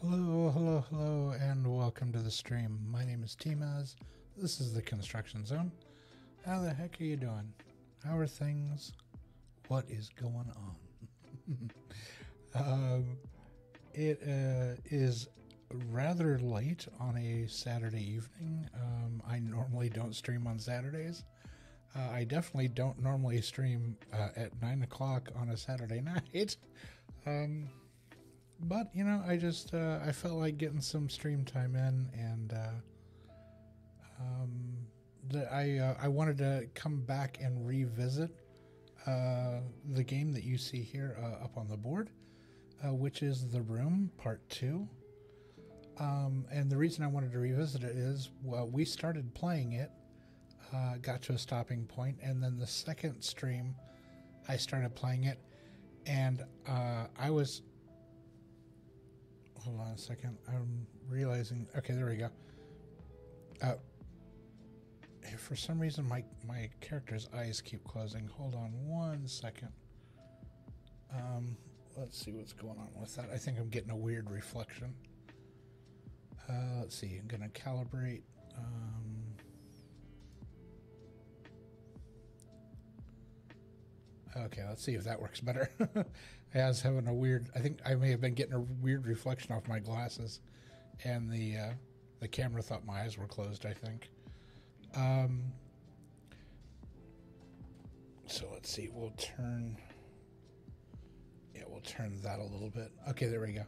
Hello, hello, hello, and welcome to the stream. My name is tmaaz. This is the Construction Zone. How the heck are you doing? How are things? What is going on? It is rather late on a Saturday evening. I normally don't stream on Saturdays. I definitely don't normally stream at 9 o'clock on a Saturday night. But you know, I felt like getting some stream time in, and I wanted to come back and revisit the game that you see here up on the board, which is The Room Part 2. And the reason I wanted to revisit it is, well, we started playing it, got to a stopping point, and then the second stream I started playing it, and I was... Hold on a second. I'm realizing... Okay, there we go. For some reason, my character's eyes keep closing. Hold on one second. Let's see what's going on with that. I think I'm getting a weird reflection. Let's see. I'm going to calibrate. Okay, let's see if that works better. I was having a weird... I think I may have been getting a weird reflection off my glasses, and the camera thought my eyes were closed, I think. So let's see. We'll turn that a little bit. Okay, there we go.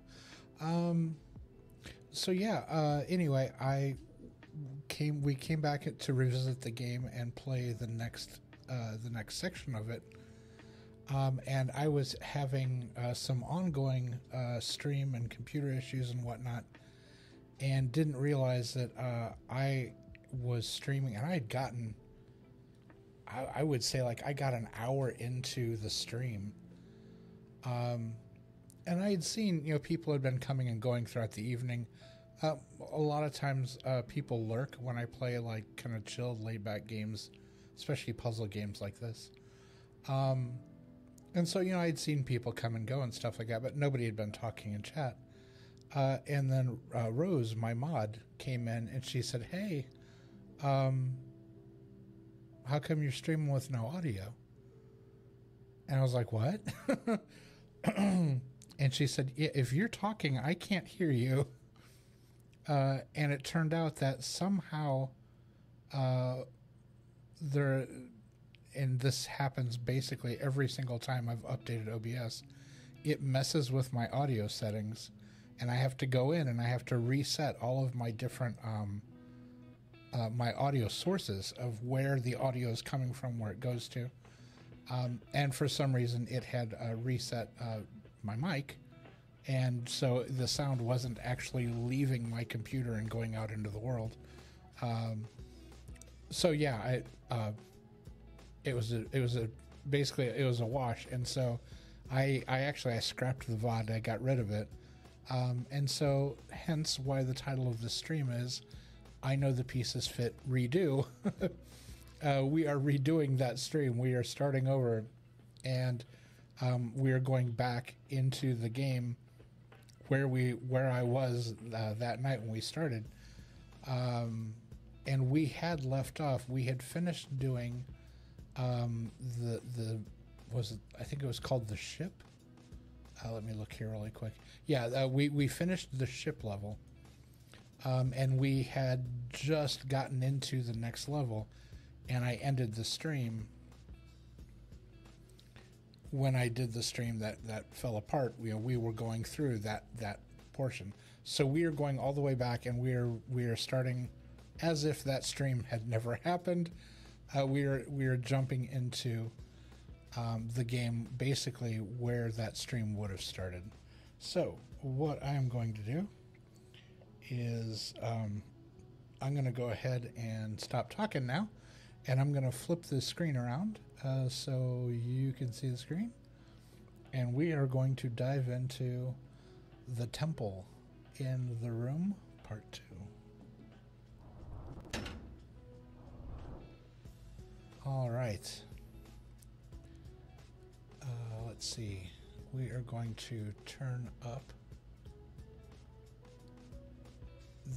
So yeah, anyway, we came back to revisit the game and play the next section of it. And I was having some ongoing stream and computer issues and whatnot, and didn't realize that I was streaming, and I had gotten, I would say, like, I got an hour into the stream. And I had seen, people had been coming and going throughout the evening. A lot of times people lurk when I play, like, kind of chilled, laid-back games, especially puzzle games like this. And so, I'd seen people come and go and stuff like that, but nobody had been talking in chat. And then Rose, my mod, came in and she said, "Hey, how come you're streaming with no audio?" And I was like, "What?" And she said, "Yeah, if you're talking, I can't hear you." And it turned out that somehow there... and this happens basically every single time I've updated OBS, it messes with my audio settings, and I have to go in and I have to reset all of my different my audio sources of where the audio is coming from, where it goes to. And for some reason it had reset my mic, and so the sound wasn't actually leaving my computer and going out into the world. So yeah, it was basically a wash, and so I scrapped the VOD. I got rid of it, and so hence why the title of the stream is "I Know the Pieces Fit Redo." We are redoing that stream. We are starting over, and we are going back into the game where I was that night when we started, and we had left off. We had finished doing. I think it was called the ship. Let me look here really quick. Yeah, we finished the ship level, and we had just gotten into the next level, and I ended the stream. When I did the stream that fell apart, we were going through that portion. So we are going all the way back, and we are starting as if that stream had never happened. We are jumping into the game basically where that stream would have started. So what I am going to do is I'm going to go ahead and stop talking now, and I'm going to flip the screen around so you can see the screen, and we are going to dive into the temple in The Room Part 2. All right. Let's see. We are going to turn up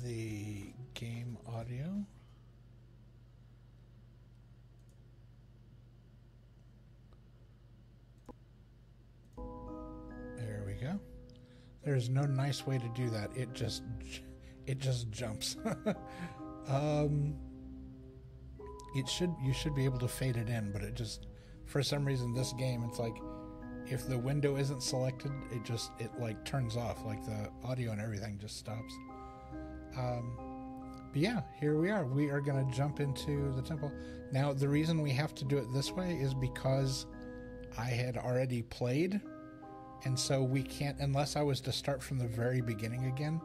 the game audio. There we go. There's no nice way to do that. It just jumps. You should be able to fade it in, but it just, for some reason, this game, it's like if the window isn't selected, it like turns off, like the audio and everything just stops. But yeah, here we are. We are going to jump into the temple. Now, the reason we have to do it this way is because I had already played, and so we can't, unless I was to start from the very beginning again,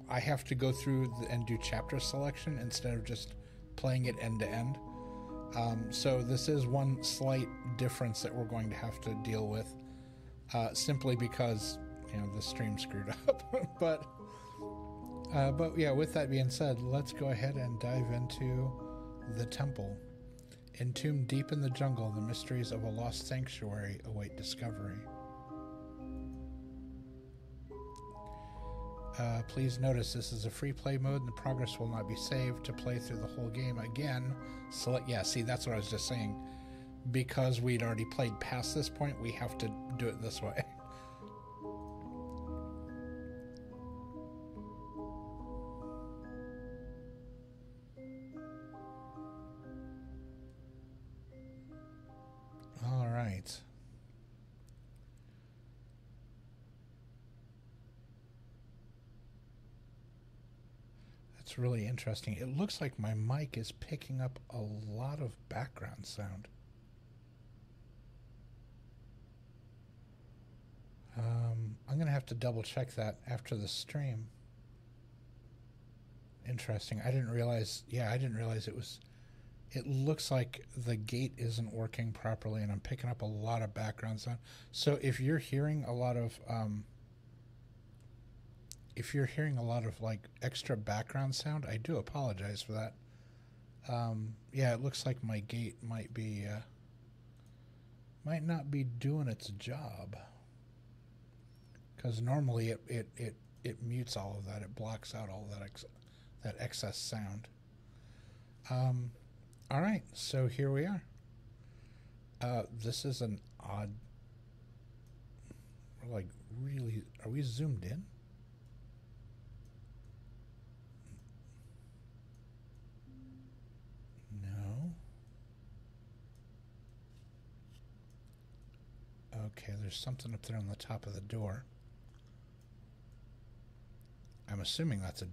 I have to go through and do chapter selection instead of just playing it end to end. So this is one slight difference that we're going to have to deal with, simply because, the stream screwed up. But yeah, with that being said, let's go ahead and dive into the temple. Entombed deep in the jungle, the mysteries of a lost sanctuary await discovery. Please notice this is a free play mode and the progress will not be saved. To play through the whole game again, select... Yeah, see, that's what I was just saying. Because we'd already played past this point, we have to do it this way. All right. That's really interesting. It looks like my mic is picking up a lot of background sound. I'm going to have to double check that after the stream. Interesting. I didn't realize it was... It looks like the gate isn't working properly and I'm picking up a lot of background sound. So if you're hearing a lot of like extra background sound, I do apologize for that. Yeah, it looks like my gate might not be doing its job. Because normally it mutes all of that. It blocks out all that excess sound. All right, so here we are. This is an odd... Like, really... Are we zoomed in? No. Okay, there's something up there on the top of the door. I'm assuming that's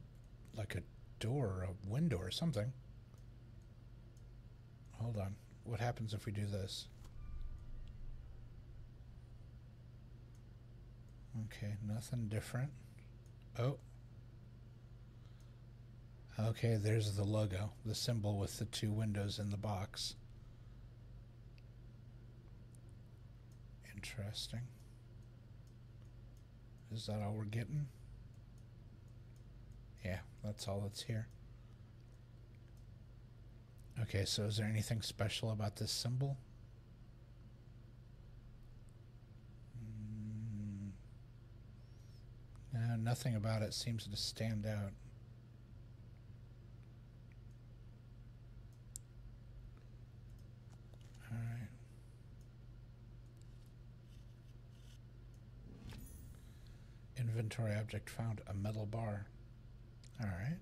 like a door or a window or something. Hold on. What happens if we do this? Okay, nothing different. Oh. Okay, there's the logo, the symbol with the two windows in the box. Interesting. Is that all we're getting? Yeah, that's all that's here. Okay, so is there anything special about this symbol? No, nothing about it seems to stand out. All right. Inventory object found, a metal bar. All right.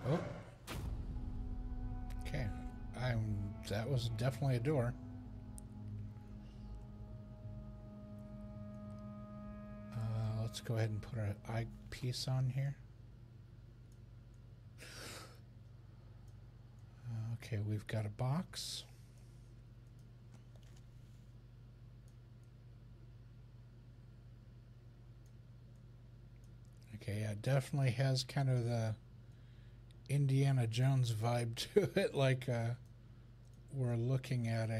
Oh. Okay. That was definitely a door. Let's go ahead and put our eyepiece on here. Okay, we've got a box. Okay, yeah, it definitely has kind of the Indiana Jones vibe to it, like we're looking at like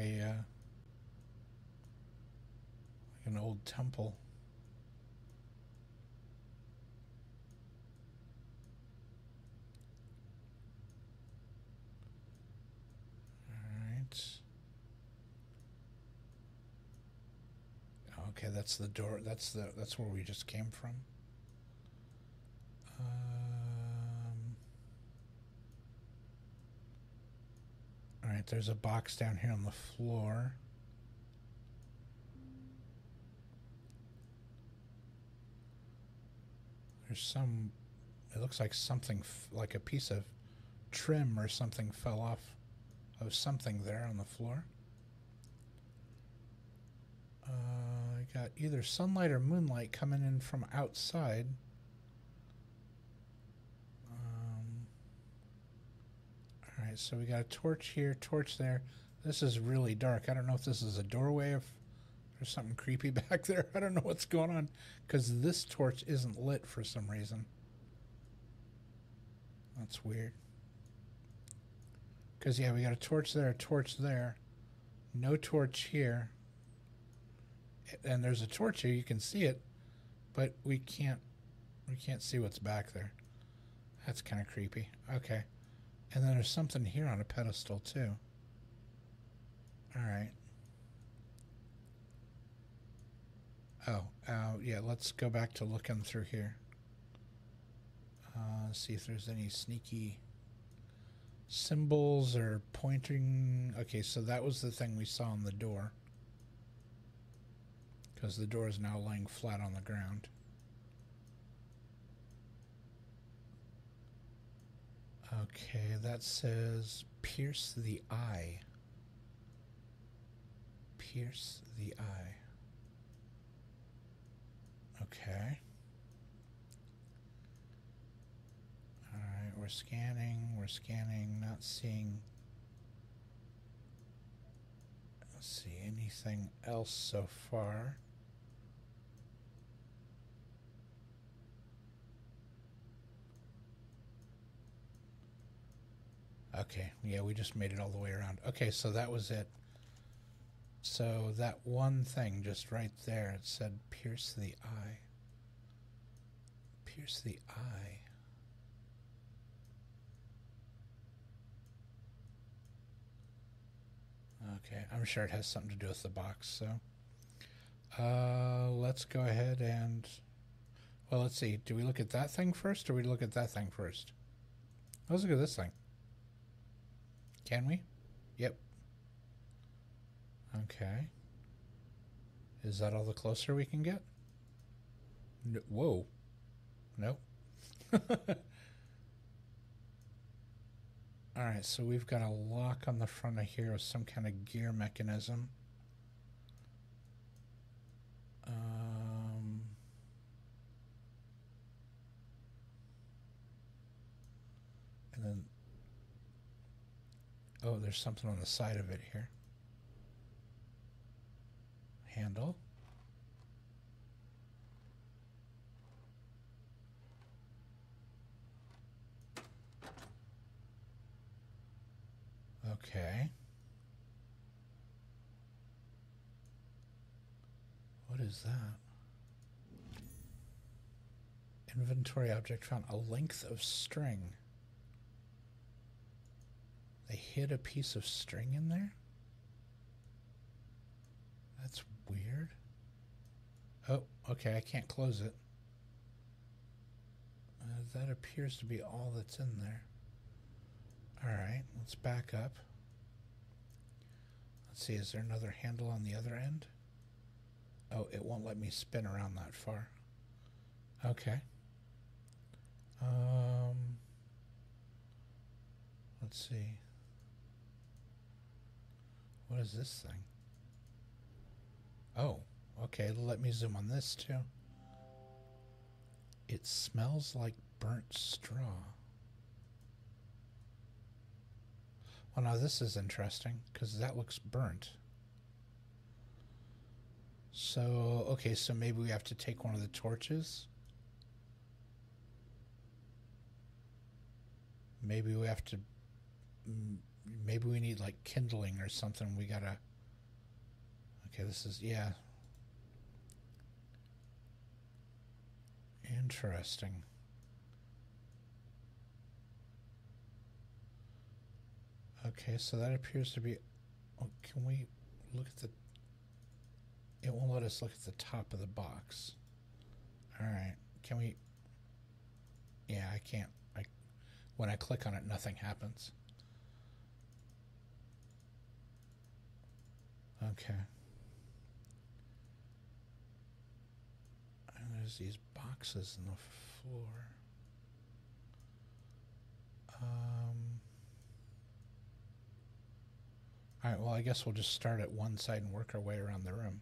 an old temple. All right. Okay, that's the door. That's where we just came from. All right, there's a box down here on the floor. There's some. It looks like something like a piece of trim or something fell off of something there on the floor. I got either sunlight or moonlight coming in from outside. Alright, so we got a torch here, torch there. This is really dark. I don't know if this is a doorway, if there's something creepy back there. I don't know what's going on, because this torch isn't lit for some reason. That's weird. Because, yeah, we got a torch there. No torch here. And there's a torch here, you can see it, but we can't see what's back there. That's kind of creepy. Okay. And then there's something here on a pedestal too. Alright. Oh, yeah, let's go back to looking through here. See if there's any sneaky symbols or pointing. Okay, so that was the thing we saw on the door. Because the door is now laying flat on the ground. Okay, that says pierce the eye. Pierce the eye. Okay. Alright, we're scanning, not seeing. Let's see, anything else so far? Okay, yeah, we just made it all the way around. Okay, so that was it. So that one thing just right there, it said pierce the eye. Pierce the eye. Okay, I'm sure it has something to do with the box, so. Let's go ahead and, well, let's see. Do we look at that thing first, or we look at that thing first? Let's look at this thing. Can we? Yep. Okay. Is that all the closer we can get? No, whoa. Nope. Alright, so we've got a lock on the front of here with some kind of gear mechanism. And then, oh, there's something on the side of it here. Handle. Okay. What is that? Inventory object found. A length of string. They hid a piece of string in there? That's weird. Oh, okay, I can't close it. That appears to be all that's in there. Alright, let's back up. Let's see, is there another handle on the other end? Oh, it won't let me spin around that far. Okay. Let's see. What is this thing? Oh, okay, let me zoom on this too. It smells like burnt straw. Well, now this is interesting, because that looks burnt. So, okay, so maybe we have to take one of the torches. Maybe we have to... Maybe we need, like, kindling or something. We gotta... Okay, this is... Yeah. Interesting. Okay, so that appears to be... Oh, can we look at the... It won't let us look at the top of the box. All right. Can we? Yeah, I can't. When I click on it, nothing happens. Okay. And there's these boxes on the floor. All right, well, I guess we'll just start at one side and work our way around the room.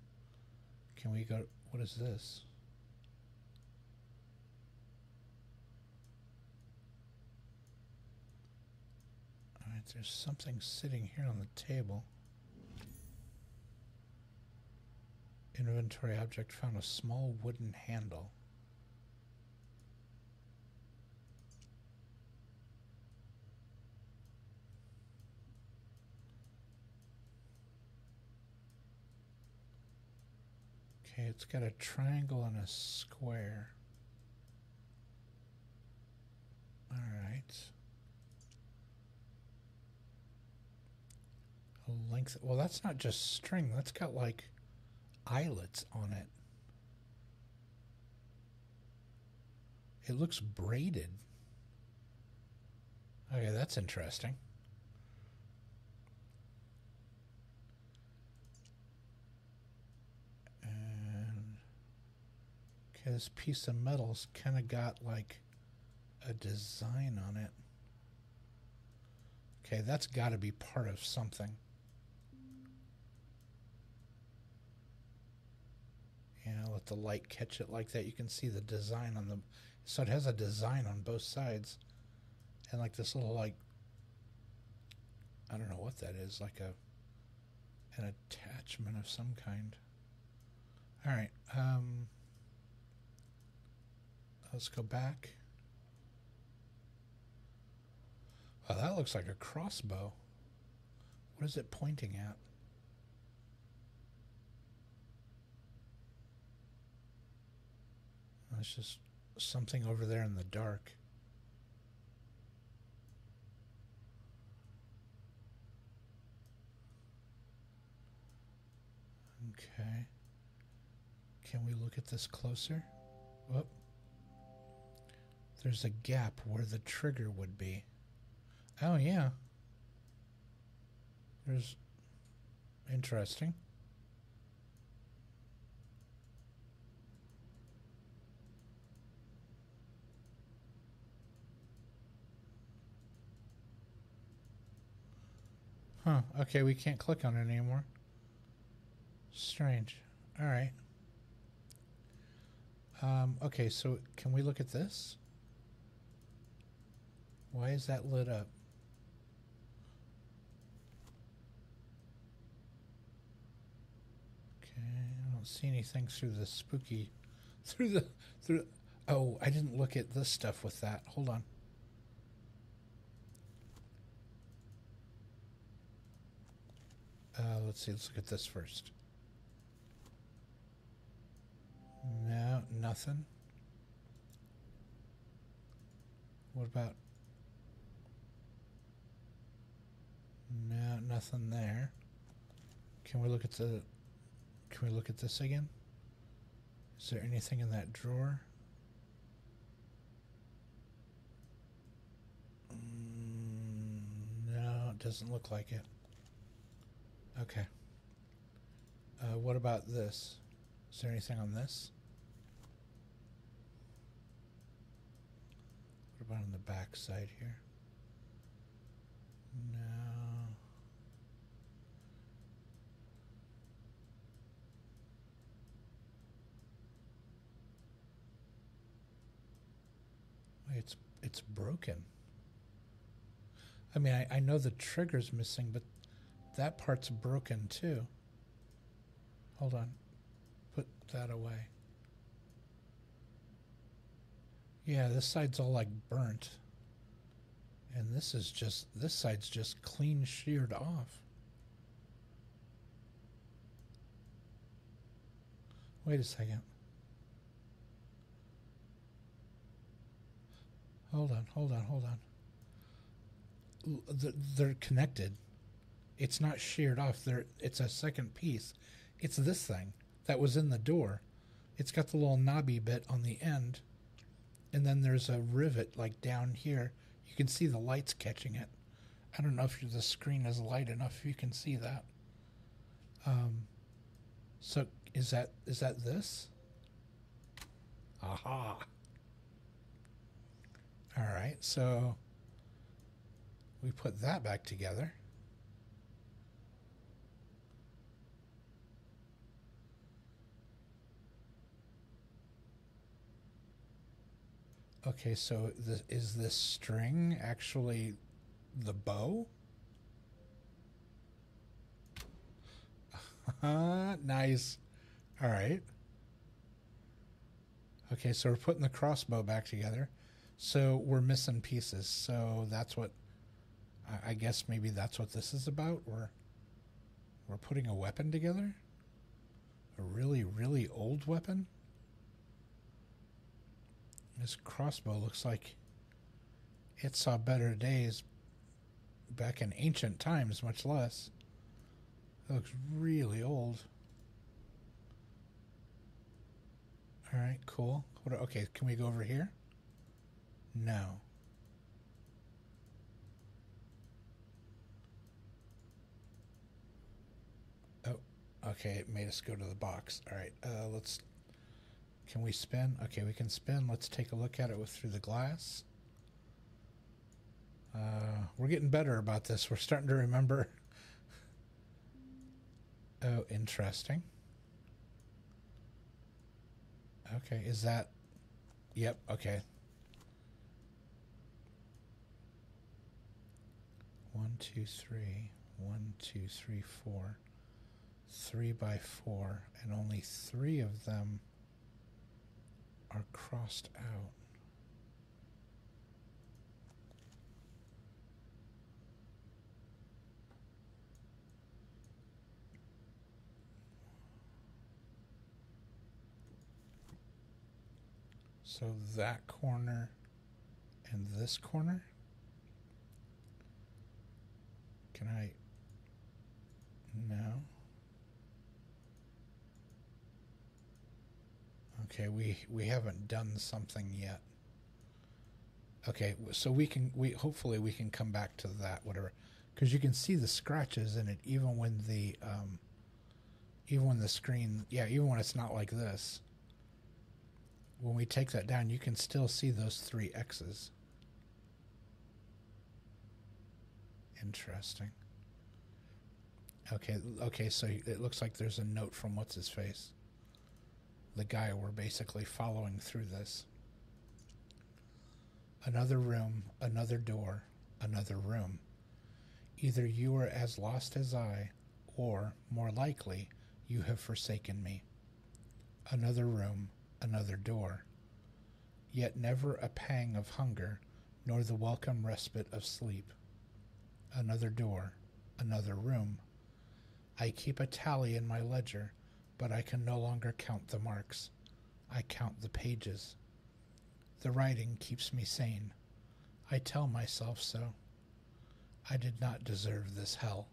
Can we go? What is this? All right, there's something sitting here on the table. Inventory object found, a small wooden handle. Okay, it's got a triangle and a square. All right. A length. Well, that's not just string. That's got like eyelets on it. It looks braided. Okay, that's interesting. And okay, this piece of metal's kind of got like a design on it. Okay, that's got to be part of something. Yeah, let the light catch it like that. You can see the design on the... So it has a design on both sides. And like this little like... I don't know what that is. Like an attachment of some kind. Alright. Let's go back. Wow, that looks like a crossbow. What is it pointing at? It's just something over there in the dark. Okay. Can we look at this closer? Whoop. There's a gap where the trigger would be. Oh, yeah. There's... Interesting. Huh, okay, we can't click on it anymore. Strange. Alright. Okay, so can we look at this? Why is that lit up? Okay, I don't see anything through the spooky... Through... Oh, I didn't look at this stuff with that. Hold on. Let's see, let's look at this first. No, nothing. What about... No, nothing there. Can we look at the... Can we look at this again? Is there anything in that drawer? No, it doesn't look like it. Okay. What about this? Is there anything on this? What about on the back side here? No. Wait, it's broken. I mean, I know the trigger's missing, but that part's broken too. Hold on. Put that away. Yeah, this side's all like burnt. And this side's just clean sheared off. Wait a second. Hold on. They're connected. It's not sheared off. It's a second piece. It's this thing. that was in the door. It's got the little knobby bit on the end, and then there's a rivet like down here. You can see the lights catching it. I don't know if the screen is light enough if you can see that. So is that this? Aha. All right, so we put that back together. Okay, so is this string actually the bow? Nice. All right. Okay, so we're putting the crossbow back together. So we're missing pieces. So that's what I guess maybe that's what this is about. We're putting a weapon together. A really, really old weapon. This crossbow looks like it saw better days back in ancient times, much less. It looks really old. All right, cool. Okay, can we go over here? No. Oh, okay, it made us go to the box. All right, let's... Can we spin? Okay, we can spin. Let's take a look at it through the glass. We're getting better about this. We're starting to remember. Oh, interesting. Okay, is that... Yep, okay. 1, 2, 3. 1, 2, 3, 4. 3 by 4. And only 3 of them are crossed out. So that corner and this corner. Can I? No. Okay, we haven't done something yet. Okay, so hopefully we can come back to that, whatever, because you can see the scratches in it even when the screen, yeah, even when it's not like this. When we take that down, you can still see those 3 X's. Interesting. Okay, so it looks like there's a note from what's his face. The guy we're basically following through this. Another room, another door, another room. Either you are as lost as I, or, more likely, you have forsaken me. Another room, another door. Yet never a pang of hunger, nor the welcome respite of sleep. Another door, another room. I keep a tally in my ledger, but I can no longer count the marks. I count the pages. The writing keeps me sane. I tell myself so. I did not deserve this hell.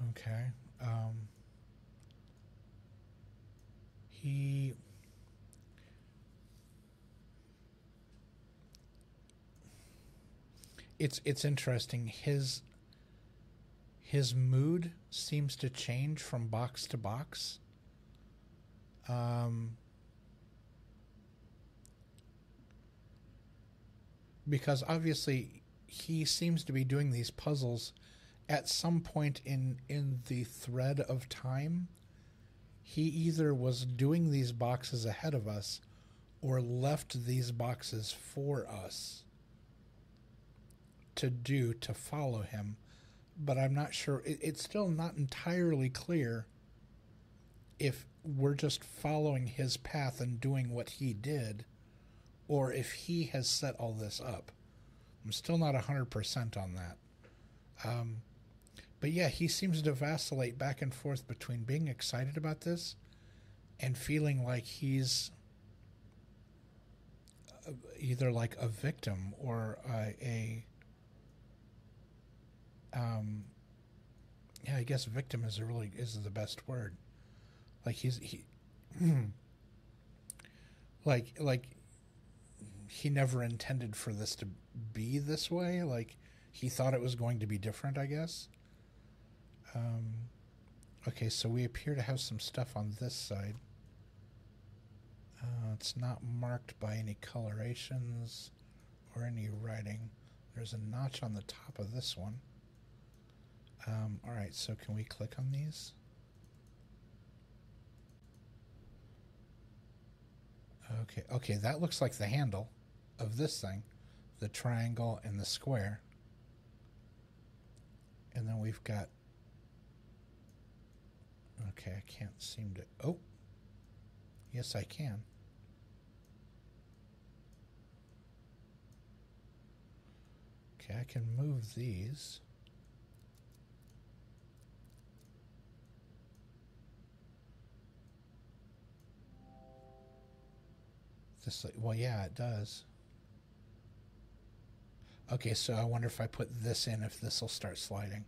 Okay. It's interesting. His mood seems to change from box to box. Because obviously he seems to be doing these puzzles at some point in the thread of time. He either was doing these boxes ahead of us or left these boxes for us to follow him. But I'm not sure. It's still not entirely clear if we're just following his path and doing what he did, or if he has set all this up. I'm still not 100% on that. But yeah, he seems to vacillate back and forth between being excited about this and feeling like he's either like a victim or um, yeah, I guess victim is the best word. Like he like he never intended for this to be this way. Like he thought it was going to be different, I guess. Um, okay, so we appear to have some stuff on this side. It's not marked by any colorations or any writing. There's a notch on the top of this one. All right, so can we click on these? Okay, that looks like the handle of this thing, the triangle and the square. And then we've got, okay, I can't seem to, oh, yes I can. Okay, I can move these. This, well, yeah, it does. Okay, so I wonder if I put this in, if this will start sliding.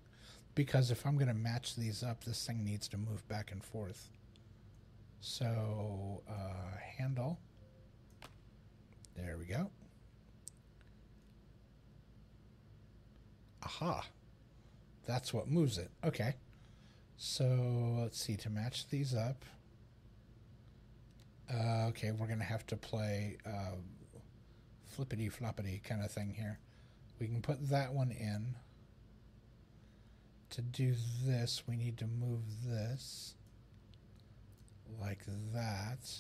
Because if I'm going to match these up, this thing needs to move back and forth. So, handle. There we go. Aha. That's what moves it. Okay. So, let's see, to match these up. Okay, we're going to have to play flippity floppity kind of thing here. We can put that one in. To do this, we need to move this like that.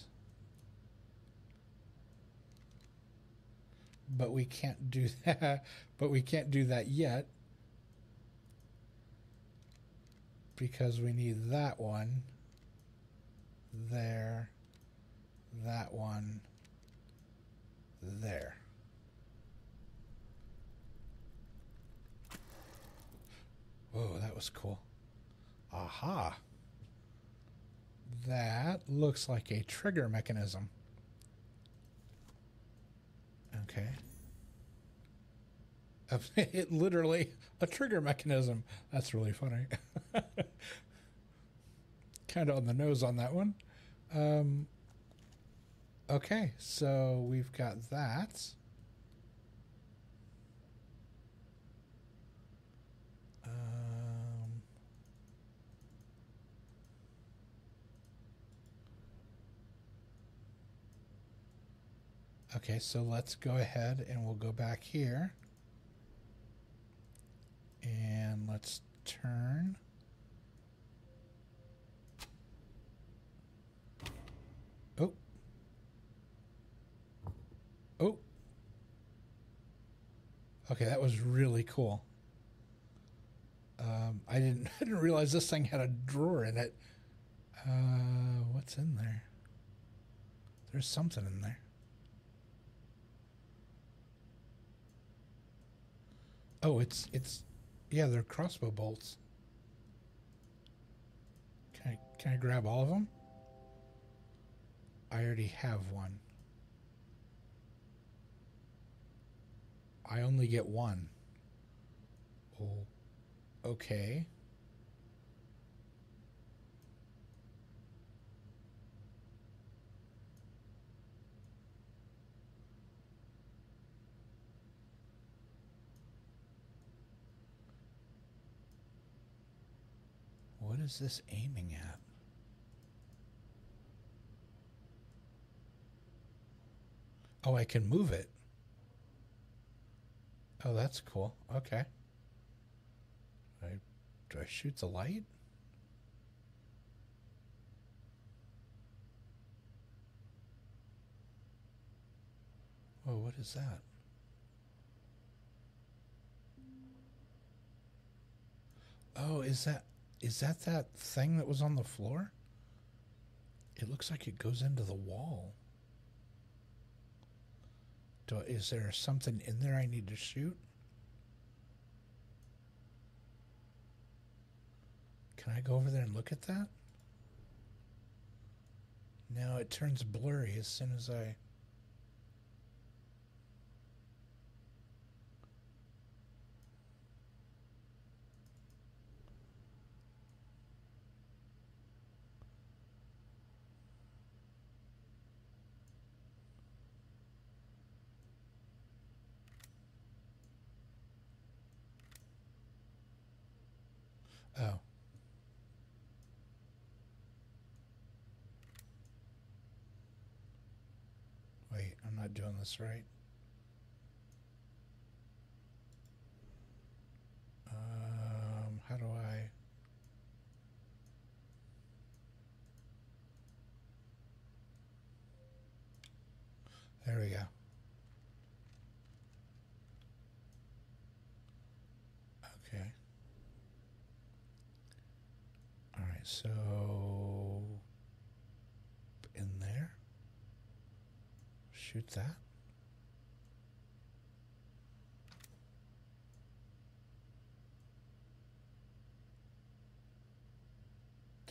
But we can't do that. But we can't do that yet because we need that one there, that one there. Whoa, that was cool. Aha. That looks like a trigger mechanism. Okay. It literally a trigger mechanism. That's really funny. Kind of on the nose on that one. Okay, so we've got that. Okay, so let's go ahead and we'll go back here. And let's turn. Oh. Oh. Okay, that was really cool. I didn't realize this thing had a drawer in it. What's in there? There's something in there. Oh, it's yeah, they're crossbow bolts. Can I grab all of them? I already have one. I only get one. Oh, okay. What is this aiming at? Oh, I can move it. Oh, that's cool. Okay. Do I shoot the light? Oh, what is that? Oh, is that thing that was on the floor? It looks like it goes into the wall. Is there something in there I need to shoot? Can I go over there and look at that? No, it turns blurry as soon as I... Oh. Wait, I'm not doing this right. How do I... There we go. Okay. All right, so in there. Shoot that.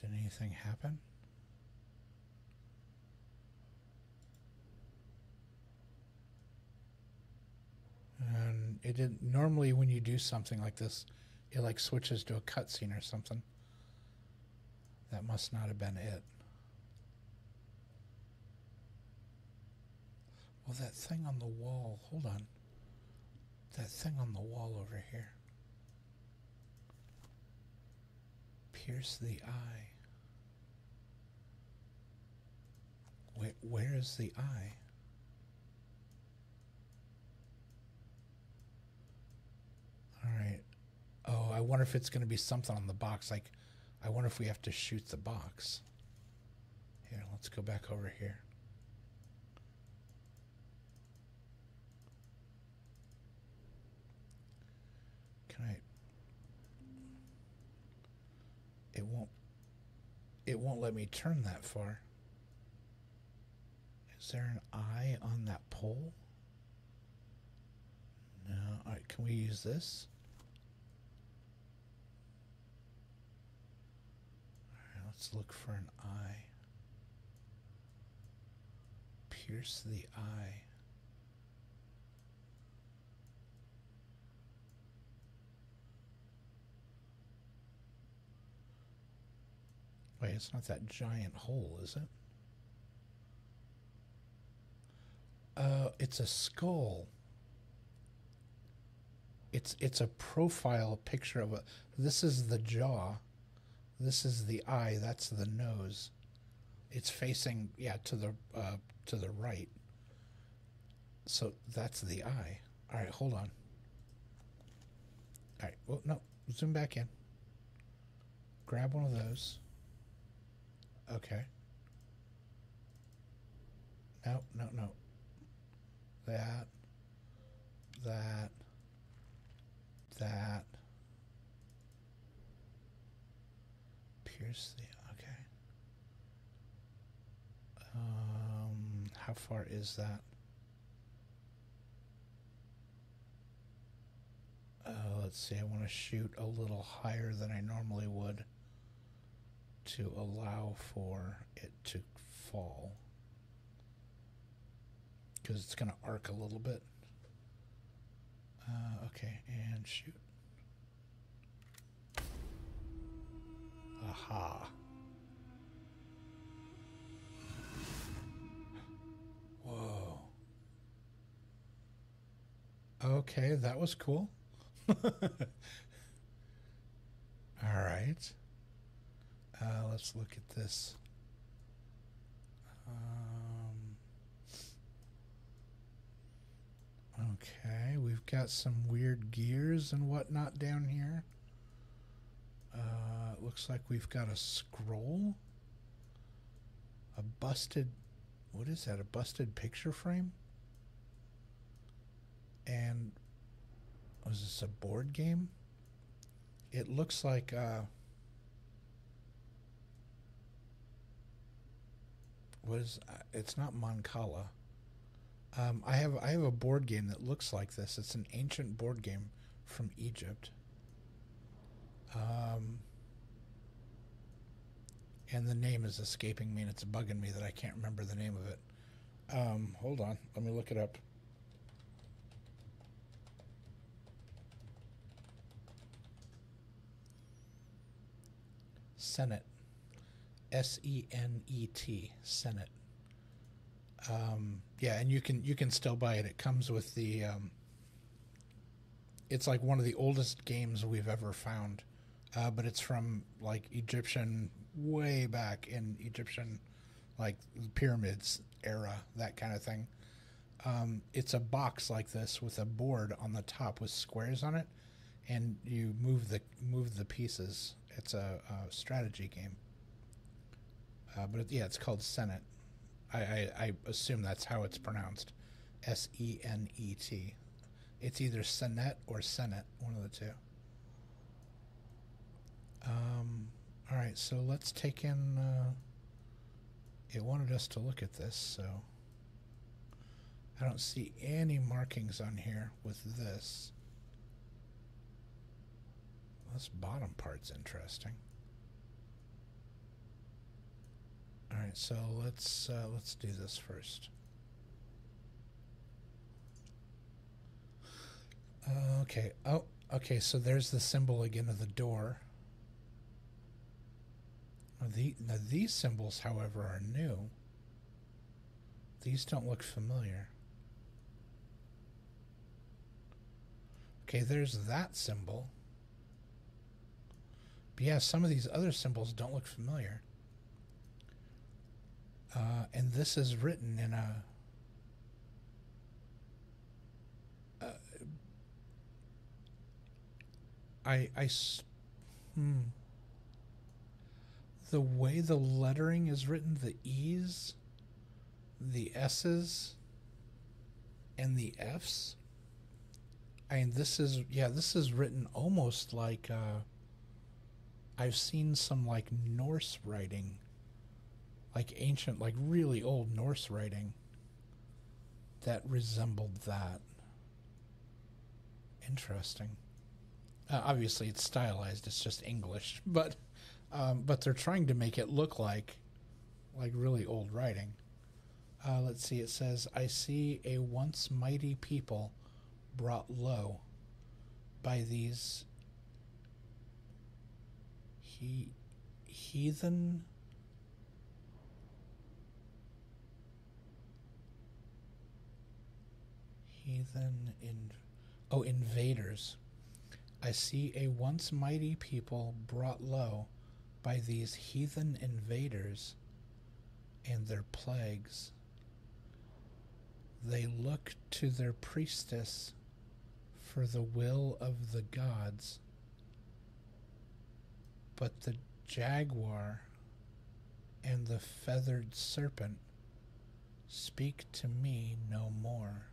Did anything happen? And it didn't. Normally, when you do something like this, it like switches to a cutscene or something. That must not have been it. Well, that thing on the wall. Hold on. That thing on the wall over here. Pierce the eye. Where is the eye? All right. Oh, I wonder if it's going to be something on the box. Like, I wonder if we have to shoot the box. Here, let's go back over here. Can I... It won't let me turn that far. Is there an eye on that pole? No. All right, can we use this? All right, let's look for an eye. Pierce the eye. Wait, it's not that giant hole, is it? It's a skull. It's a profile picture of a... This is the jaw. This is the eye. That's the nose. It's facing, yeah, to the right. So that's the eye. All right, hold on. All right, well, no, zoom back in. Grab one of those. Okay. No, no, no. That. Pierce the... Okay. How far is that? Let's see. I want to shoot a little higher than I normally would to allow for it to fall, because it's going to arc a little bit. Okay, and shoot. Aha. Whoa. Okay, that was cool. All right. Let's look at this. Okay, we've got some weird gears and whatnot down here. It looks like we've got a scroll. A busted... What is that? A busted picture frame? And... Was this a board game? It looks like... it's not Mancala. I have a board game that looks like this. It's an ancient board game from Egypt. And the name is escaping me, and it's bugging me that I can't remember the name of it. Hold on, let me look it up. Senet. Senet. Senet. Yeah, and you can still buy it. It comes with the... it's like one of the oldest games we've ever found but it's from like Egyptian, way back in Egyptian, like pyramids era, that kind of thing. It's a box like this with a board on the top with squares on it, and you move the pieces. It's a strategy game, yeah, it's called Senet. I assume that's how it's pronounced, Senet. It's either Senet or Senet, one of the two. All right, so let's take in. It wanted us to look at this, so I don't see any markings on here with this. This bottom part's interesting. All right, so let's do this first. Okay. Oh, okay. So there's the symbol again of the door. Now these symbols, however, are new. These don't look familiar. Okay, there's that symbol. But yeah, some of these other symbols don't look familiar. And this is written in the way the lettering is written, the E's, the S's, and the F's. I mean, this is written almost like I've seen some like Norse writing, like ancient, like really old Norse writing that resembled that. Interesting. Obviously, it's stylized. It's just English, but they're trying to make it look like really old writing. Let's see. It says, "I see a once mighty people brought low by these heathen invaders. I see a once mighty people brought low by these heathen invaders and their plagues. They look to their priestess for the will of the gods, but the jaguar and the feathered serpent speak to me no more."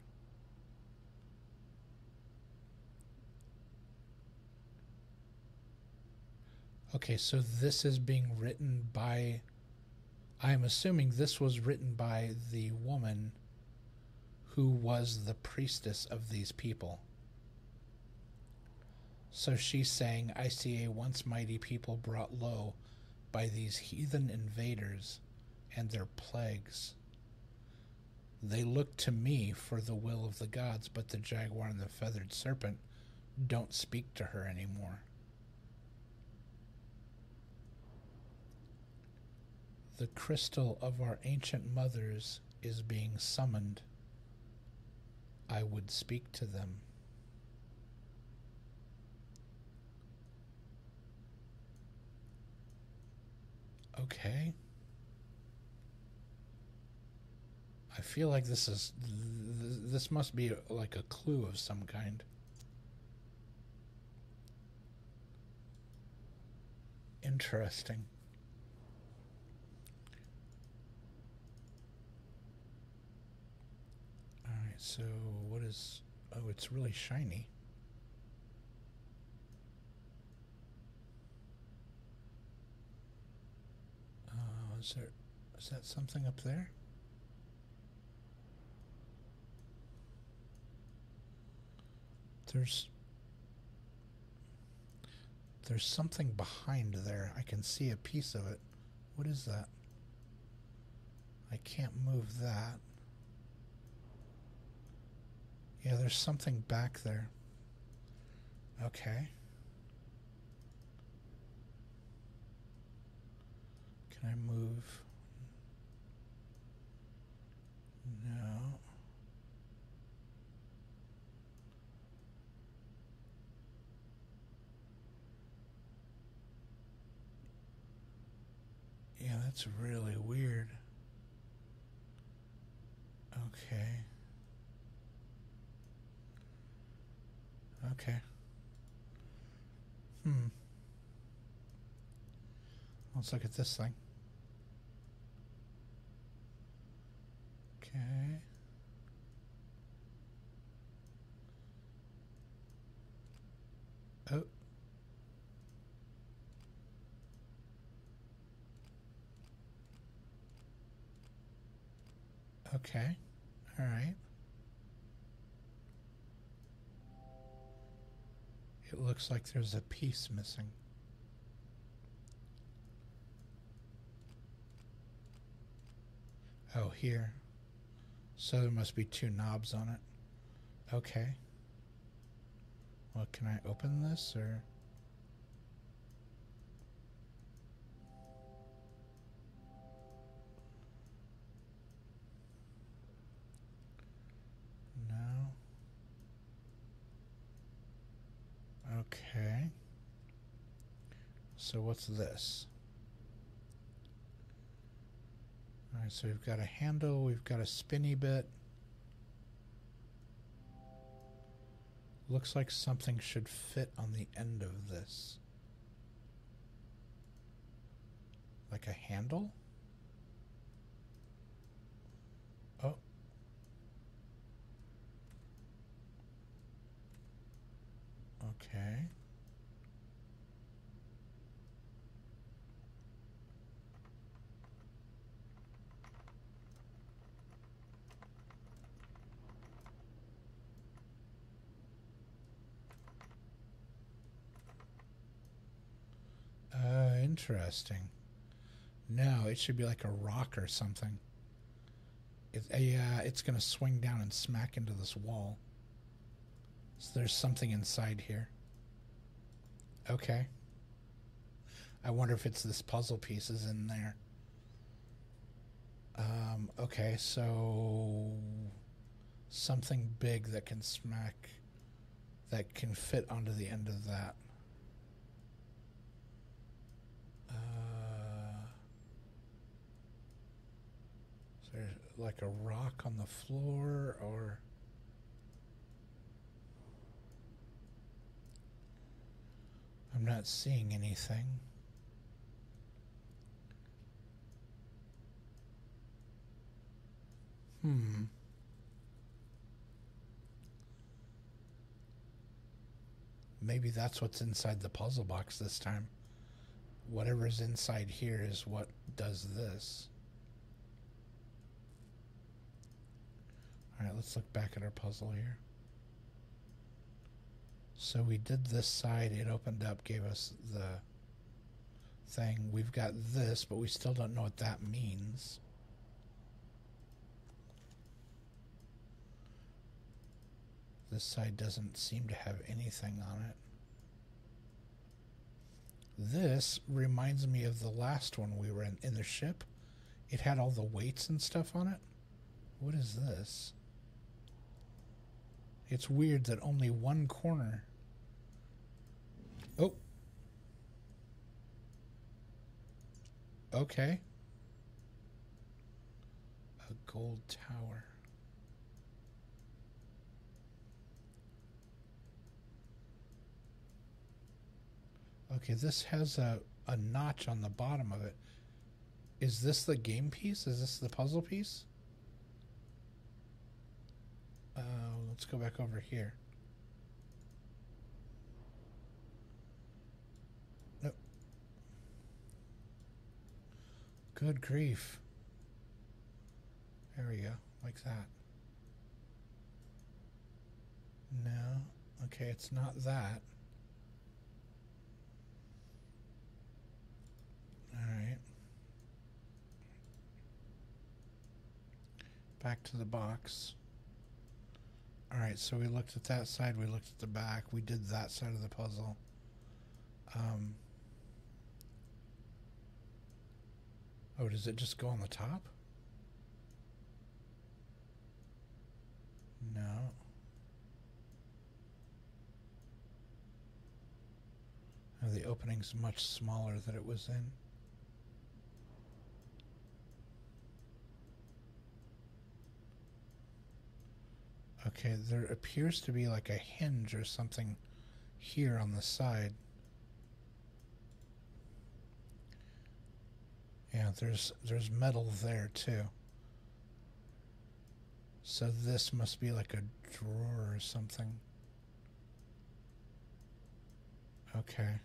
Okay, so this is being written by, I'm assuming this was written by the woman who was the priestess of these people. So she's saying, "I see a once mighty people brought low by these heathen invaders and their plagues. They look to me for the will of the gods, but the jaguar and the feathered serpent don't speak to her anymore." The crystal of our ancient mothers is being summoned. I would speak to them. Okay. I feel like this must be like a clue of some kind. Interesting. All right, so what is... Oh, it's really shiny. Is that something up there? There's something behind there. I can see a piece of it. What is that? I can't move that. Yeah, there's something back there. Okay. Can I move? No. That's really weird. Okay. Okay. Let's look at this thing. Okay. Oh. Okay. All right. It looks like there's a piece missing. Oh, here. So there must be two knobs on it. Okay. Well, can I open this or? No. Okay. So what's this? All right, so we've got a handle, we've got a spinny bit. Looks like something should fit on the end of this. Like a handle? Oh. Okay. Interesting. No, it should be like a rock or something. It's going to swing down and smack into this wall. So there's something inside here. Okay. I wonder if it's this puzzle piece is in there. Okay, so something big that can smack, that can fit onto the end of that. Is there like a rock on the floor or? I'm not seeing anything. Maybe that's what's inside the puzzle box this time. Whatever's inside here is what does this. Alright, let's look back at our puzzle here. So we did this side, it opened up, gave us the thing. We've got this, but we still don't know what that means. This side doesn't seem to have anything on it. This reminds me of the last one we were in the ship. It had all the weights and stuff on it. What is this? It's weird that only one corner. Oh. Okay. A gold tower. Okay, this has a notch on the bottom of it. Is this the game piece? Is this the puzzle piece? Let's go back over here. Nope. Good grief. There we go, like that. No. Okay, it's not that. Alright. Back to the box. Alright, so we looked at that side, we looked at the back, we did that side of the puzzle. Oh, does it just go on the top? No. Oh, the opening's much smaller than it was in. Okay, there appears to be like a hinge or something here on the side. Yeah, there's metal there too. So this must be like a drawer or something. Okay.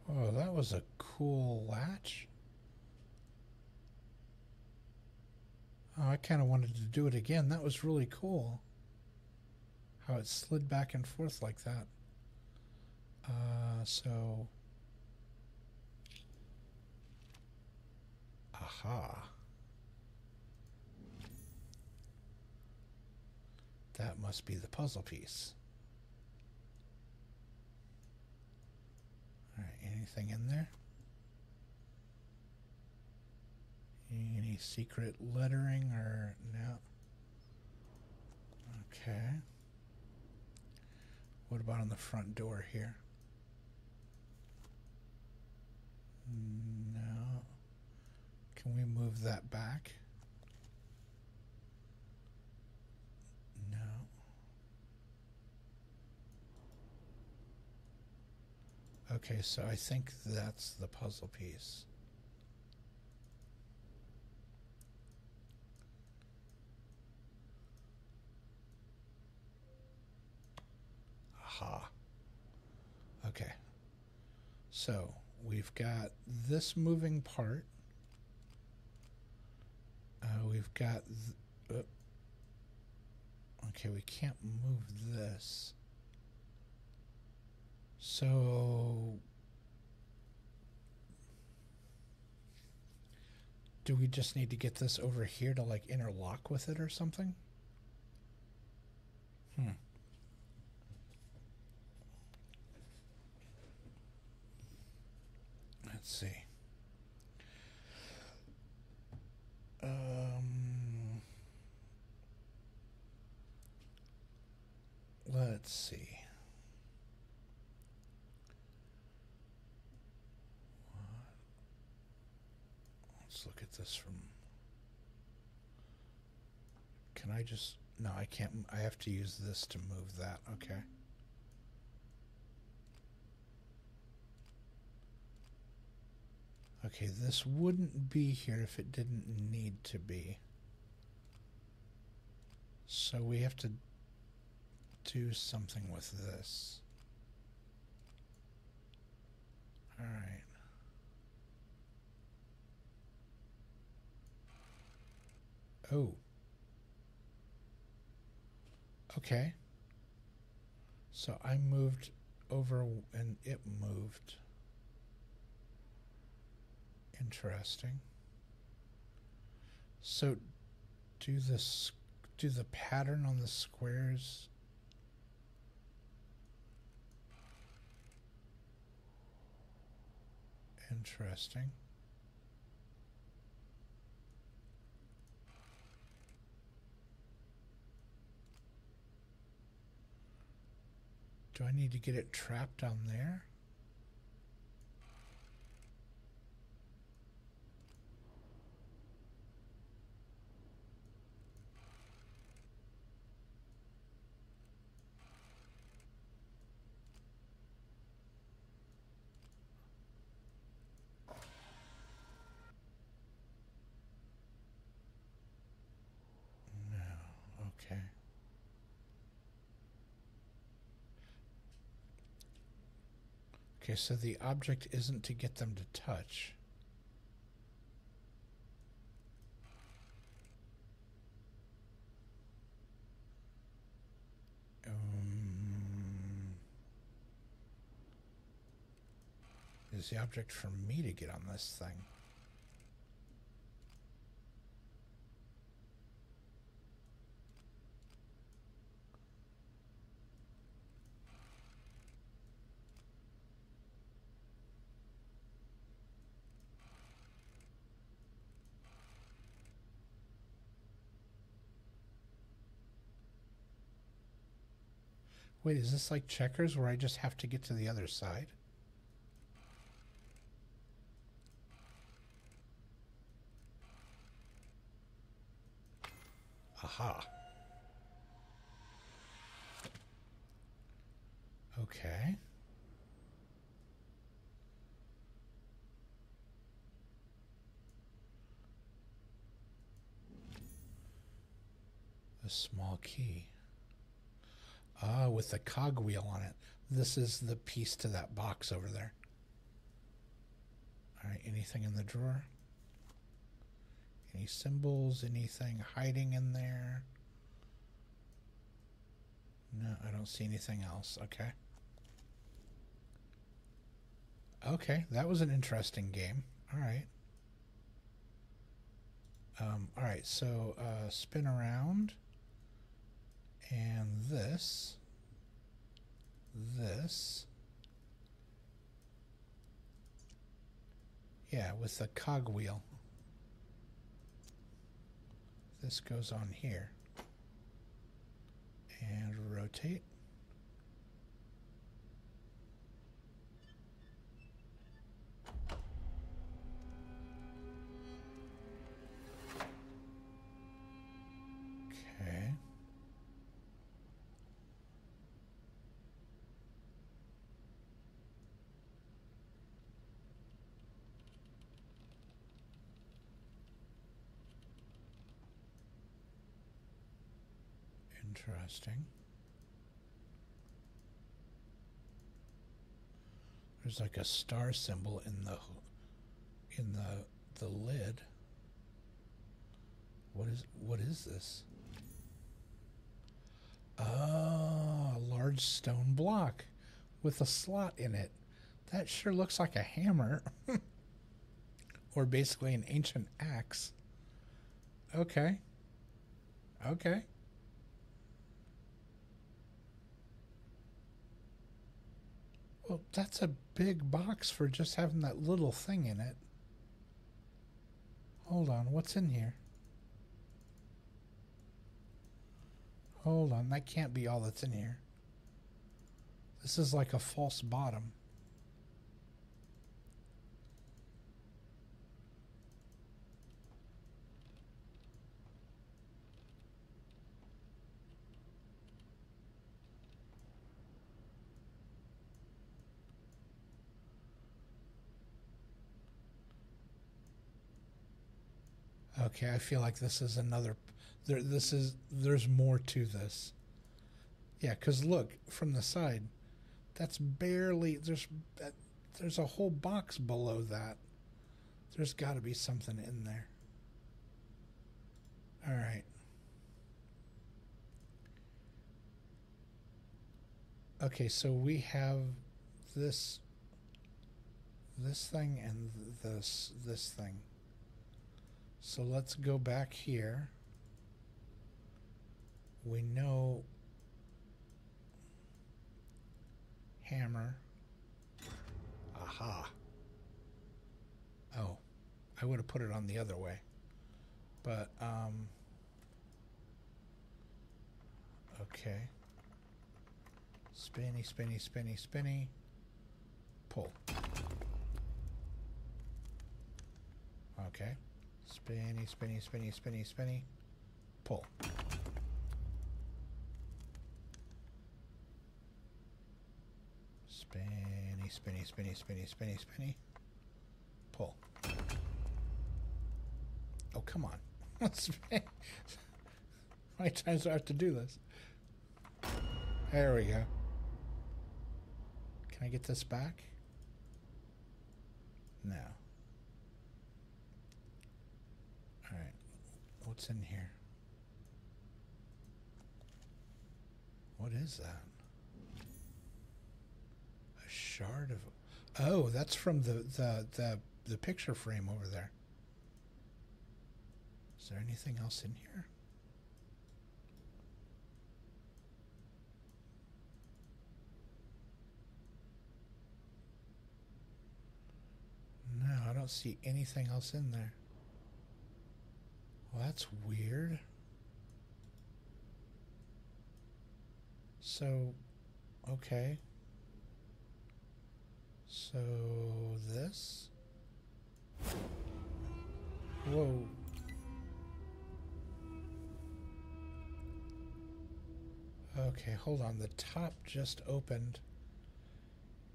Oh, that was a cool latch. Oh, I kind of wanted to do it again. That was really cool. How it slid back and forth like that. So. Aha. That must be the puzzle piece. Alright, anything in there? Any secret lettering or no? Okay. What about on the front door here? No. Can we move that back? No. Okay, so I think that's the puzzle piece. Aha. Okay. So we've got this moving part. We've got. Okay, we can't move this. So. Do we just need to get this over here to like interlock with it or something? Let's see. Let's see. Let's look at this from. Can I just. No, I can't. I have to use this to move that. Okay. Okay, this wouldn't be here if it didn't need to be. So we have to do something with this. All right. Oh. Okay. So I moved over and it moved. Interesting. So do the pattern on the squares. Interesting. Do I need to get it trapped on there? No. Okay. Okay, so the object isn't to get them to touch. Is the object for me to get on this thing? Wait, is this like checkers where I just have to get to the other side? Aha. Okay. A small key. Ah, with the cogwheel on it. This is the piece to that box over there. All right, anything in the drawer? Any symbols? Anything hiding in there? No, I don't see anything else. Okay. Okay, that was an interesting game. All right. All right, so spin around. And this. Yeah, with the cogwheel. This goes on here. And rotate. Okay. Interesting. There's like a star symbol in the lid. What is this? Oh, a large stone block with a slot in it. That sure looks like a hammer. Or basically an ancient axe. Okay. Okay. Well, that's a big box for just having that little thing in it. Hold on, what's in here? Hold on, that can't be all that's in here. This is like a false bottom. Okay, I feel like this is another. There's more to this. Yeah, because look from the side, that's barely there's a whole box below that. There's got to be something in there. All right. Okay, so we have this thing and this thing. So let's go back here. We know hammer. Aha. Oh, I would have put it on the other way. But, okay. Spinny, spinny, spinny, spinny. Pull. Okay. Spinny, spinny, spinny, spinny, spinny. Pull. Spinny, spinny, spinny, spinny, spinny, spinny. Pull. Oh, come on. How many times do I have to do this? There we go. Can I get this back? No. Alright. What's in here? What is that? A shard of... Oh, that's from the picture frame over there. Is there anything else in here? No, I don't see anything else in there. Well, that's weird. So, Okay. So this. Whoa. Okay, hold on. The top just opened,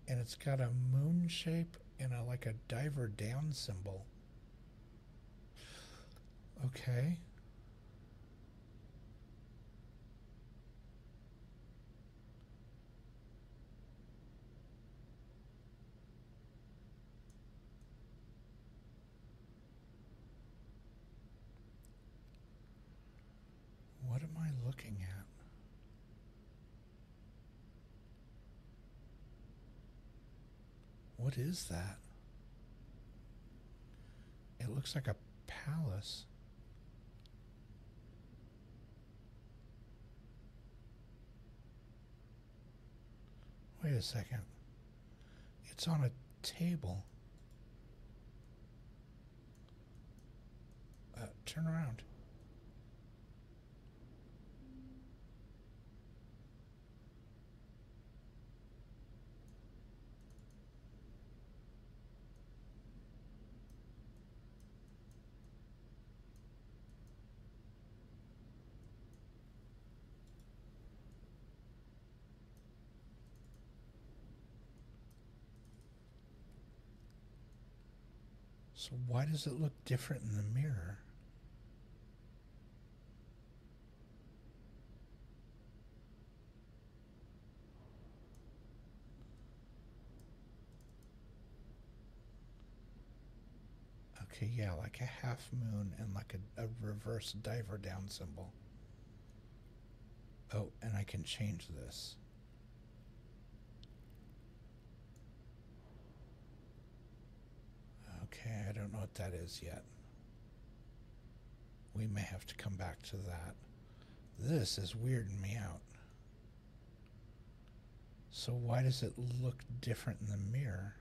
and it's got a moon shape and a like a diver down symbol. Okay. What am I looking at? What is that? It looks like a palace. Wait a second. It's on a table. Turn around. So why does it look different in the mirror? Okay, yeah, like a half moon and like a reverse diver down symbol. Oh, and I can change this. Okay, I don't know what that is yet. We may have to come back to that. This is weirding me out. So why does it look different in the mirror?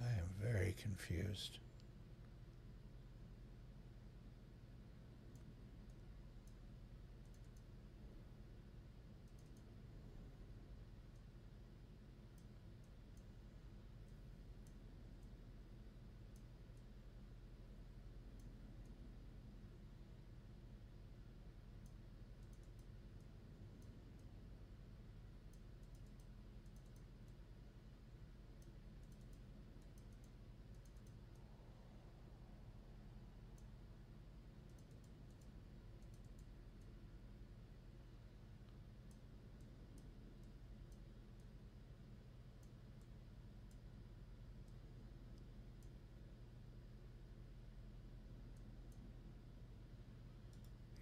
I am very confused.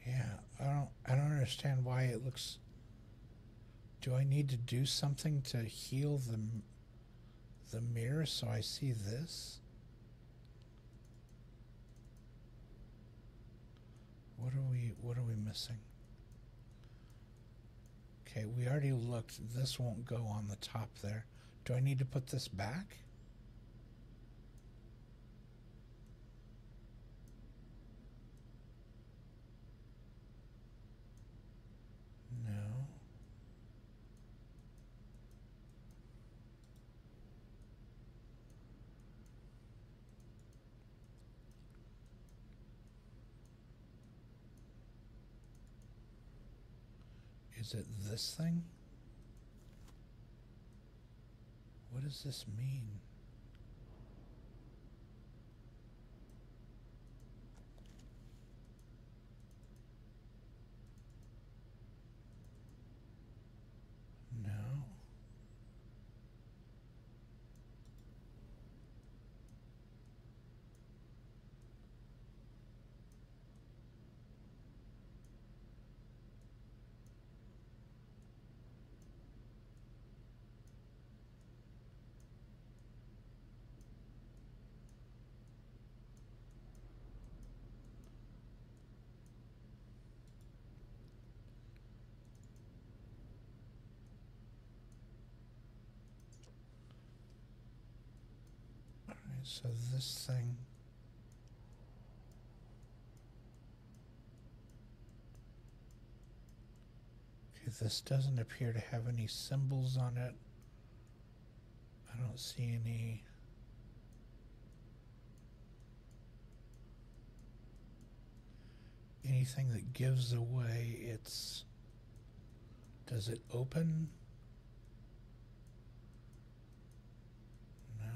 Yeah, I don't understand why it looks. Do I need to do something to heal the mirror so I see this? What are we missing? Okay, we already looked. This won't go on the top there. Do I need to put this back? No. Is it this thing? What does this mean? No. So this thing. Okay, this doesn't appear to have any symbols on it. I don't see anything that gives away its. Does it open? No.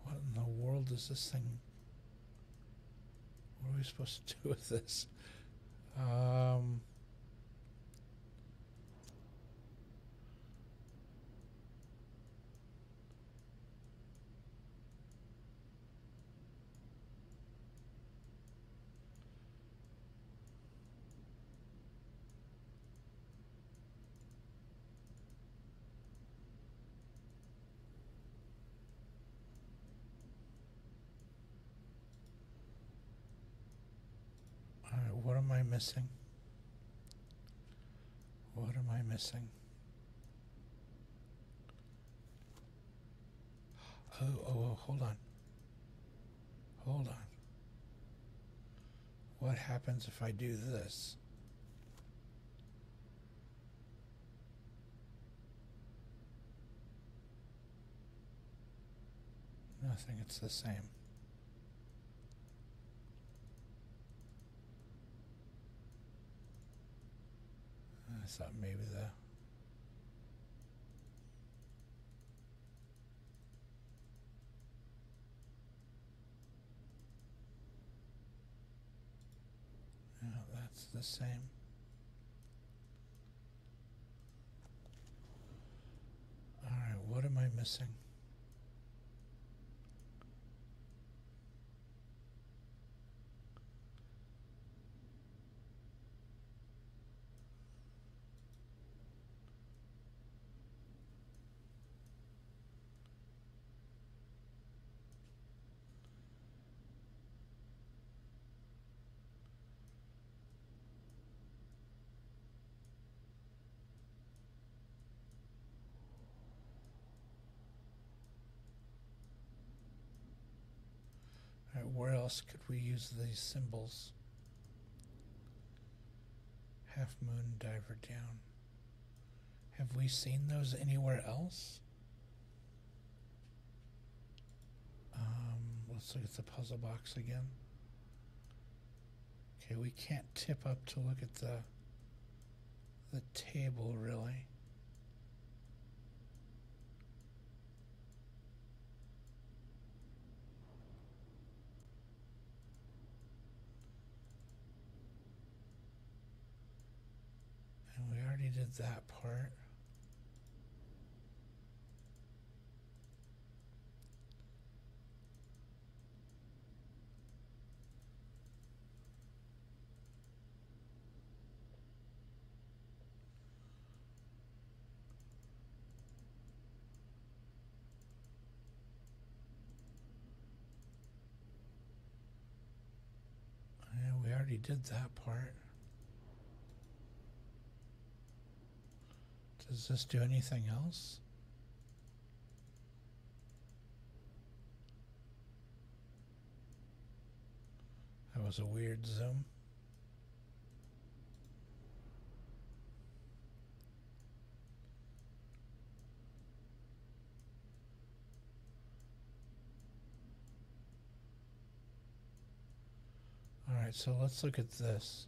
What in the world is this thing? What are we supposed to do with this? All right, what am I missing? What am I missing? Oh, hold on. Hold on. What happens if I do this? Nothing, it's the same. I thought maybe the. No, that's the same. Alright, what am I missing? Alright, where else could we use these symbols? Half moon, diver down. Have we seen those anywhere else? Let's look at the puzzle box again. Okay, we can't tip up to look at the table really. And we already did that part. Yeah, we already did that part. Does this do anything else? That was a weird zoom. Alright, so let's look at this.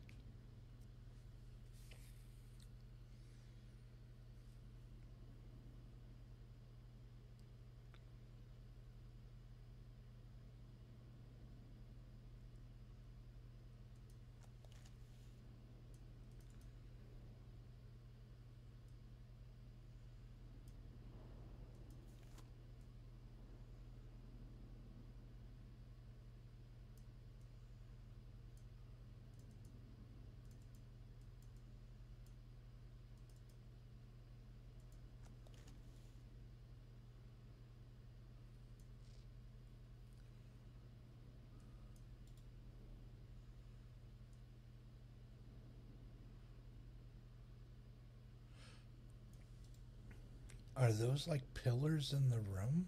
Are those like pillars in the room?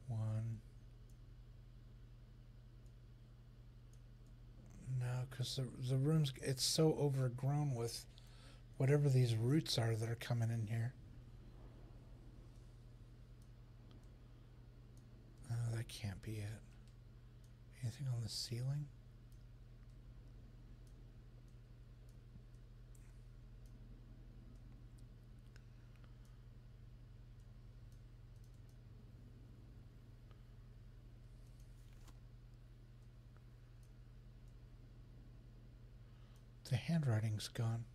One. No, because the room's it's so overgrown with whatever these roots are that are coming in here. Oh, that can't be it. Anything on the ceiling? The handwriting's gone.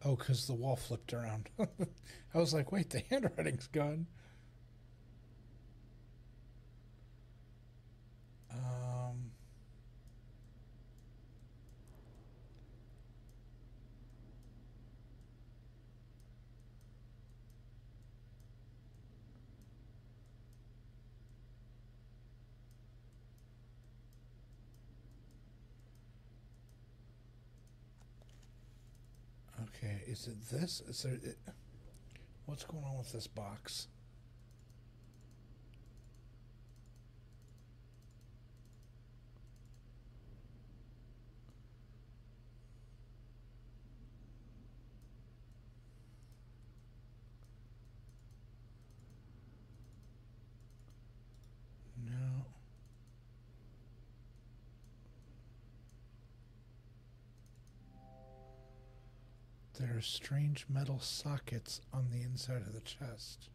Oh, because the wall flipped around. I was like, wait, the handwriting's gone. Um, okay, is it this? Is there? What's going on with this box? No. There are strange metal sockets on the inside of the chest.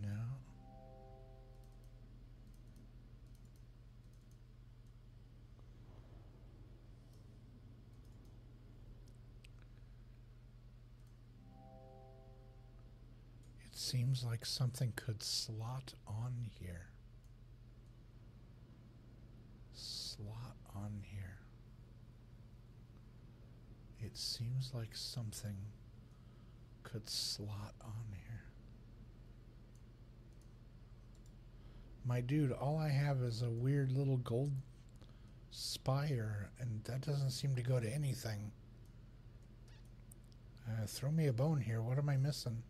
No. It seems like something could slot on here. Slot on here. It seems like something could slot on here. My dude, all I have is a weird little gold spire, and that doesn't seem to go to anything. Throw me a bone here. What am I missing?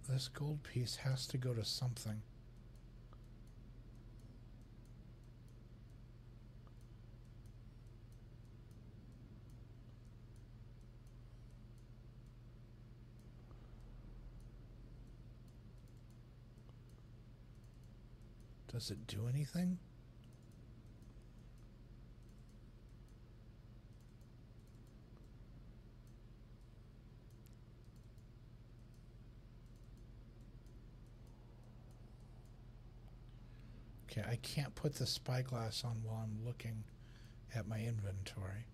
This gold piece has to go to something. Does it do anything? Okay, I can't put the spyglass on while I'm looking at my inventory.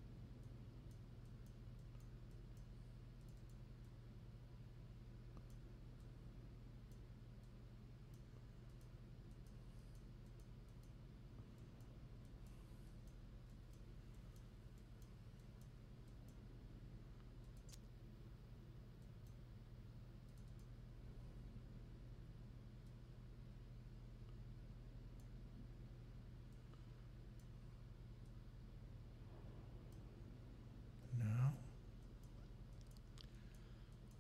No.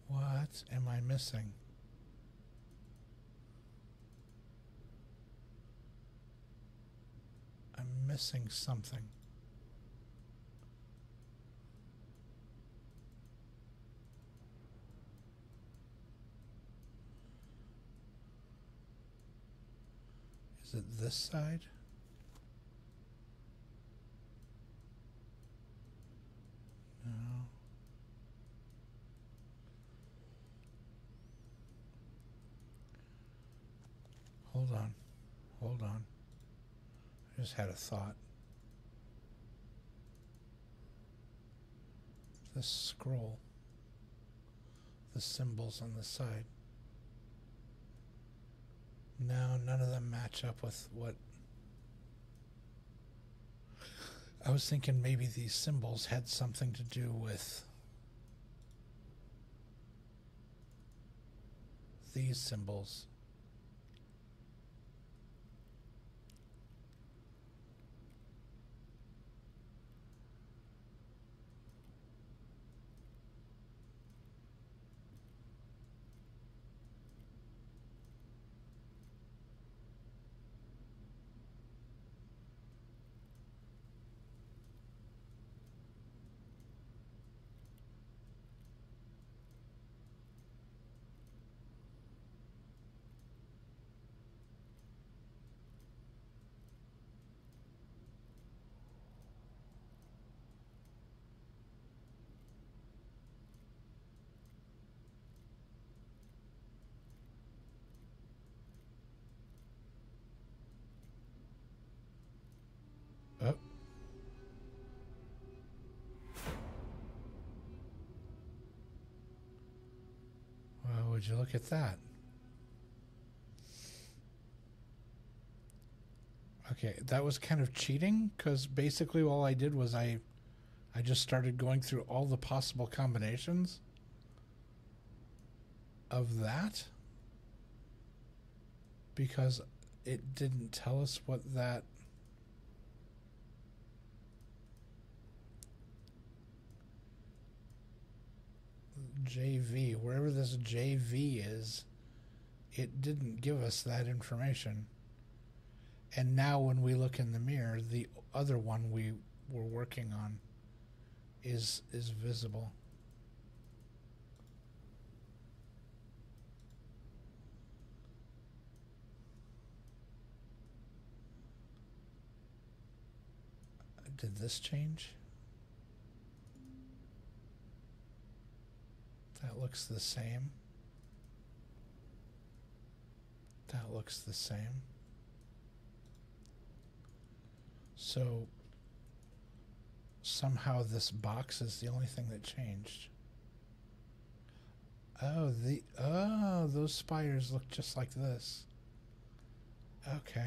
What am I missing? I'm missing something. Is it this side? No. Hold on. Hold on. I just had a thought. This scroll, the symbols on the side. No, none of them match up with what I was thinking. Maybe these symbols had something to do with these symbols. Oh, well, would you look at that? Okay, that was kind of cheating because basically all I did was I just started going through all the possible combinations of that because it didn't tell us what that JV, wherever this JV is, it didn't give us that information. And now when we look in the mirror, the other one we were working on is visible. Did this change? That looks the same. That looks the same. So somehow this box is the only thing that changed. Oh, those spires look just like this. Okay.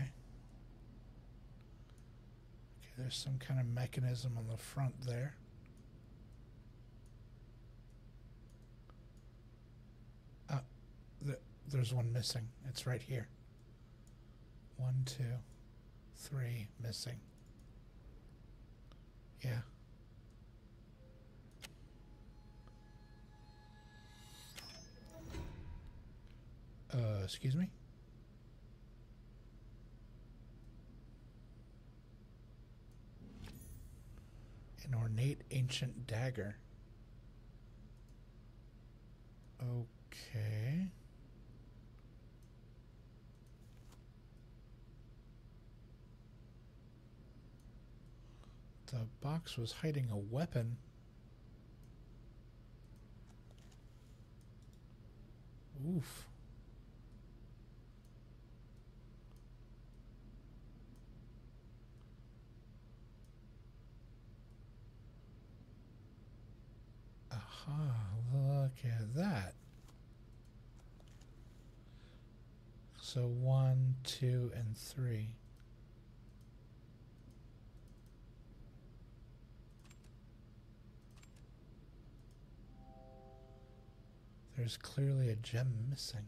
Okay, there's some kind of mechanism on the front there. There's one missing. It's right here. 1, 2, 3 missing. Yeah. Excuse me? An ornate ancient dagger. Okay. The box was hiding a weapon. Oof. Aha, look at that. So 1, 2, and 3. There's clearly a gem missing.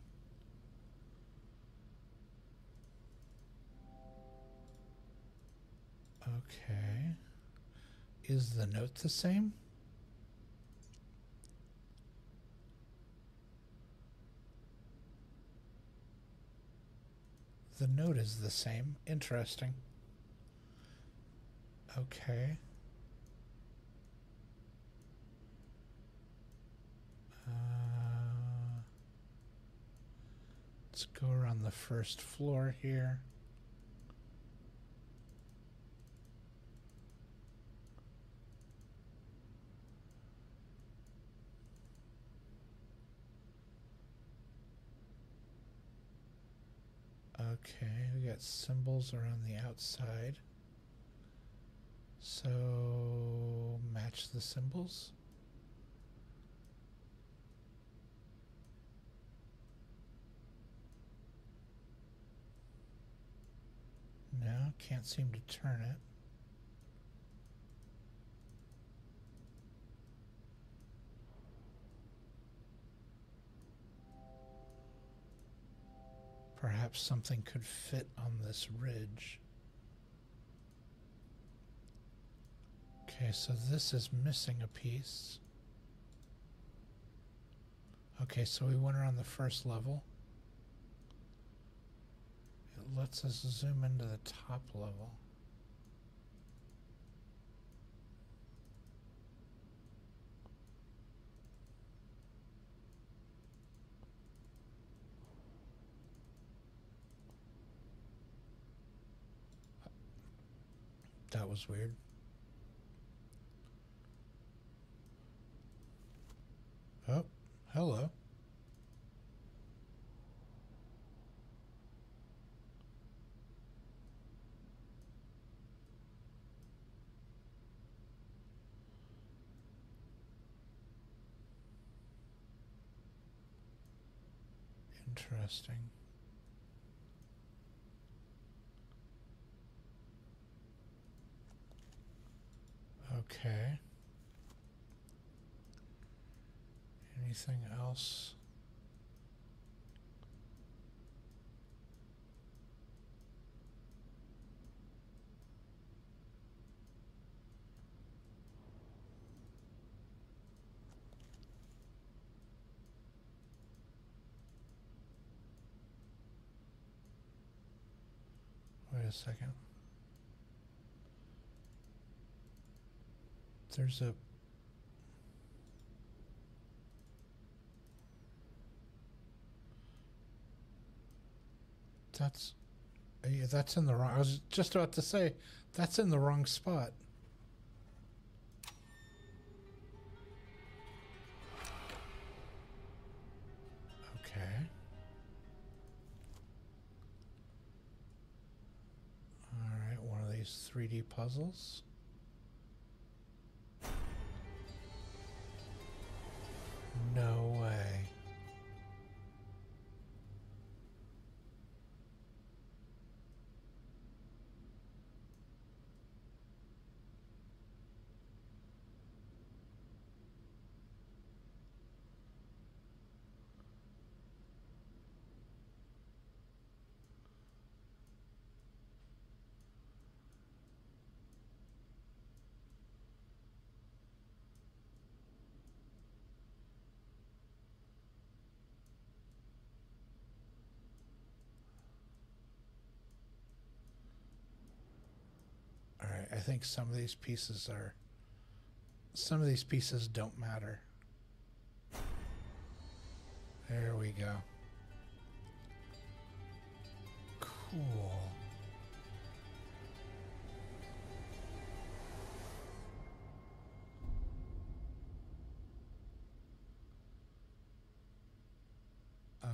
Okay. Is the note the same? The note is the same. Interesting. Okay. Let's go around the first floor here. Okay, we got symbols around the outside. So match the symbols. Can't seem to turn it. Perhaps something could fit on this ridge. Okay, so this is missing a piece. Okay, so we went around the first level. It lets us zoom into the top level. That was weird. Oh, hello. Interesting. Okay. Anything else? Wait a second. There's a... That's... Yeah, that's in the wrong... I was just about to say, that's in the wrong spot. Okay. Alright, one of these 3D puzzles. No way. Alright, I think some of these pieces are... Some of these pieces don't matter. There we go. Cool.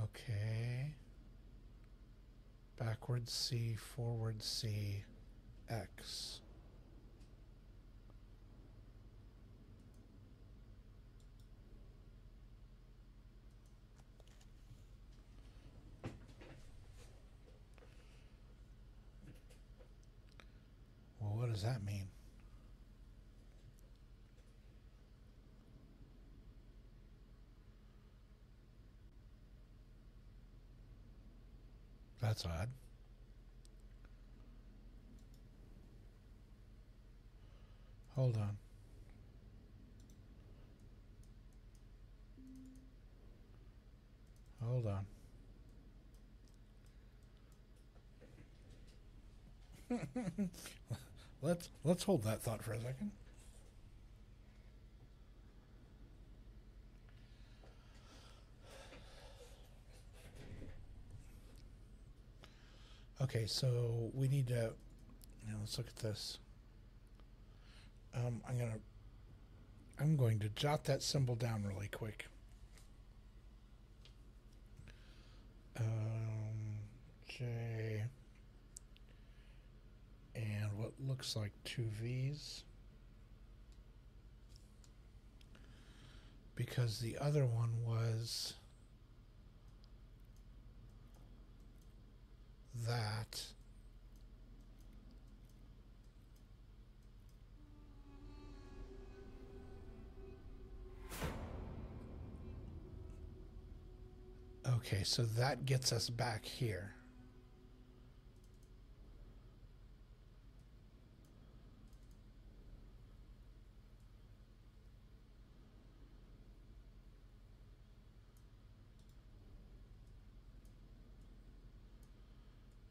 Okay. Backwards C, forward C, X. Well, what does that mean? That's odd. Hold on. Hold on. Let's hold that thought for a second. Okay, so we need to... Now let's look at this. I'm going to jot that symbol down really quick. J and what looks like 2 V's, because the other one was that, Okay, so that gets us back here.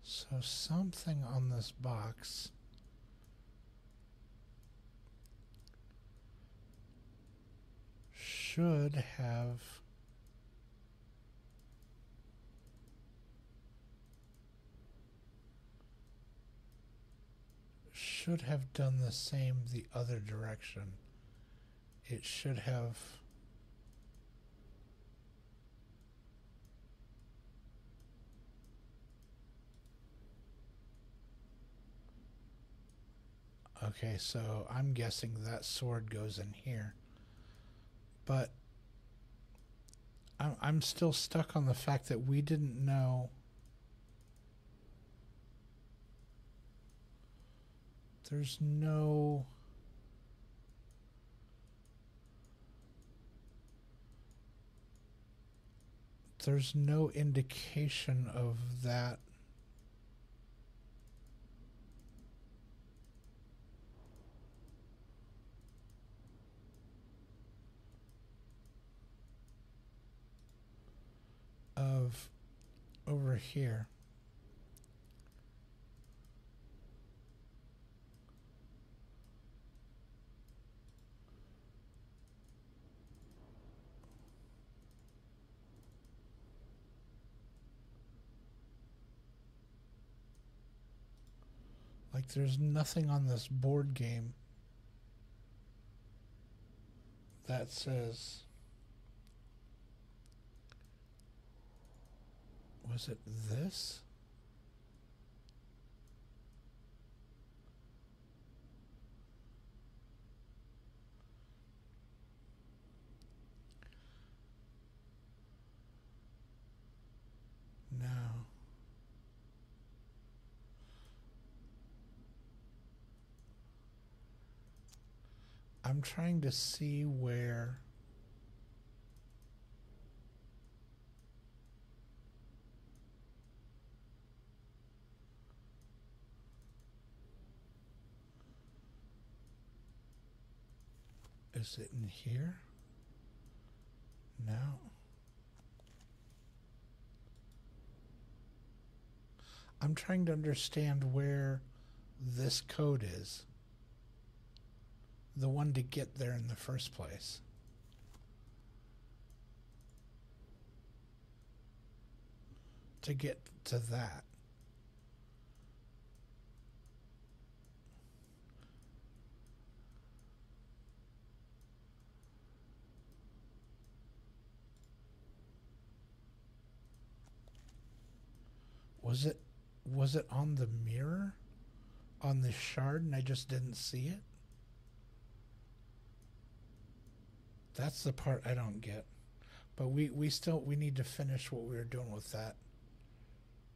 So something on this box should have done the same the other direction. It should have. Okay, so I'm guessing that sword goes in here. But I'm still stuck on the fact that we didn't know. There's no. There's no indication of that. Of over here. Like there's nothing on this board game that says, was it this? No. I'm trying to see where. Is it in here? No. I'm trying to understand where this code is. The one to get there in the first place. To get to that. Was it on the mirror? On the shard and I just didn't see it? That's the part I don't get. But we need to finish what we were doing with that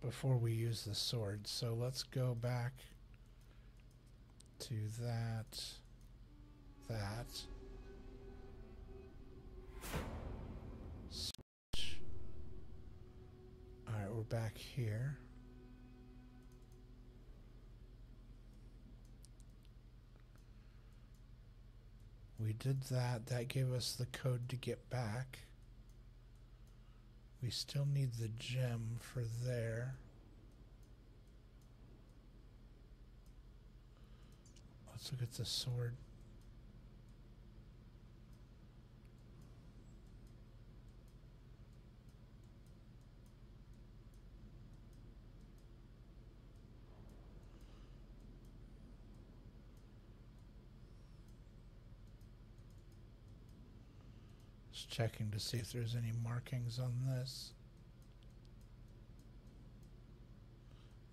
before we use the sword. So let's go back to that. Switch. Alright, we're back here. We did that. That gave us the code to get back. We still need the gem for there. Let's look at the sword. Just checking to see if there's any markings on this.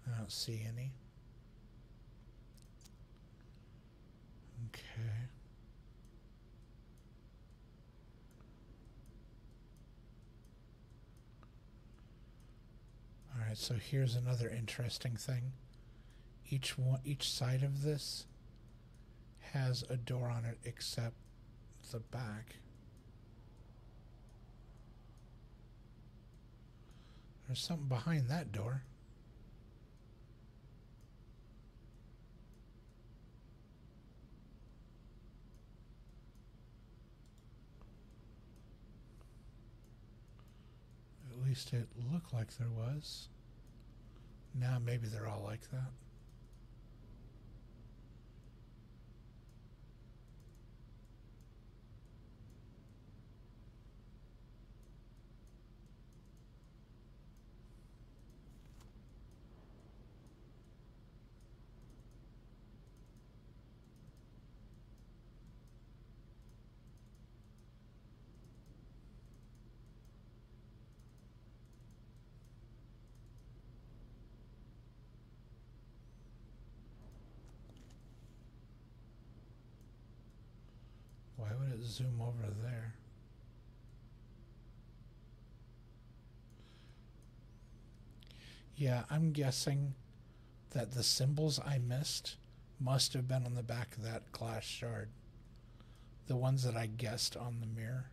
I don't see any. Okay. Alright, so here's another interesting thing. Each side of this has a door on it except the back. There's something behind that door. At least it looked like there was. Now maybe they're all like that. Why would it zoom over there? Yeah, I'm guessing that the symbols I missed must have been on the back of that glass shard. The ones that I guessed on the mirror.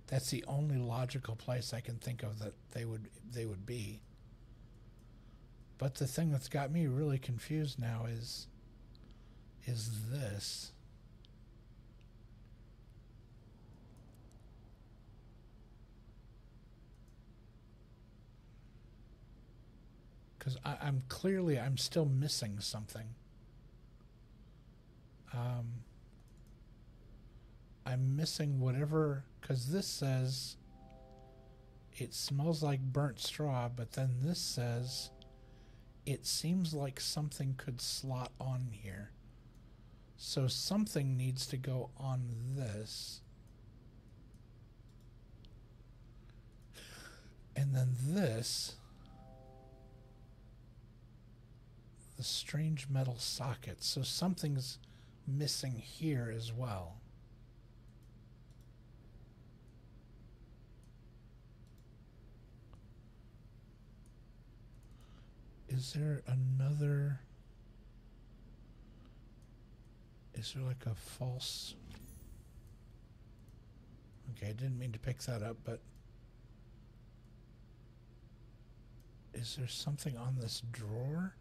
That's the only logical place I can think of that they would be. But the thing that's got me really confused now is this. Because I'm still missing something. I'm missing whatever, because this says it smells like burnt straw, but then this says it seems like something could slot on here. So something needs to go on this. And then this, the strange metal socket. So something's missing here as well. Is there another... Is there like a false... Okay, I didn't mean to pick that up, but... Is there something on this drawer?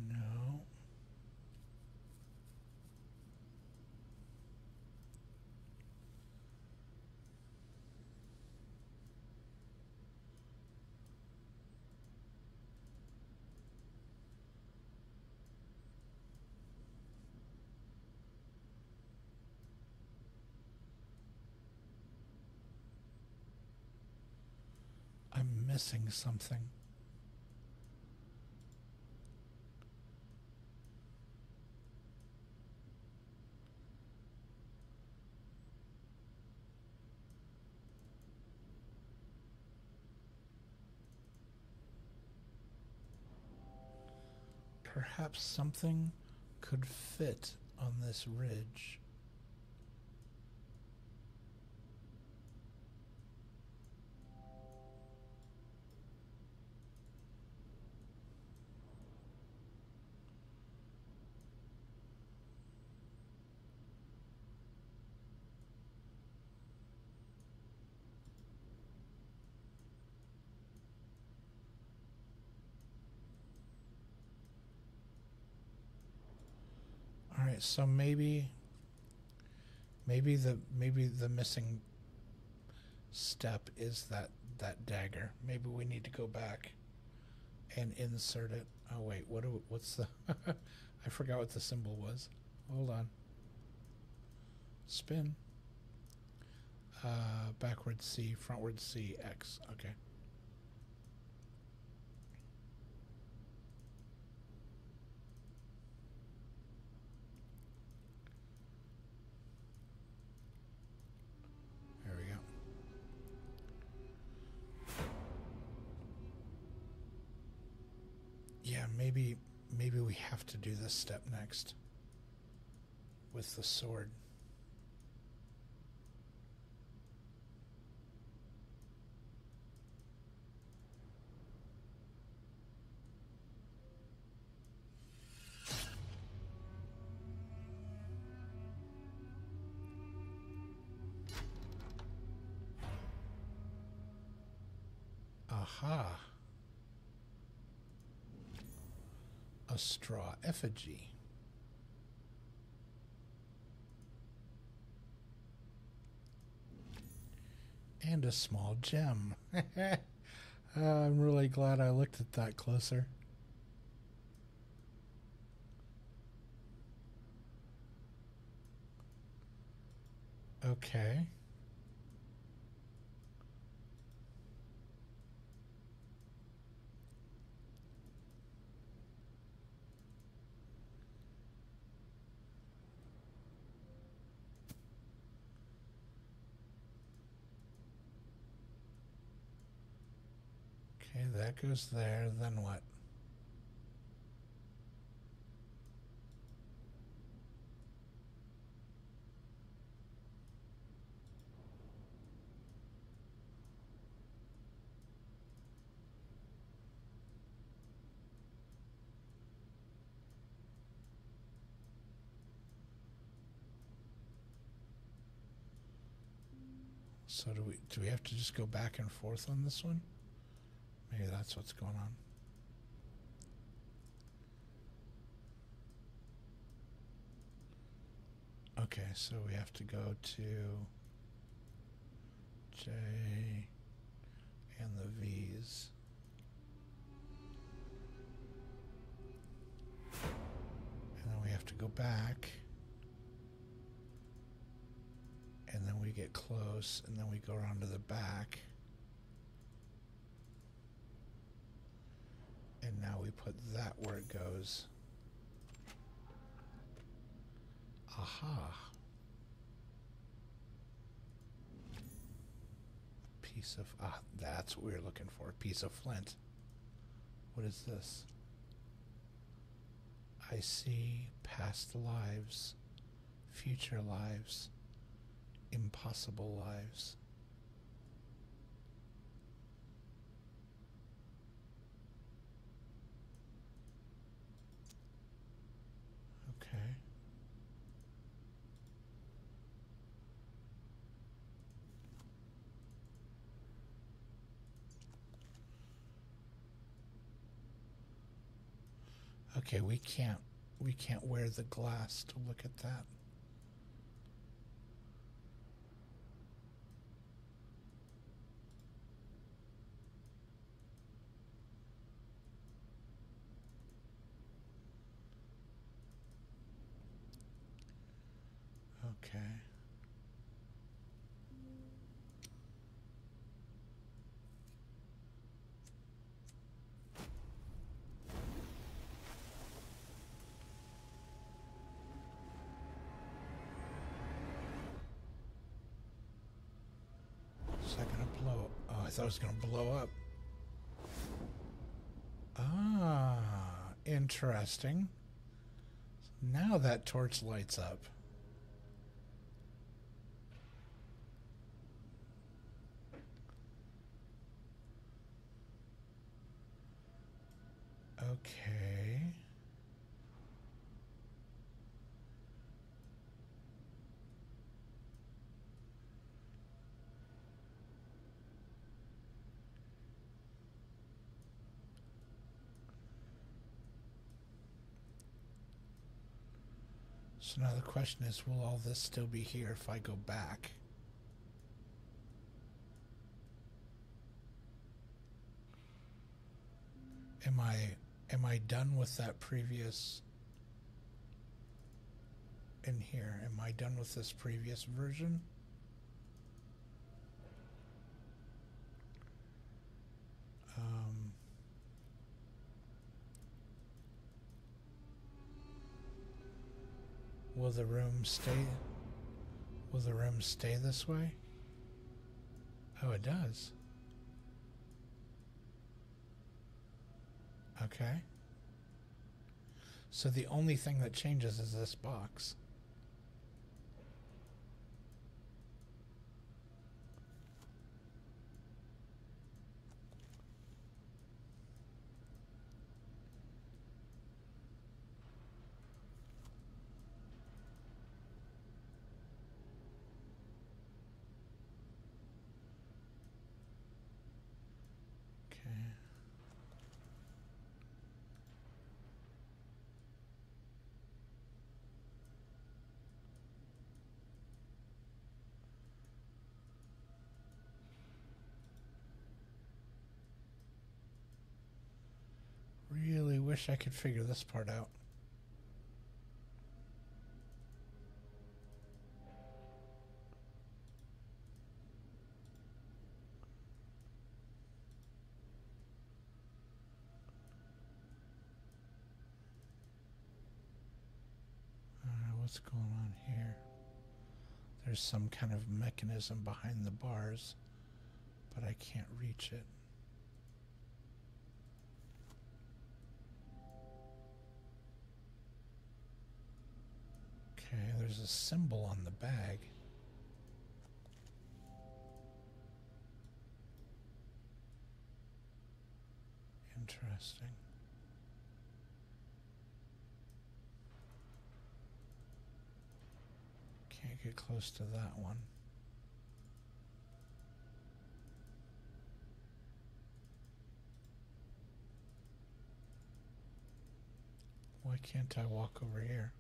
No. I'm missing something. Perhaps something could fit on this ridge. All right, so maybe the missing step is that dagger. Maybe we need to go back and insert it. Oh wait, what's the I forgot what the symbol was. Hold on. Spin. Backward C, frontward C, X. Okay. There we go. maybe we have to do this step next with the sword. Aha. A straw effigy. And a small gem. I'm really glad I looked at that closer. Okay. Okay, that goes there. Then what? So do we have to just go back and forth on this one? Maybe that's what's going on. Okay, so we have to go to J and the V's. And then we have to go back. And then we get close, and then we go around to the back. And now we put that where it goes. Aha. Piece of, that's what we were looking for. A piece of flint. What is this? I see past lives, future lives, impossible lives. Okay. Okay, we can't wear the glass to look at that. Okay. Is that gonna blow? Oh, I thought it was gonna blow up. Ah, interesting. Now that torch lights up. Okay. So now the question is, will all this still be here if I go back? Am I done with that previous in here? Am I done with this previous version? Will the room stay? Will the room stay this way? Oh, it does. Okay. So the only thing that changes is this box. Okay. Really wish I could figure this part out. What's going on here? There's some kind of mechanism behind the bars, but I can't reach it. Okay, there's a symbol on the bag. Interesting. Can't get close to that one. Why can't I walk over here?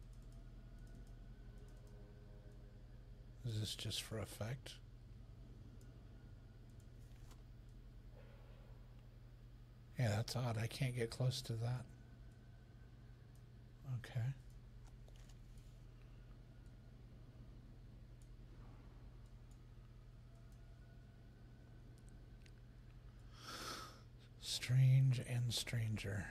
Is this just for effect? Yeah, that's odd. I can't get close to that. Okay. Strange and stranger.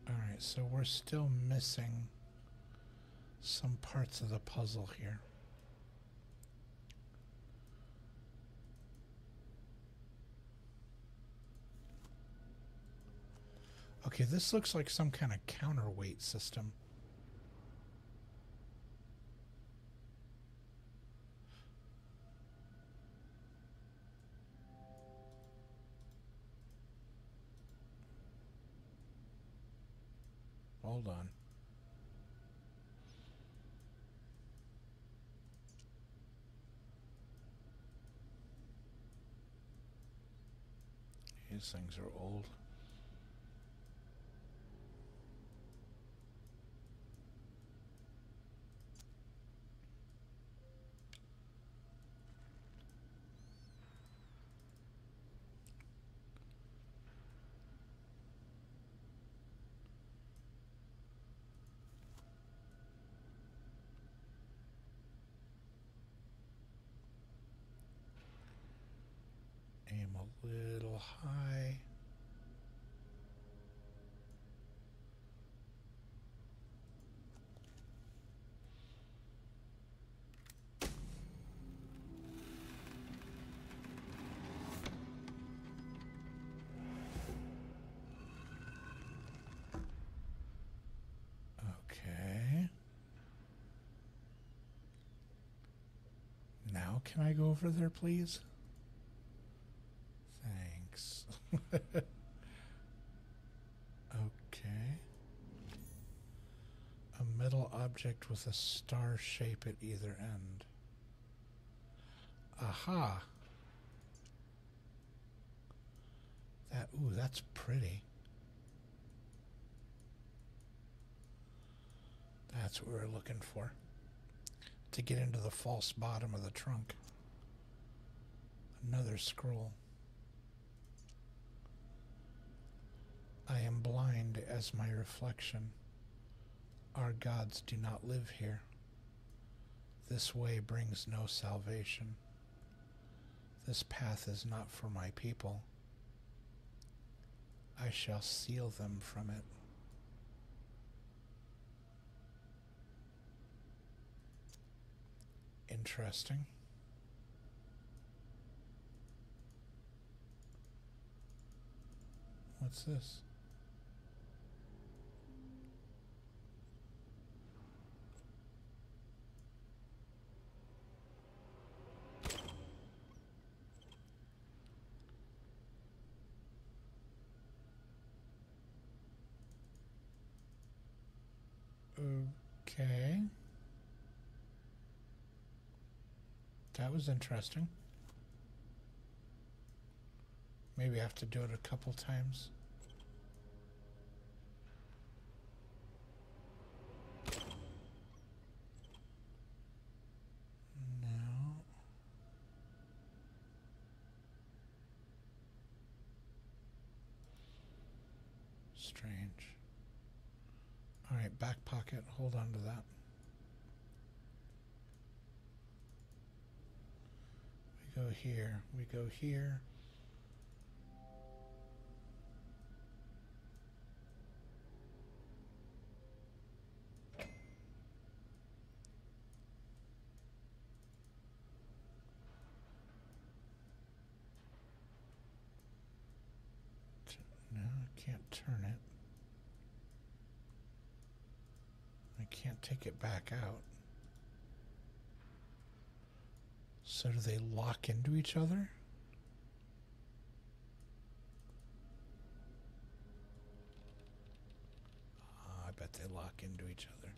Alright, so we're still missing some parts of the puzzle here. Okay, this looks like some kind of counterweight system. Hold on. These things are old. Aim a little high. Okay. Now can I go over there, please? Thanks. Okay. A metal object with a star shape at either end. Aha. That's pretty. That's what we're looking for. To get into the false bottom of the trunk. Another scroll. I am blind as my reflection. Our gods do not live here. This way brings no salvation. This path is not for my people. I shall seal them from it. Interesting. What's this? Okay. That was interesting. Maybe I have to do it a couple times. No. Strange. All right, back pocket. Hold on to that. We go here. We go here. No, I can't turn it. I can't take it back out. So do they lock into each other? I bet they lock into each other.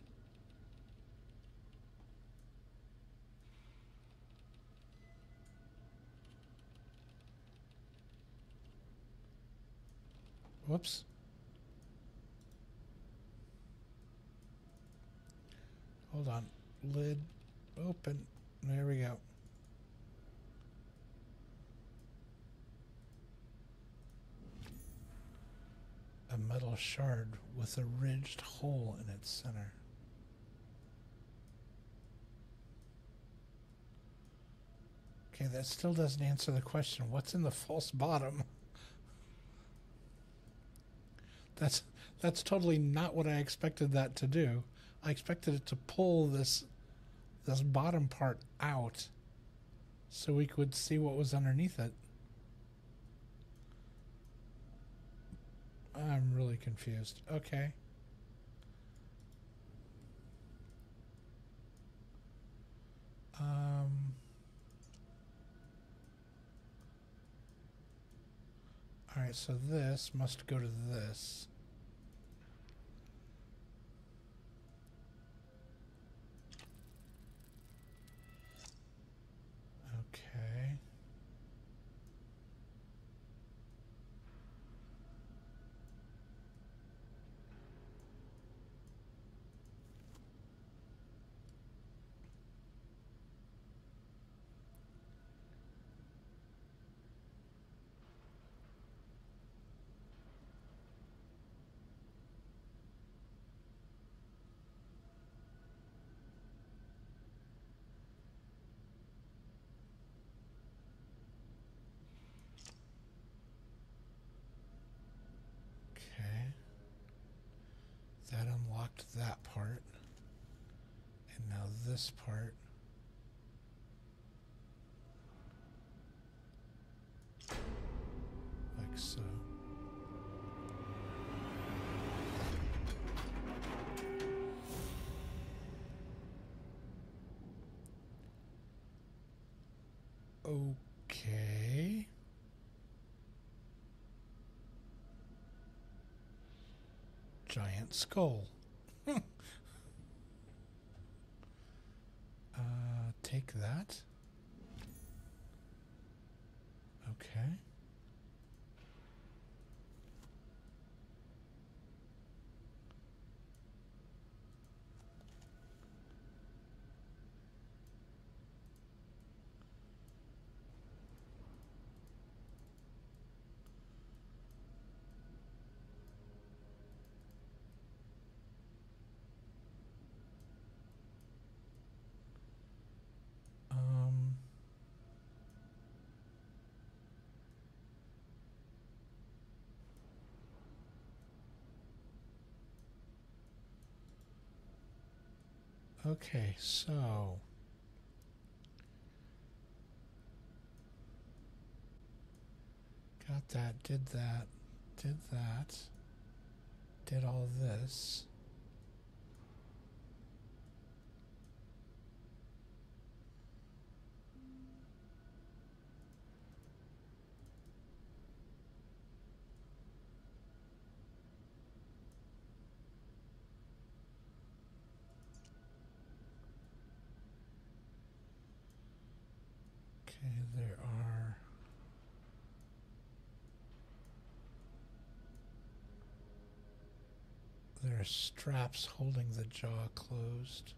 Whoops. Hold on. Lid open. There we go. A metal shard with a ridged hole in its center. Okay, that still doesn't answer the question. What's in the false bottom? That's totally not what I expected that to do. I expected it to pull this bottom part out so we could see what was underneath it. I'm really confused. Okay. All right, so this must go to this. Okay. Okay. That unlocked that part. And now this part. Like so. Okay. Giant skull. Take that. Okay. Okay, so got that, did that, did that, did all this. Okay, there are straps holding the jaw closed.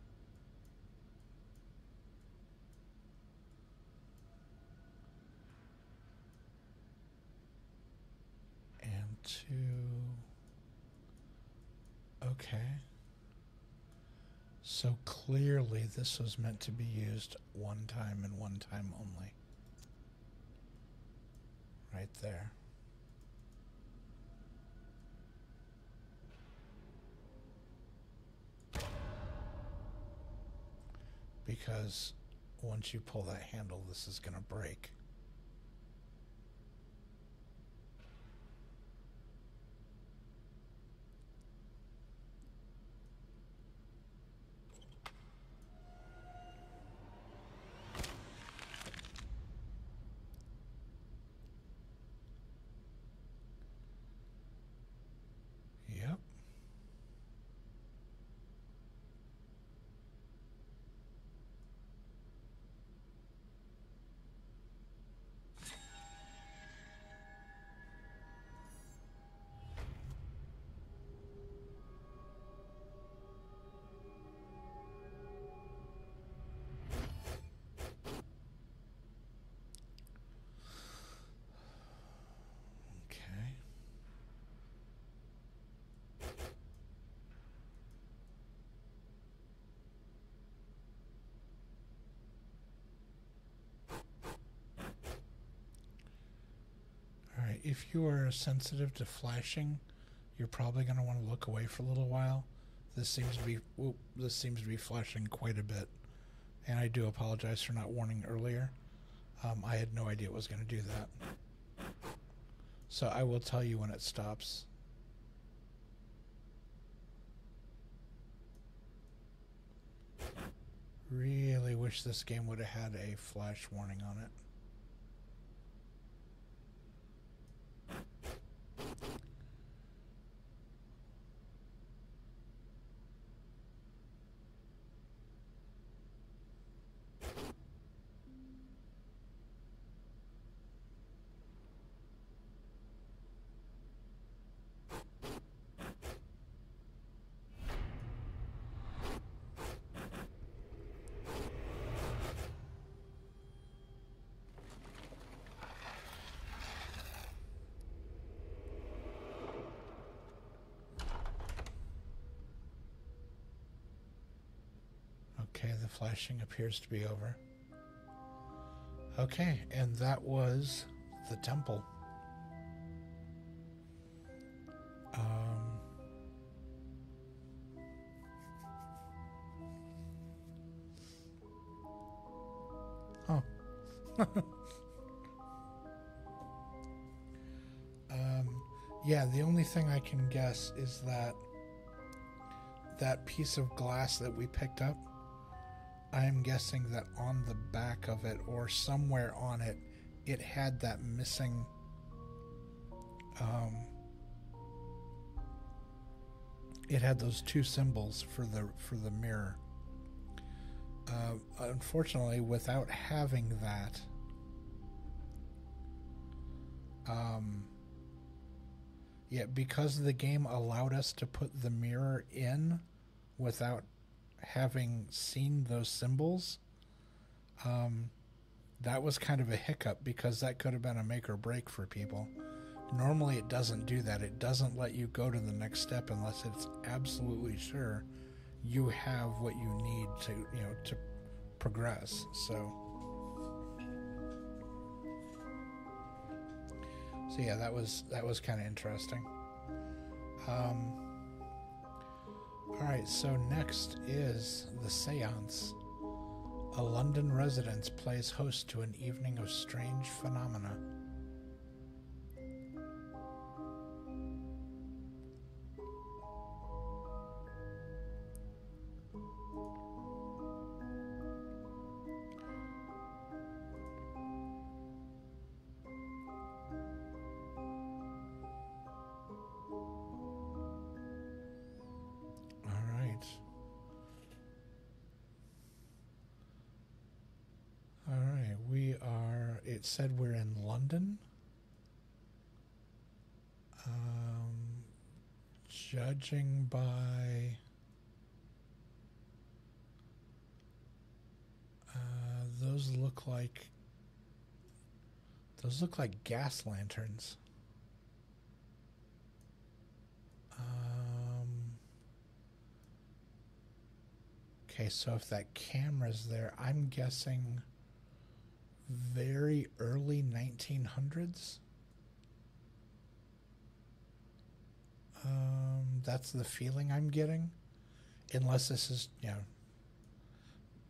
And two. Okay. So clearly this was meant to be used one time and one time only. Right there. Because once you pull that handle, this is going to break. Yep. Okay. All right, if you are sensitive to flashing, you're probably going to want to look away for a little while. This seems to be flashing quite a bit, and I do apologize for not warning earlier. I had no idea it was going to do that. So I will tell you when it stops. Really wish this game would have had a flash warning on it. Okay, the flashing appears to be over. Okay, and that was the temple. Oh. Yeah, the only thing I can guess is that that piece of glass that we picked up, I'm guessing that on the back of it or somewhere on it, it had that missing it had those two symbols for the mirror. Unfortunately, without having that, because the game allowed us to put the mirror in without having seen those symbols, that was kind of a hiccup because that could have been a make or break for people. Normally it doesn't do that. It doesn't let you go to the next step unless it's absolutely sure you have what you need to progress. So yeah, that was kind of interesting. Alright, so next is The Seance. A London residence plays host to an evening of strange phenomena. Alright, it said we're in London. Judging by those look like gas lanterns. Okay, so if that camera's there, I'm guessing very early 1900s. That's the feeling I'm getting. Unless this is,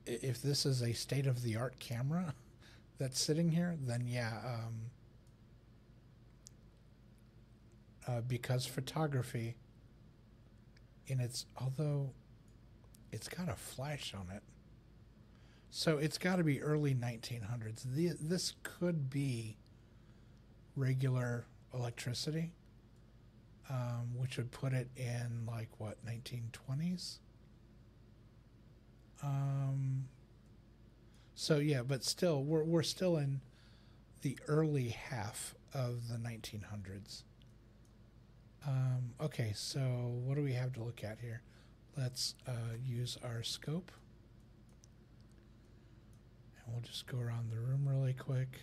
if this is a state-of-the-art camera that's sitting here, then yeah. Because photography, although it's got a flash on it, so it's got to be early 1900s. This could be regular electricity, which would put it in 1920s. So yeah, but still, we're still in the early half of the 1900s. Okay, so what do we have to look at here? Let's use our scope. And we'll just go around the room really quick.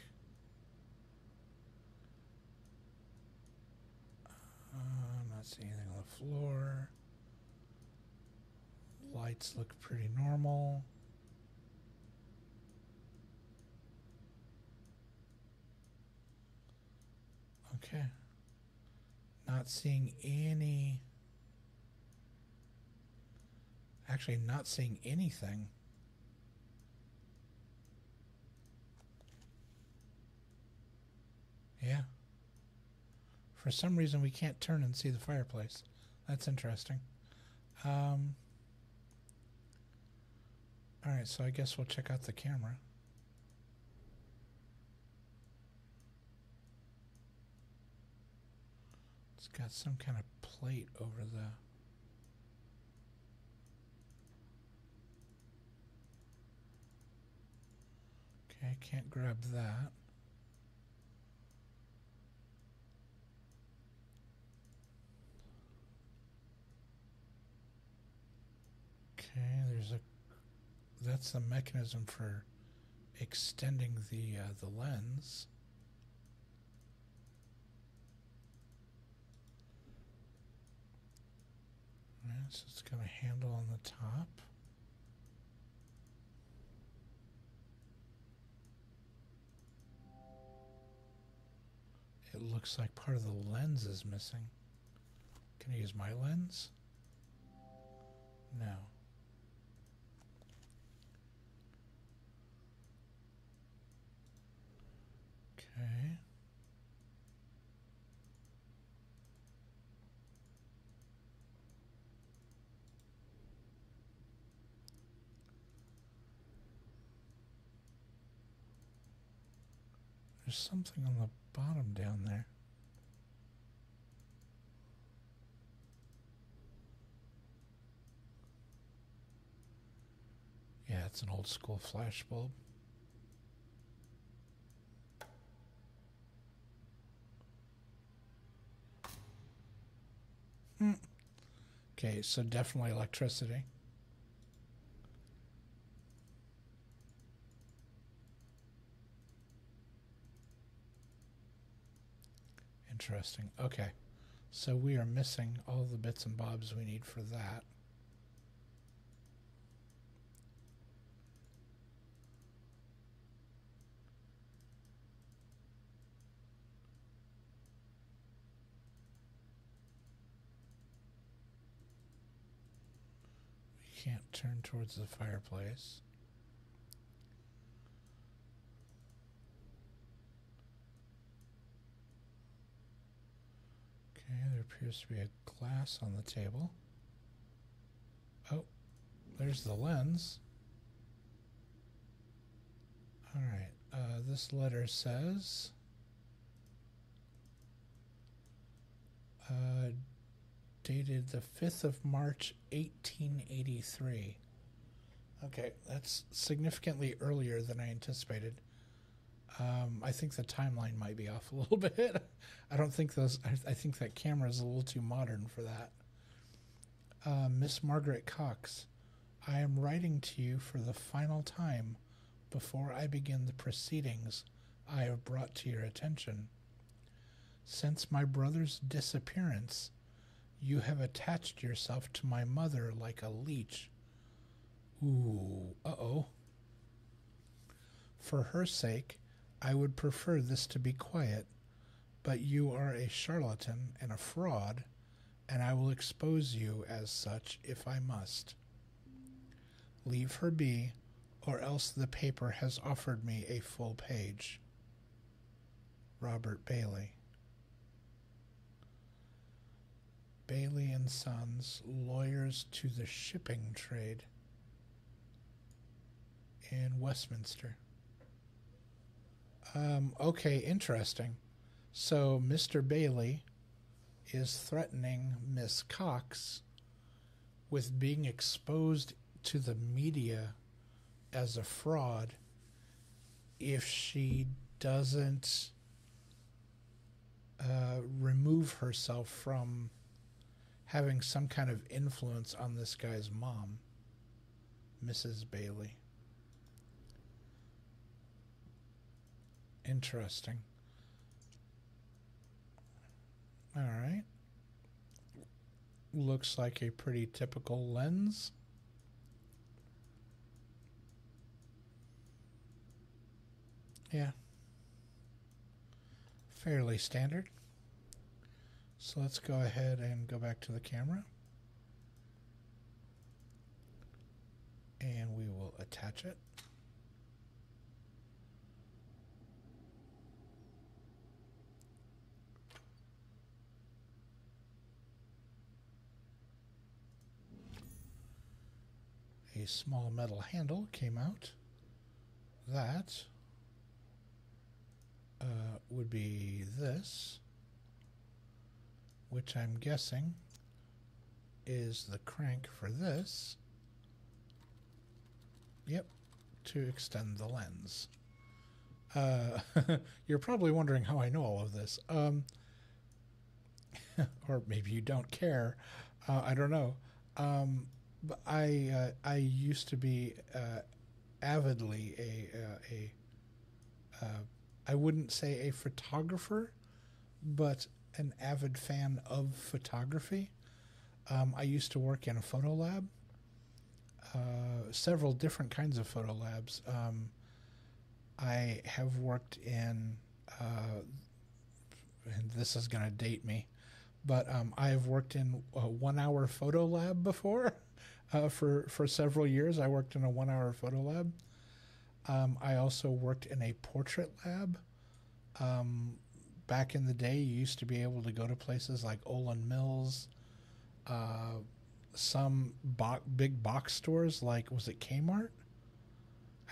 I'm not seeing anything on the floor. Lights look pretty normal. Okay. Not seeing any... Actually, not seeing anything. Yeah. For some reason, we can't turn and see the fireplace. That's interesting. All right, so I guess we'll check out the camera. It's got some kind of plate over the... Okay, I can't grab that. Okay, that's the mechanism for extending the lens. Right, so it's got a handle on the top. It looks like part of the lens is missing. Can I use my lens? No. Okay. There's something on the bottom down there. Yeah, it's an old school flash bulb. Okay, so definitely electricity. Interesting. Okay, so we are missing all the bits and bobs we need for that. can't turn towards the fireplace. Okay, there appears to be a glass on the table. Oh, there's the lens. Alright, this letter says, dated the 5th of March, 1883. Okay, that's significantly earlier than I anticipated. I think the timeline might be off a little bit. I don't think those. I think that camera is a little too modern for that. Miss Margaret Cox, I am writing to you for the final time before I begin the proceedings I have brought to your attention. Since my brother's disappearance, you have attached yourself to my mother like a leech. Ooh, uh-oh. For her sake, I would prefer this to be quiet, but you are a charlatan and a fraud, and I will expose you as such if I must. Leave her be, or else the paper has offered me a full page. Robert Bailey. Bailey and Sons, lawyers to the shipping trade in Westminster. Okay, interesting. So Mr. Bailey is threatening Miss Cox with being exposed to the media as a fraud if she doesn't remove herself from having some kind of influence on this guy's mom, Mrs. Bailey. Interesting. All right. Looks like a pretty typical lens. Yeah. Fairly standard. So let's go ahead and go back to the camera. And we will attach it. A small metal handle came out. That would be this, which I'm guessing is the crank for this. Yep, to extend the lens. You're probably wondering how I know all of this. Or maybe you don't care. I don't know. But I used to be avidly I wouldn't say a photographer, but an avid fan of photography. I used to work in a photo lab, several different kinds of photo labs. I have worked in, and this is going to date me, but I have worked in a 1 hour photo lab before. For several years, I worked in a 1 hour photo lab. I also worked in a portrait lab. Back in the day, you used to be able to go to places like Olin Mills, some big box stores like, was it Kmart?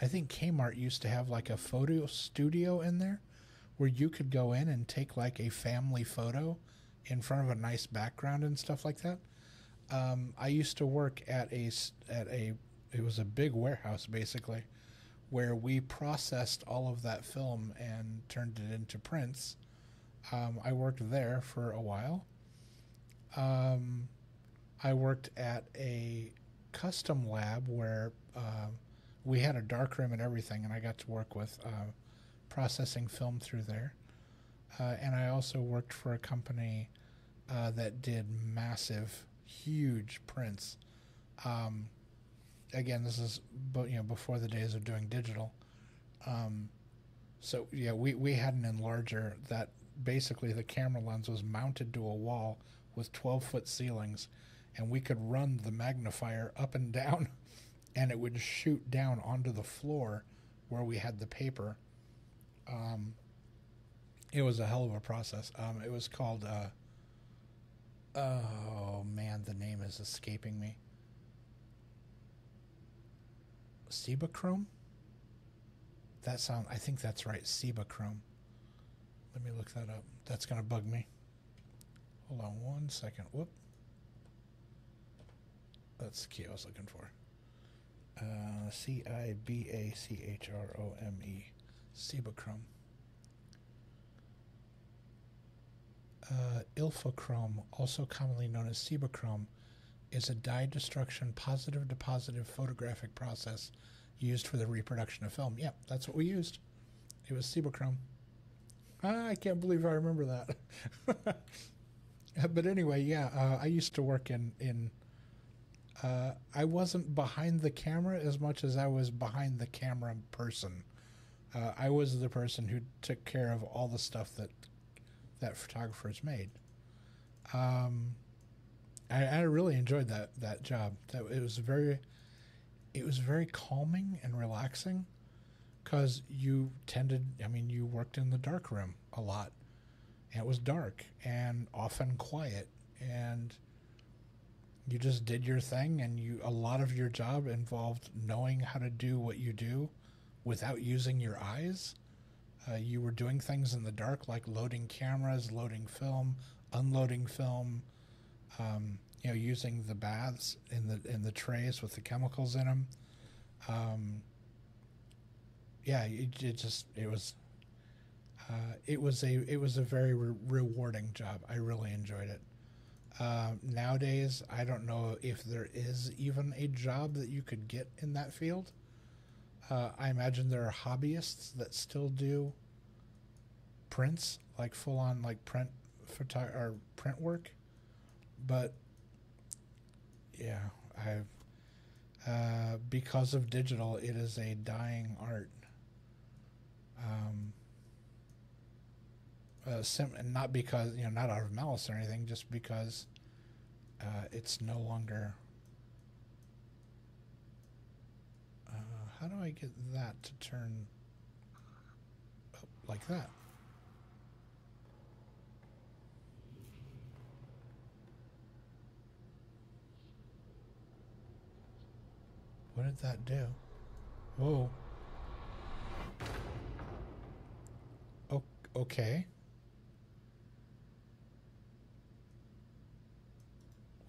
I think Kmart used to have like a photo studio in there where you could go in and take like a family photo in front of a nice background and stuff like that. I used to work at it was a big warehouse basically, where we processed all of that film and turned it into prints. I worked there for a while. I worked at a custom lab where we had a darkroom and everything, and I got to work with processing film through there. And I also worked for a company that did massive, huge prints. Again, this is before the days of doing digital. So yeah, we had an enlarger that basically the camera lens was mounted to a wall with 12-foot ceilings, and we could run the magnifier up and down, and it would shoot down onto the floor where we had the paper. It was a hell of a process. It was called, oh man, the name is escaping me. Sebachrome? I think that's right, Sebachrome. Let me look that up. That's going to bug me. Hold on 1 second. Whoop. That's the key I was looking for. Cibachrome. Sebachrome. Ilfochrome, also commonly known as Sebachrome, is a dye destruction positive to positive photographic process used for the reproduction of film. Yeah, that's what we used. It was Sebachrome. I can't believe I remember that. But anyway, yeah, I used to work in I wasn't behind the camera as much as I was behind the camera person. I was the person who took care of all the stuff that photographers made. I really enjoyed that job. It was very calming and relaxing, because you worked in the dark room a lot, and it was dark and often quiet, and you just did your thing, and a lot of your job involved knowing how to do what you do without using your eyes. You were doing things in the dark, like loading cameras, loading film, unloading film, using the baths in the trays with the chemicals in them. It was a very rewarding job. I really enjoyed it. Nowadays, I don't know if there is even a job that you could get in that field. I imagine there are hobbyists that still do prints, like full on like print work. But yeah, because of digital, it is a dying art. Not because, not out of malice or anything, just because it's no longer. How do I get that to turn up like that? What did that do? Whoa. Okay.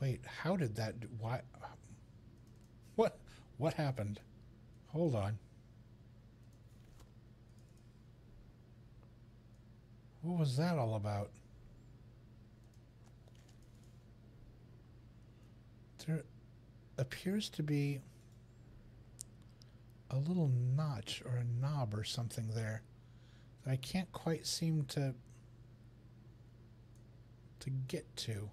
Wait, how did that do? Why? What happened? Hold on. What was that all about? There appears to be a little notch or a knob or something there that I can't quite seem to get to.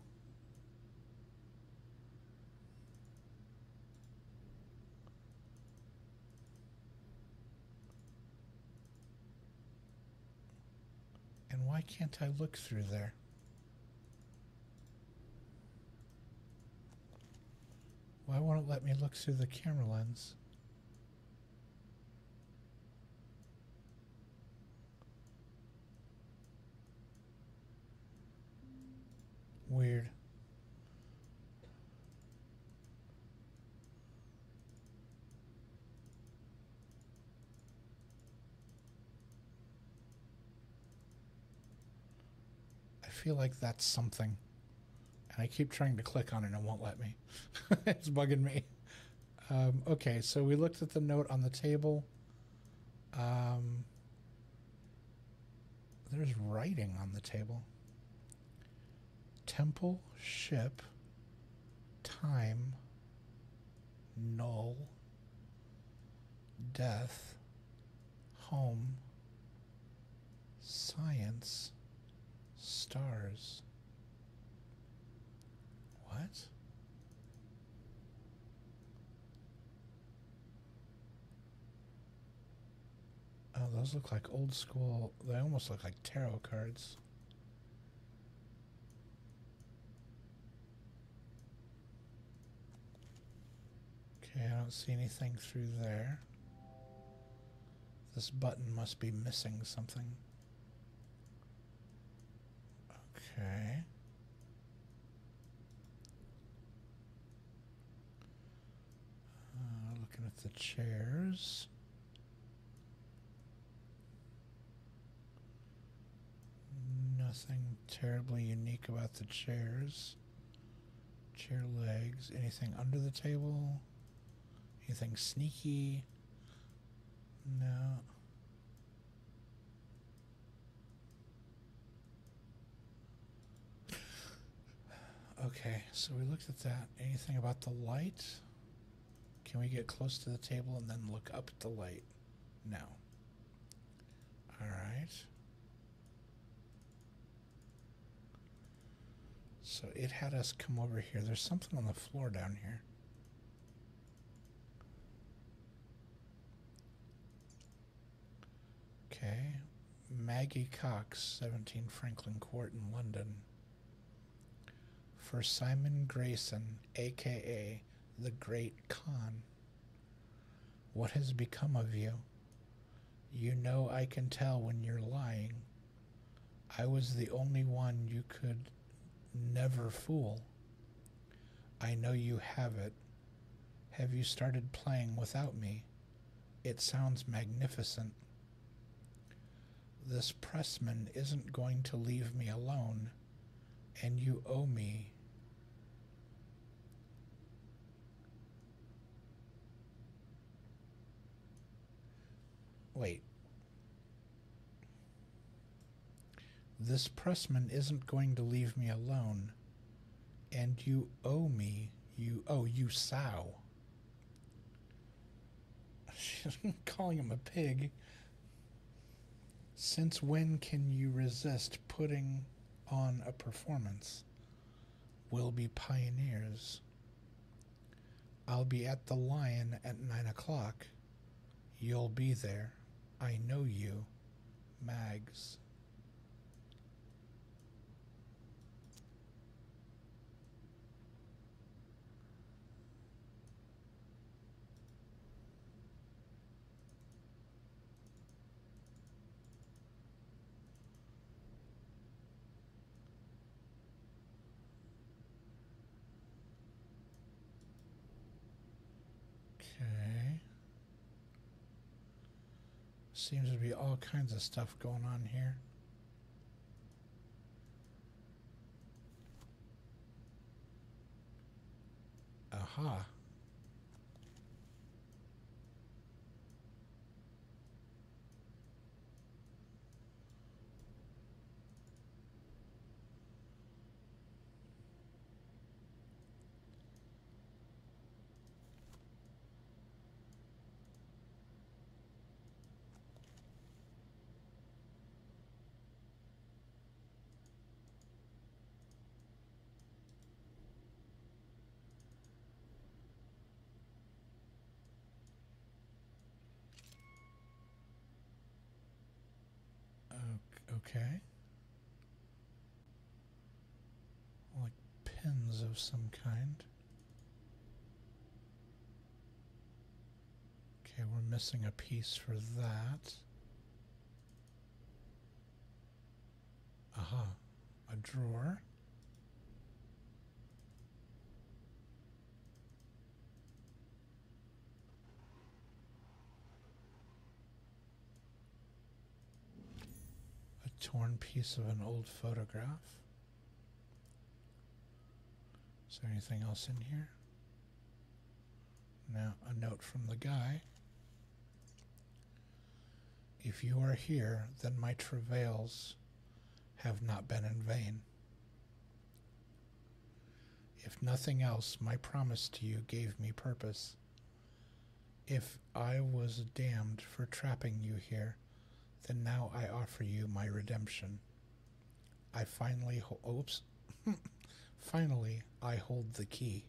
And why can't I look through there? Why won't it let me look through the camera lens? Weird. I feel like that's something. And I keep trying to click on it and it won't let me. It's bugging me. Okay, so we looked at the note on the table. There's writing on the table. Temple, ship, time, null, death, home, science, stars. What? Oh, those look like old school. They almost look like tarot cards. Okay, I don't see anything through there. This button must be missing something. Okay. Looking at the chairs. Nothing terribly unique about the chairs. Chair legs. Anything under the table? Anything sneaky? No. Okay, so we looked at that. Anything about the light? Can we get close to the table and then look up at the light? No. Alright. So it had us come over here. There's something on the floor down here. Okay. Maggie Cox, 17 Franklin Court in London. For Simon Grayson, a.k.a. the Great Khan. What has become of you? You know I can tell when you're lying. I was the only one you could never fool. I know you have it. Have you started playing without me? It sounds magnificent. This pressman isn't going to leave me alone, and you owe me. Wait. This pressman isn't going to leave me alone, and you owe me. You sow. She's calling him a pig. Since when can you resist putting on a performance? We'll be pioneers. I'll be at the Lion at 9 o'clock. You'll be there. I know you. Mags. Okay. Seems to be all kinds of stuff going on here. Aha. Okay. Like pins of some kind. Okay, we're missing a piece for that. Aha. A drawer. A torn piece of an old photograph. Is there anything else in here? Now, a note from the guy. If you are here, then my travails have not been in vain. If nothing else, my promise to you gave me purpose. If I was damned for trapping you here, then now I offer you my redemption. I finally finally I hold the key.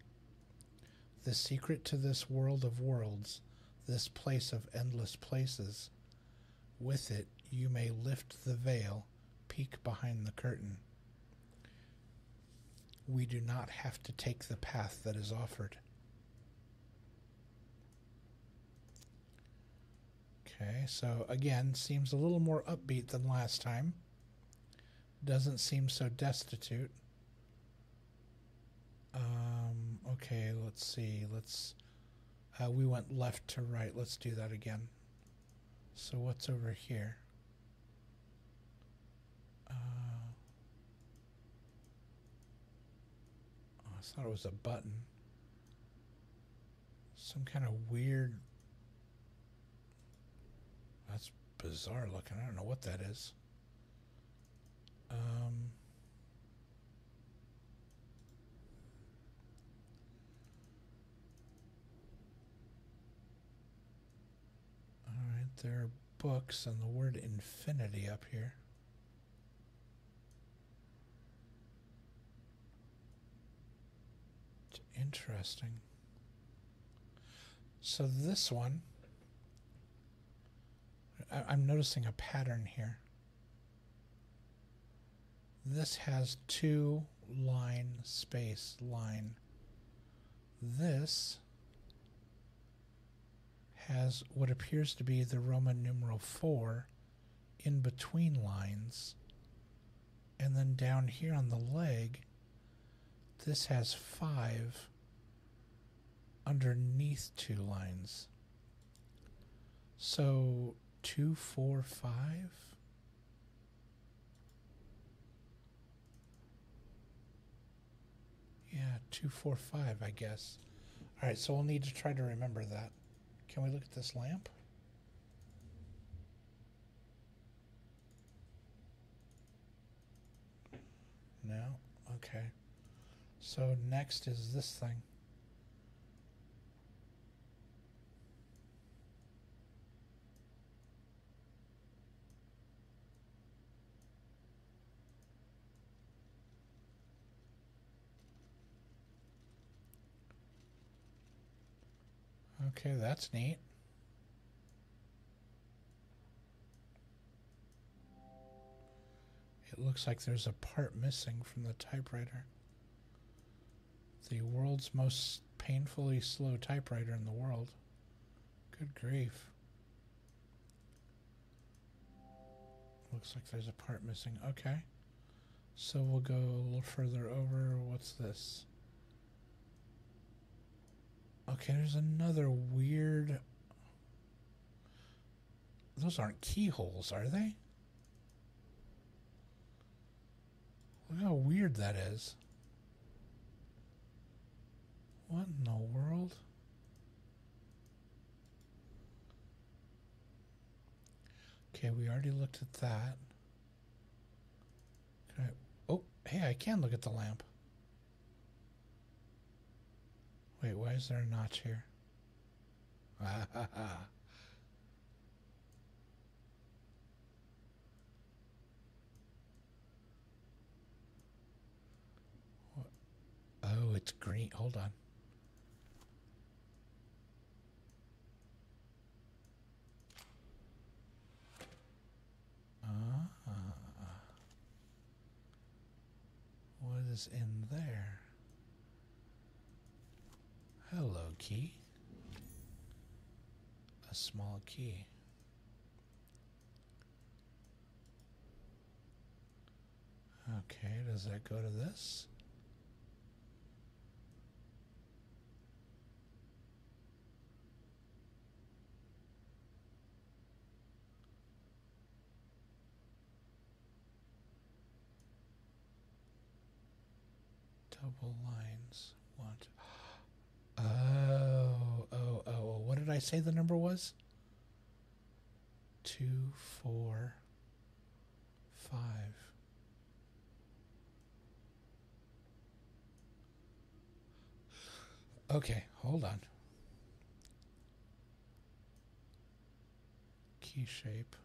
The secret to this world of worlds, this place of endless places. With it, you may lift the veil, peek behind the curtain. We do not have to take the path that is offered. Okay, so again, seems a little more upbeat than last time. Doesn't seem so destitute. Okay, let's see. We went left to right. Let's do that again. So what's over here? I thought it was a button. Some kind of weird... That's bizarre looking. I don't know what that is. Alright, there are books and the word infinity up here. It's interesting. So this one, I'm noticing a pattern here. This has 2 line space line. This has what appears to be the Roman numeral 4 in between lines. And then down here on the leg, this has 5 underneath 2 lines. So 2, 4, 5? Yeah, 2, 4, 5, I guess. All right, so we'll need to try to remember that. Can we look at this lamp? No? Okay. So next is this thing. Okay, that's neat. It looks like there's a part missing from the typewriter. The world's most painfully slow typewriter in the world. Good grief. Looks like there's a part missing. Okay. So we'll go a little further over. What's this? Okay, there's another weird... Those aren't keyholes, are they? Look how weird that is. What in the world? Okay, we already looked at that. Can I... Oh, hey, I can look at the lamp. Wait, why is there a notch here? Ah, ha, ha. Oh, it's green. Hold on. What is in there? Hello, key. A small key. Okay, does that go to this? Double lines. What? Oh. What did I say the number was? 2, 4, 5. Okay, hold on. Key shape.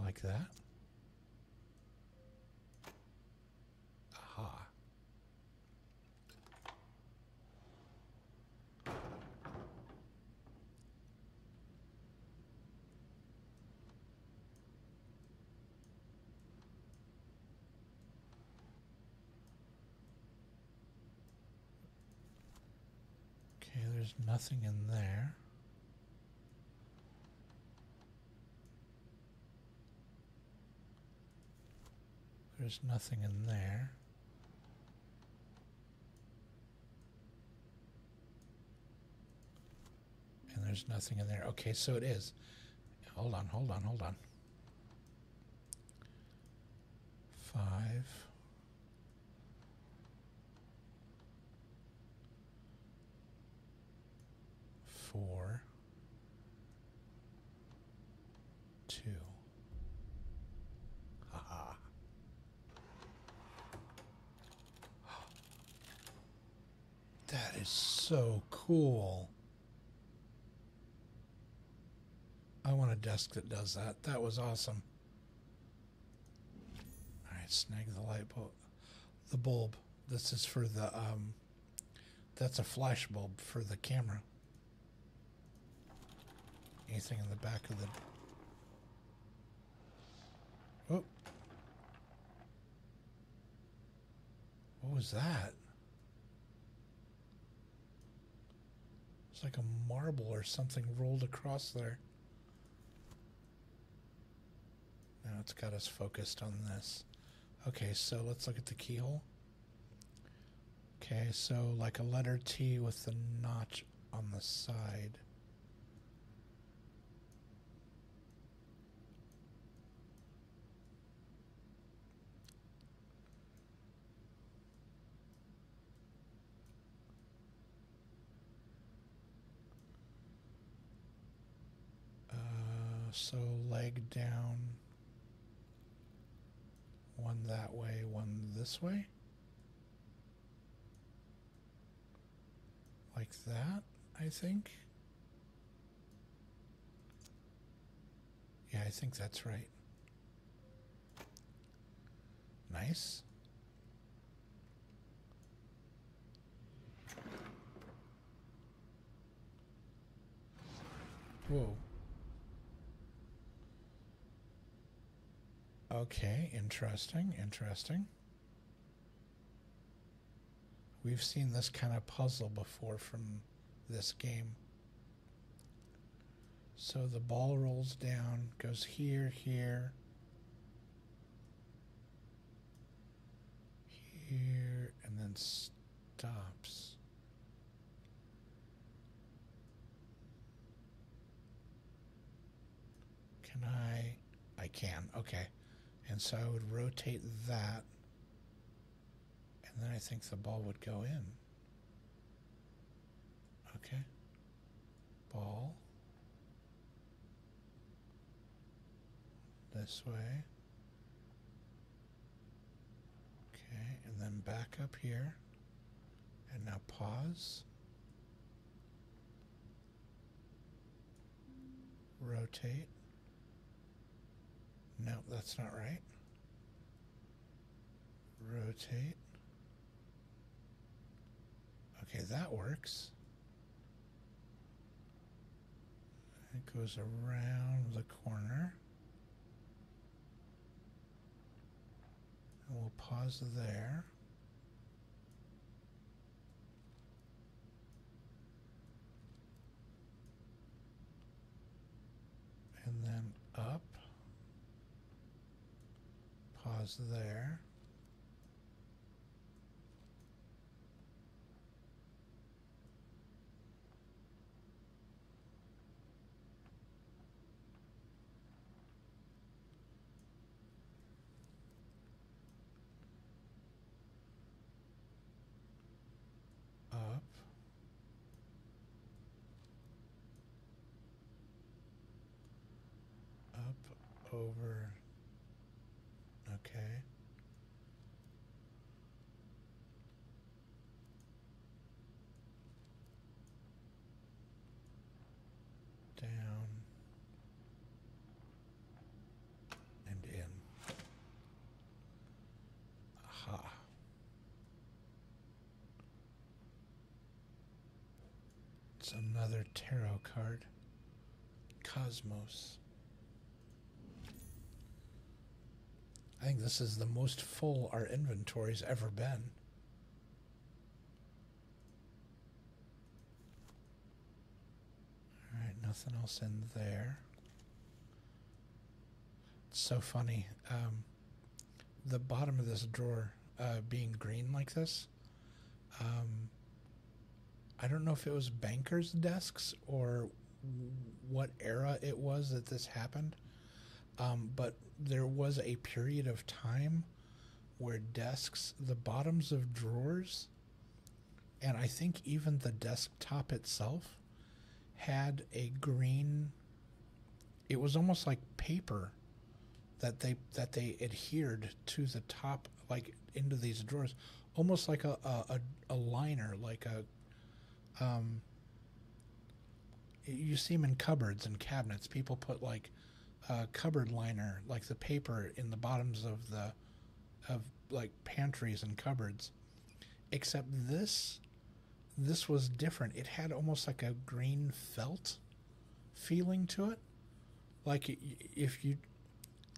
Like that. Aha. There's nothing in there. There's nothing in there. And there's nothing in there. Okay, so it is. Hold on. 5. 4. 2. Haha. That is so cool. I want a desk that does that. That was awesome. Alright, snag the light bulb. The bulb. This is for the, that's a flash bulb for the camera. Anything in the back of the... Oh. What was that? It's like a marble or something rolled across there. Now it's got us focused on this. Okay, so let's look at the keyhole. Okay, so like a letter T with the notch on the side. So leg down, one that way, one this way, like that, I think. Yeah, I think that's right. Nice. Whoa. Okay, interesting. We've seen this kind of puzzle before from this game. So the ball rolls down, goes here, here, here, and then stops. Can I can, okay. And so I would rotate that, and then I think the ball would go in. Okay. Ball. This way. Okay, and then back up here. And now pause. Rotate. No, that's not right. Rotate. Okay, that works. It goes around the corner. And we'll pause there. And then up. Pause there. Up. Up, over. Okay. Down. And in. Aha. It's another tarot card. Cosmos. I think this is the most full our inventory's ever been. Nothing else in there. It's so funny. The bottom of this drawer being green like this. I don't know if it was bankers' desks or what era it was that this happened, but there was a period of time where desks, the bottoms of drawers, and I think even the desktop itself had a green. It was almost like paper that they adhered to the top, like into these drawers, almost like a liner, like a you see them in cupboards and cabinets. People put like a cupboard liner, like the paper in the bottoms of like pantries and cupboards. Except this was different. It had almost like a green felt feeling to it, like if you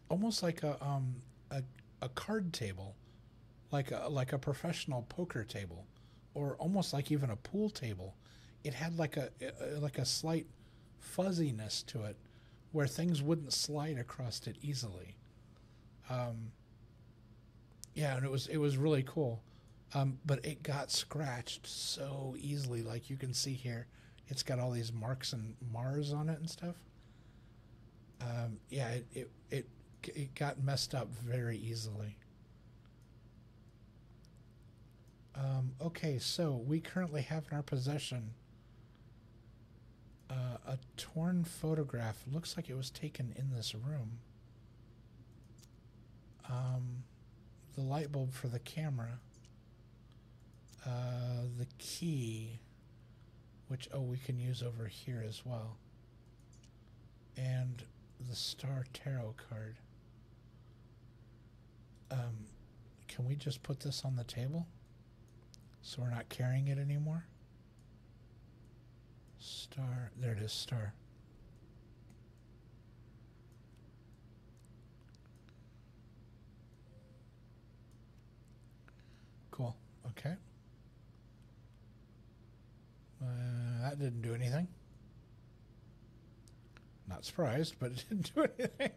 almost like a card table, like a professional poker table, or almost like even a pool table. It had like a slight fuzziness to it, where things wouldn't slide across it easily. Yeah, and it was really cool. But it got scratched so easily, like you can see here. It's got all these marks and mars on it and stuff. Yeah, it got messed up very easily. Okay, so we currently have in our possession a torn photograph. Looks like it was taken in this room. The light bulb for the camera. The key, which, we can use over here as well. And the Star Tarot card. Can we just put this on the table so we're not carrying it anymore? Star, there it is, star. Cool, okay. That didn't do anything. Not surprised, but it didn't do anything.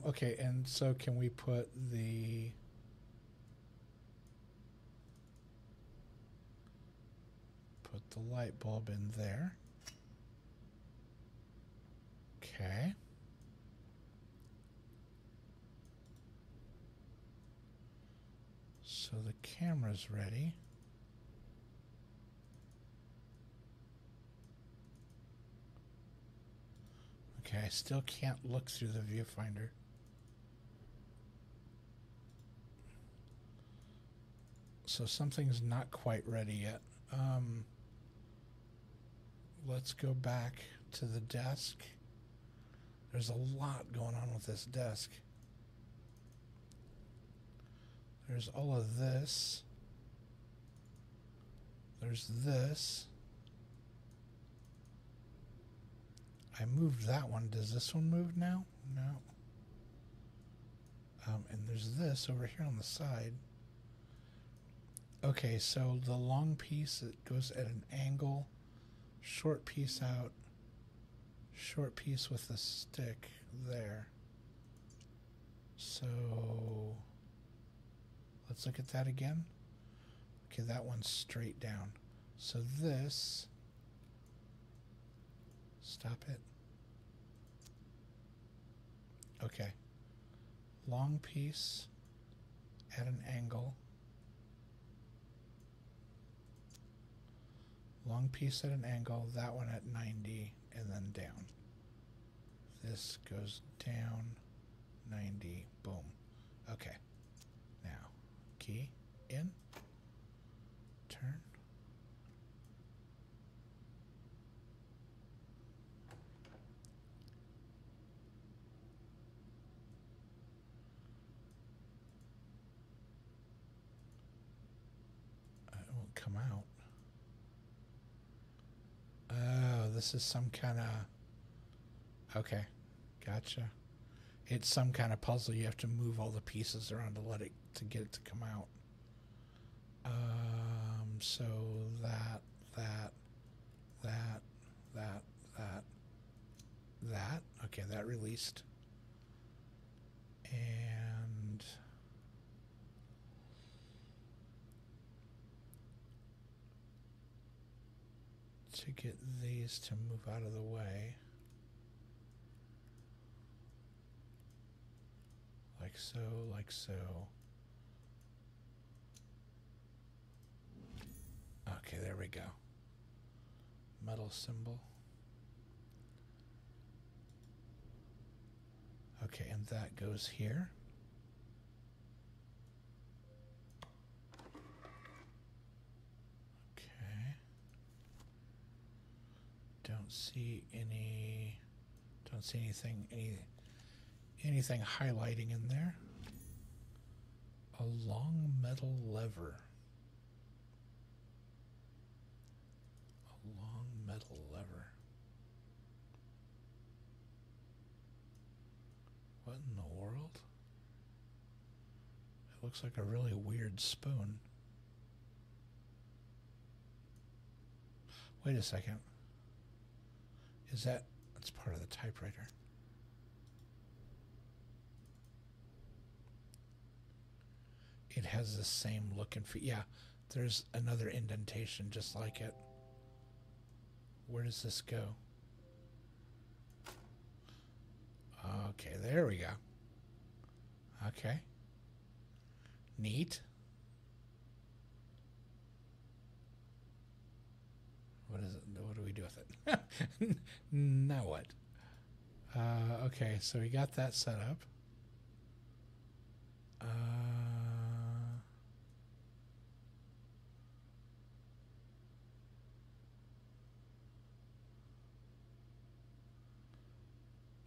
Okay, and so can we put the light bulb in there? Okay. So the camera's ready. Okay, I still can't look through the viewfinder. So something's not quite ready yet. Let's go back to the desk. There's a lot going on with this desk. There's all of this. There's this. I moved that one. Does this one move now? No. And there's this over here on the side. Okay, so the long piece, it goes at an angle. Short piece out. Short piece with the stick there. So let's look at that again. Okay, that one's straight down. So this, stop it. Okay. Long piece at an angle. Long piece at an angle, that one at 90, and then down. This goes down, 90, boom. Okay. Now, key, in, turn. It won't come out. Oh, this is some kind of... Okay, gotcha. It's some kind of puzzle. You have to move all the pieces around to get it to come out. So that, that. Okay, that released. And to get these to move out of the way. Like so, like so. Okay, there we go. Metal symbol. Okay, and that goes here. Okay. Don't see anything highlighting in there. A long metal lever. A long metal lever. What in the world? It looks like a really weird spoon. Wait a second. That's part of the typewriter. It has the same look and feel. Yeah, there's another indentation just like it. Where does this go? Okay, there we go. Okay. Neat. What is it? What do we do with it? Now what? Okay, so we got that set up.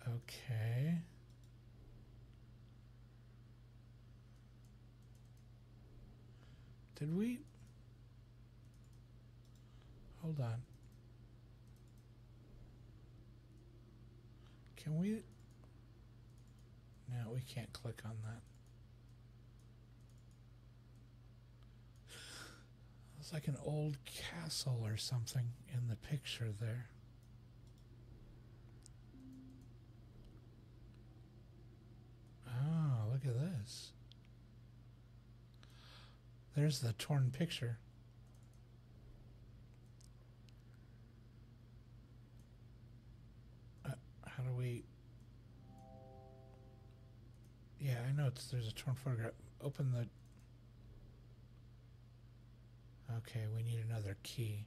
Okay. Did we? Hold on. Can we? No, we can't click on that. It's like an old castle or something in the picture there. Oh, look at this. There's the torn picture. How do we... Yeah, I know there's a torn photograph. Open the... Okay, we need another key.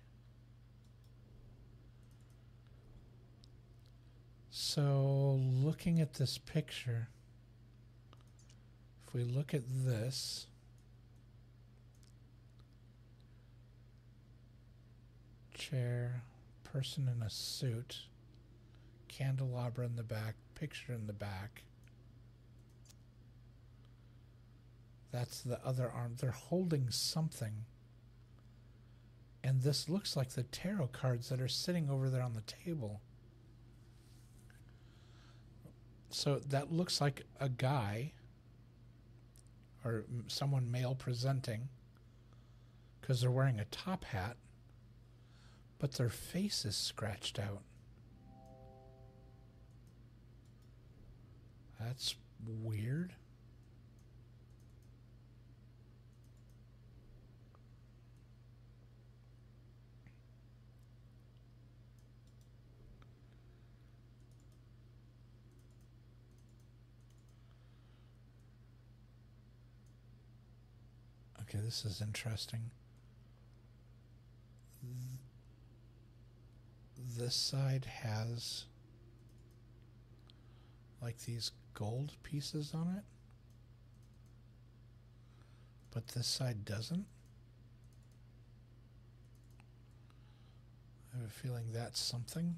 So, looking at this picture, if we look at this, chair, person in a suit, candelabra in the back, picture in the back. That's the other arm. They're holding something. And this looks like the tarot cards that are sitting over there on the table. So that looks like a guy or someone male presenting because they're wearing a top hat, but their face is scratched out. That's weird. Okay, this is interesting. This side has like these gold pieces on it, but this side doesn't. I have a feeling that's something.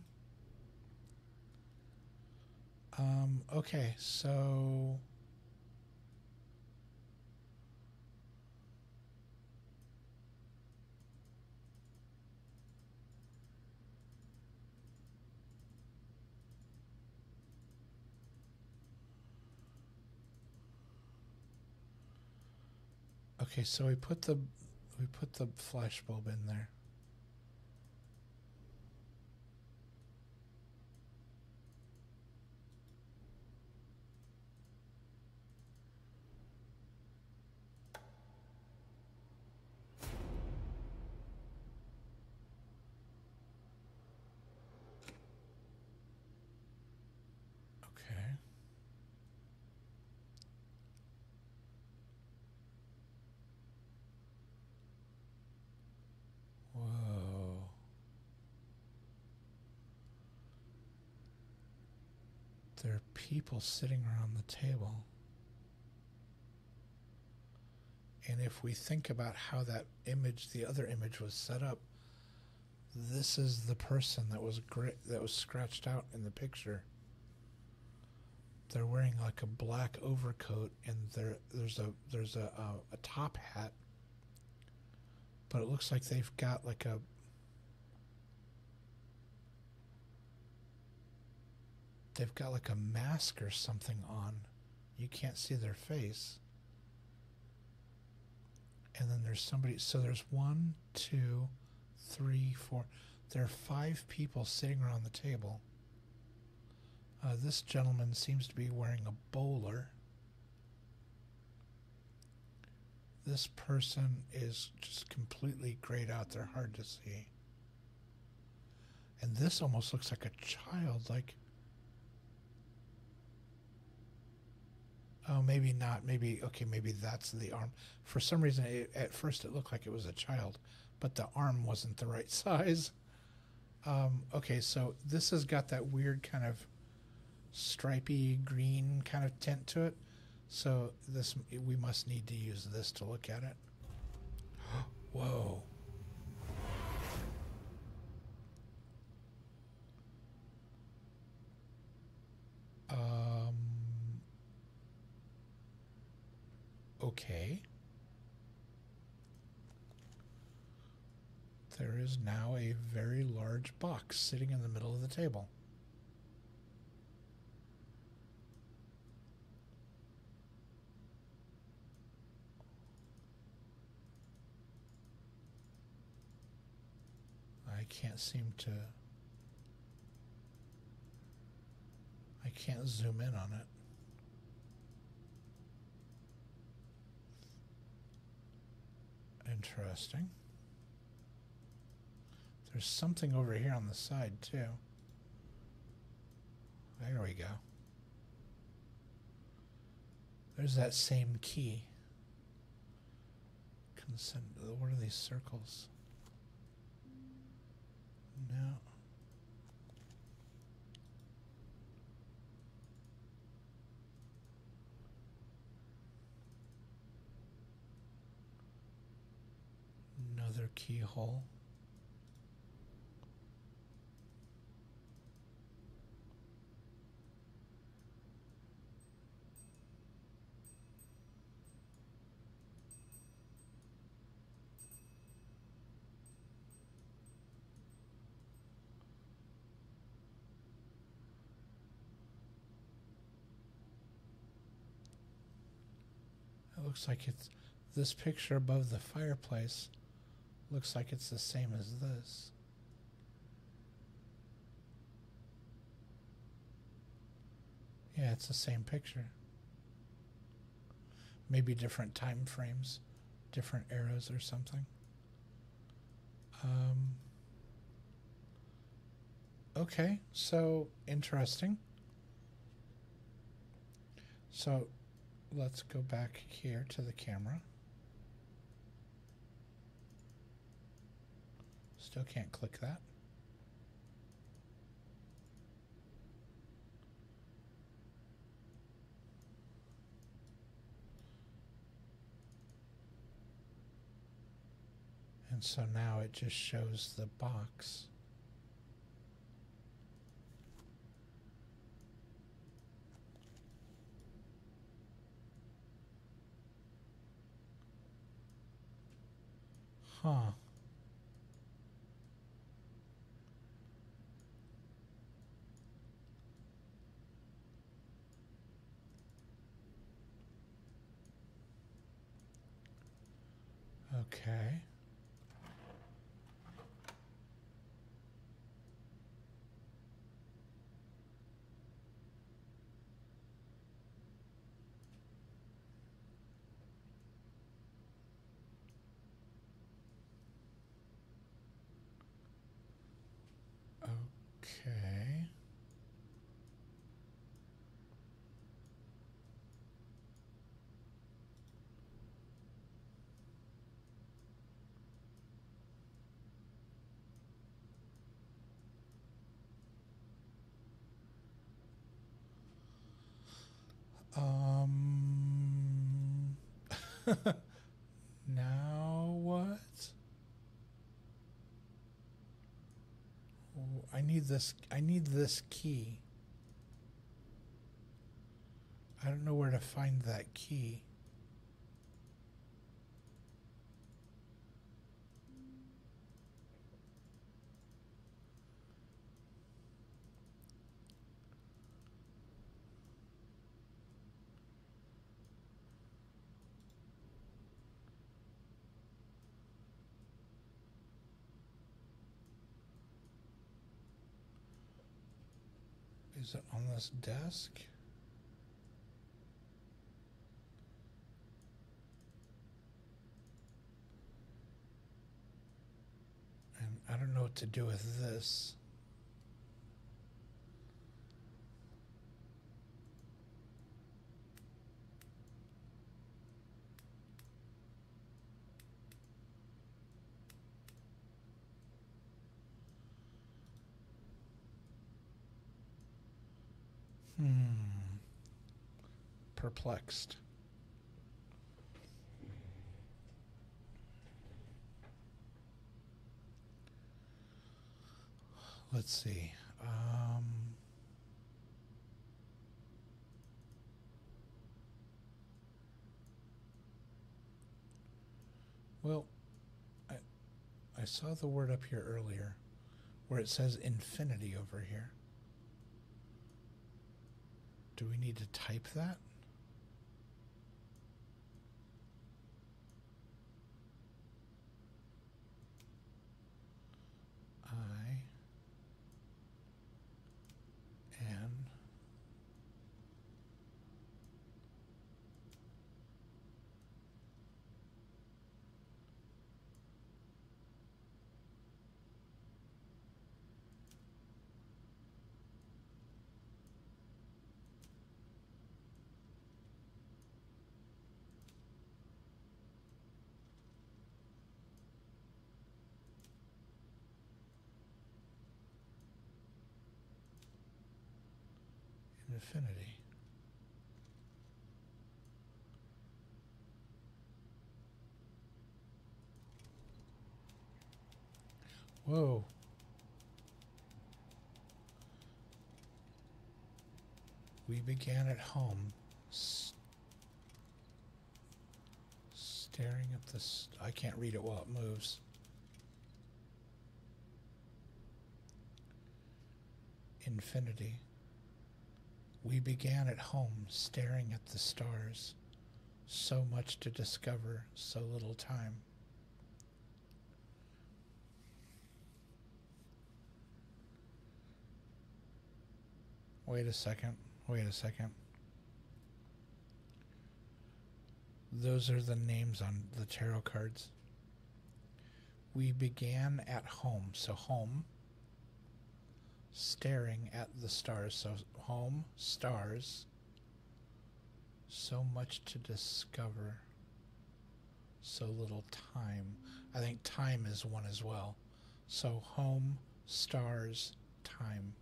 Okay, so we put the flash bulb in there. There are people sitting around the table. And if we think about how that image, the other image, was set up, this is the person that was scratched out in the picture. They're wearing like a black overcoat, and there's a top hat, but it looks like they've got like a mask or something on. You can't see their face. And then there's somebody. So there's 1, 2, 3, 4. There are 5 people sitting around the table. This gentleman seems to be wearing a bowler. This person is just completely grayed out. They're hard to see. And this almost looks like a child. Like, oh, maybe not. Maybe that's the arm. For some reason, at first it looked like it was a child, but the arm wasn't the right size. Okay, so this has got that weird kind of stripy green kind of tint to it. So we must need to use this to look at it. Whoa. Okay. There is now a very large box sitting in the middle of the table. I can't seem to... I can't zoom in on it. Interesting. There's something over here on the side, too. There we go. There's that same key. Consent. What are these circles? No. Another keyhole. It looks like it's this picture above the fireplace. Looks like it's the same as this. Yeah, it's the same picture. Maybe different time frames, different eras or something. Okay, so interesting. So let's go back here to the camera. Still can't click that. And so now it just shows the box. Huh. Okay. Okay. Um. Now what? Oh, I need this. I need this key. I don't know where to find that key. Is it on this desk? And I don't know what to do with this. Perplexed. Let's see. Well, I saw the word up here earlier where it says infinity over here. Do we need to type that? I-N infinity. Whoa. We began at home, staring at this. I can't read it while it moves. Infinity. We began at home, staring at the stars. So much to discover, so little time. Wait a second. Wait a second. Those are the names on the tarot cards. We began at home. So home. Staring at the stars. So home, stars. So much to discover. So little time. I think time is one as well. So home, stars, time.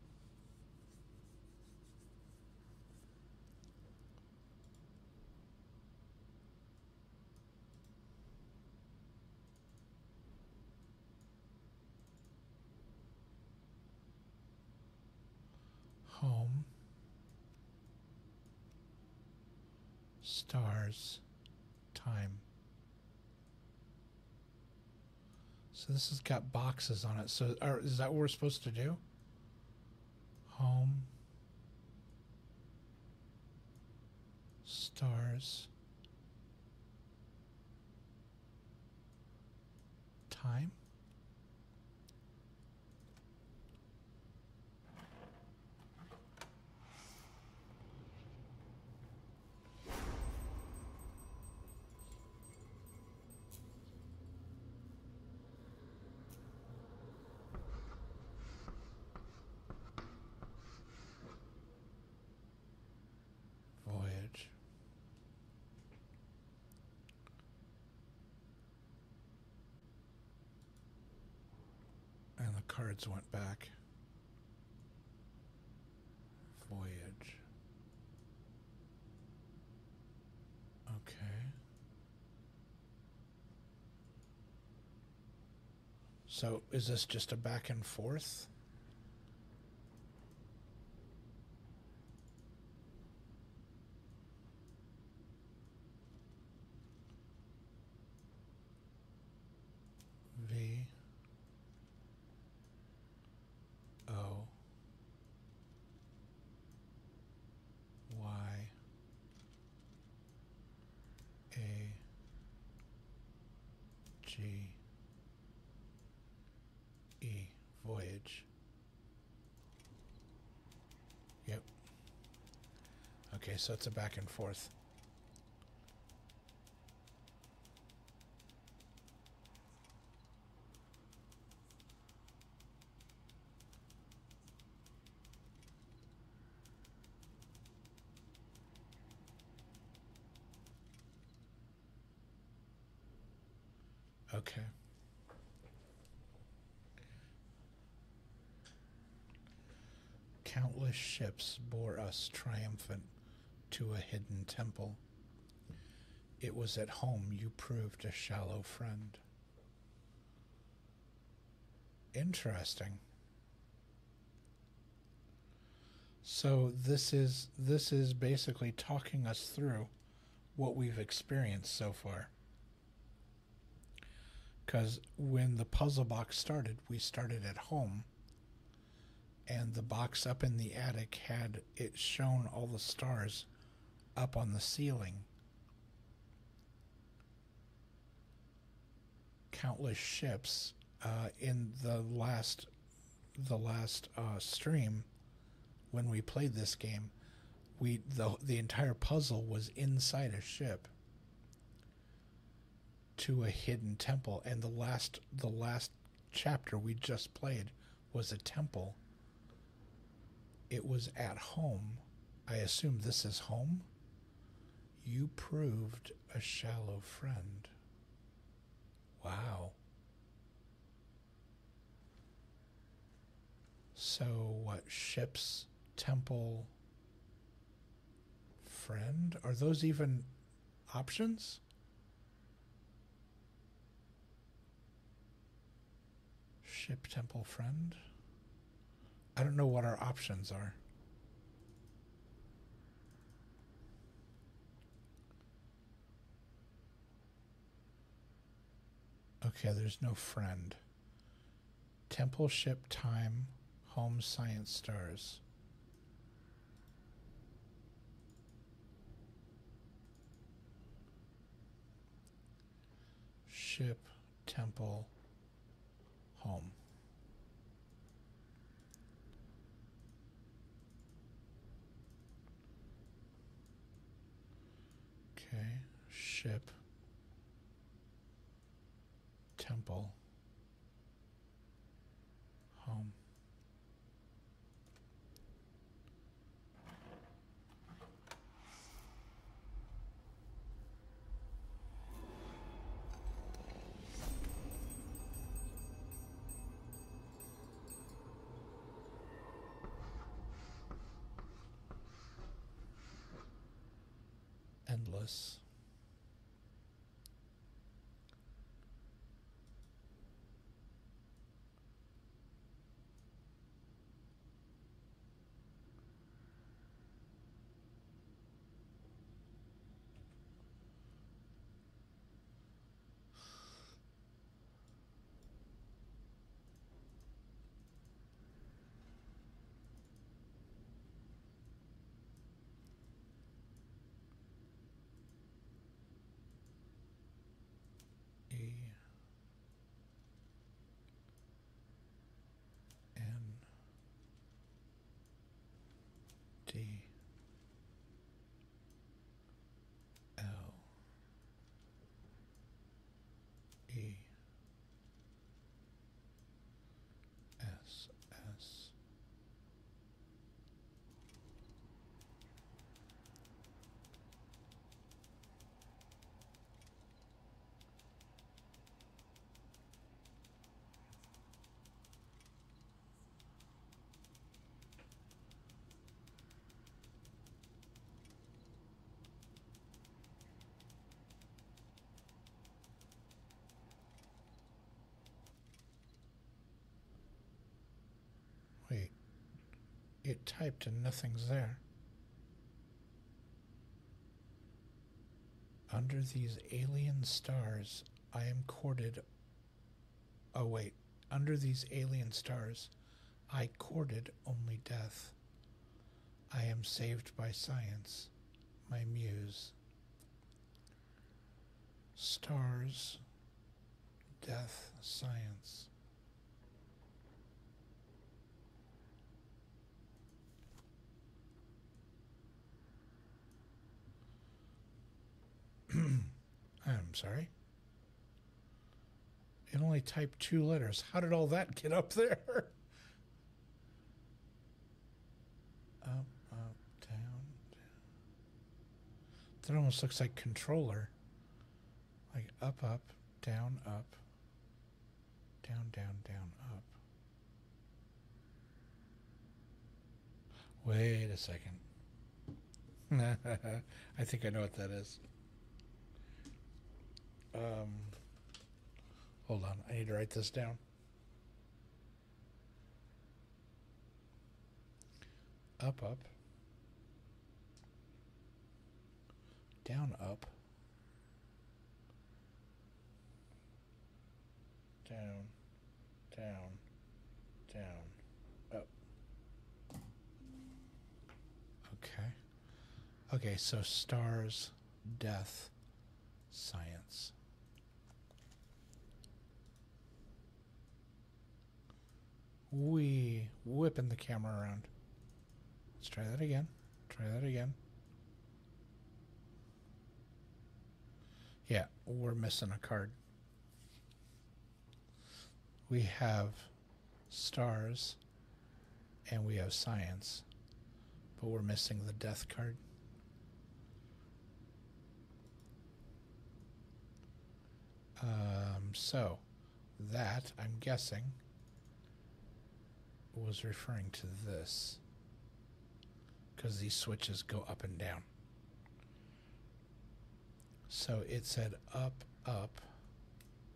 Home, stars, time. So this has got boxes on it. So is that what we're supposed to do? Home, stars, time. Voyage. And the cards went back. Voyage. So is this just a back and forth? V O Y A G E. Voyage. Yep. Okay, so it's a back and forth. Okay. Countless ships bore us triumphant to a hidden temple. It was at home you proved a shallow friend. Interesting. So this is basically talking us through what we've experienced so far. Because when the puzzle box started, we started at home, and the box up in the attic had it shown all the stars up on the ceiling. Countless ships. In the last stream, when we played this game, the entire puzzle was inside a ship to a hidden temple, and the last chapter we just played was a temple. It was at home. I assume this is home. You proved a shallow friend. Wow. So what? Ships, temple, friend? Are those even options? Ship, temple, friend? I don't know what our options are. Okay, there's no friend. Temple, ship, time, home, science, stars. Ship, temple, home. Okay, ship, temple, home. Endless. E N D L E S S. it typed and nothing's there. Under these alien stars, I am courted. Oh, wait. Under these alien stars, I courted only death. I am saved by science, my muse. Stars, death, science. I'm sorry. It only typed 2 letters. How did all that get up there? Up, up, down, down. That almost looks like controller. Like up, up, down, up. Down, down, down, up. Wait a second. I think I know what that is. Hold on. I need to write this down. Up, up. Down, up. Down, down, down, up. Okay. Okay, so stars, death, science. We whipping the camera around. Let's try that again. Try that again. Yeah, we're missing a card. We have stars and we have science, but we're missing the death card. So that, I'm guessing, was referring to this, because these switches go up and down. So it said up, up,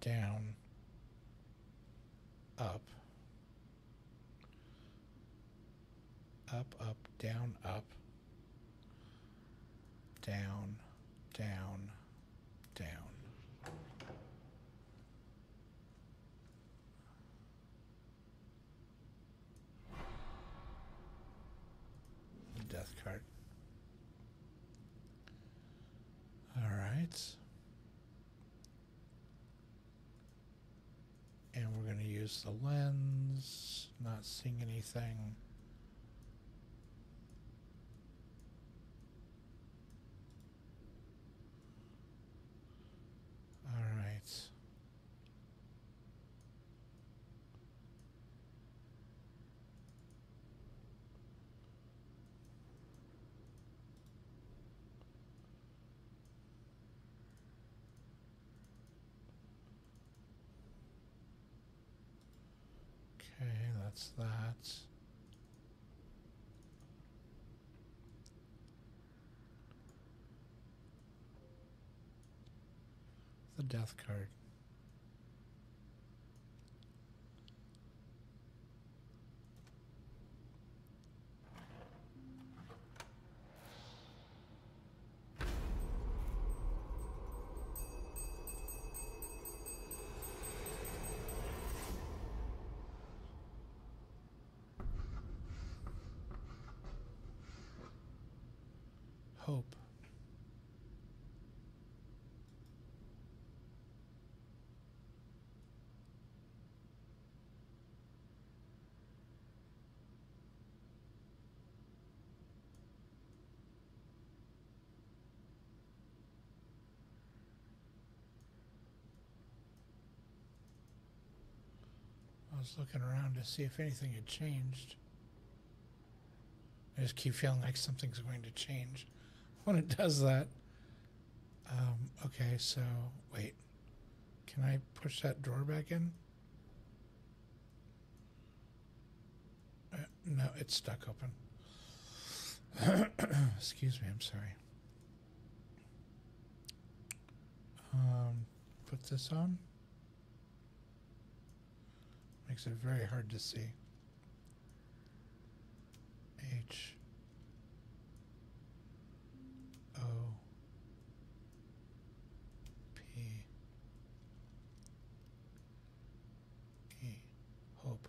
down, up, up, up, down, up, down, down, down. Death card. All right. And we're going to use the lens, not seeing anything. All right. Okay, that's that. The death card. Hope. I was looking around to see if anything had changed. I just keep feeling like something's going to change when it does that. Okay, so wait. Can I push that drawer back in? No, it's stuck open. Excuse me, I'm sorry. Put this on. Makes it very hard to see. H O P E. Hope.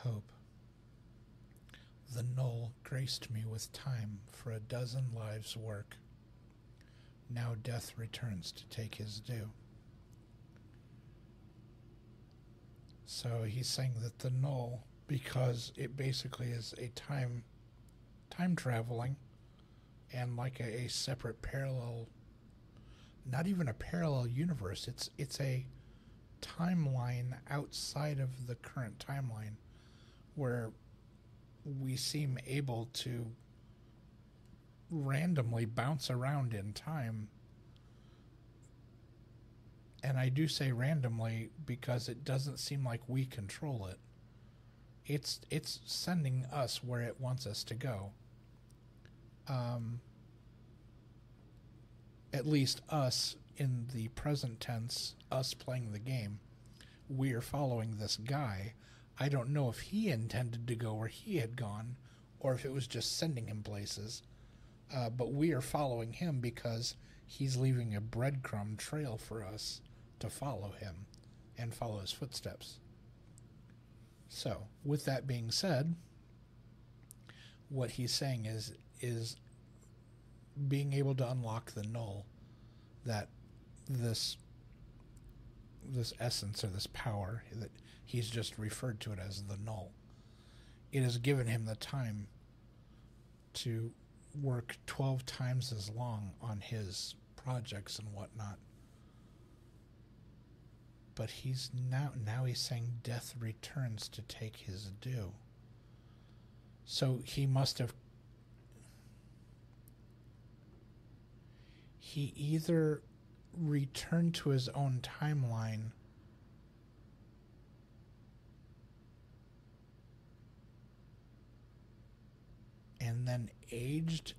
Hope. The knoll graced me with time for a dozen lives' work. Now death returns to take his due. So he's saying that the knoll, because it basically is a time traveling and like a separate parallel, not even a parallel universe, it's a timeline outside of the current timeline where we seem able to randomly bounce around in time. And I do say randomly because it doesn't seem like we control it. It's sending us where it wants us to go. At least us in the present tense, us playing the game, we are following this guy. I don't know if he intended to go where he had gone or if it was just sending him places. But we are following him because he's leaving a breadcrumb trail for us to follow him and follow his footsteps. So, with that being said, what he's saying is being able to unlock the null, that this essence or this power that he's just referred to it as the null. It has given him the time to work 12 times as long on his projects and whatnot. But he's now he's saying death returns to take his due. So he must have, he either returned to his own timeline and then aged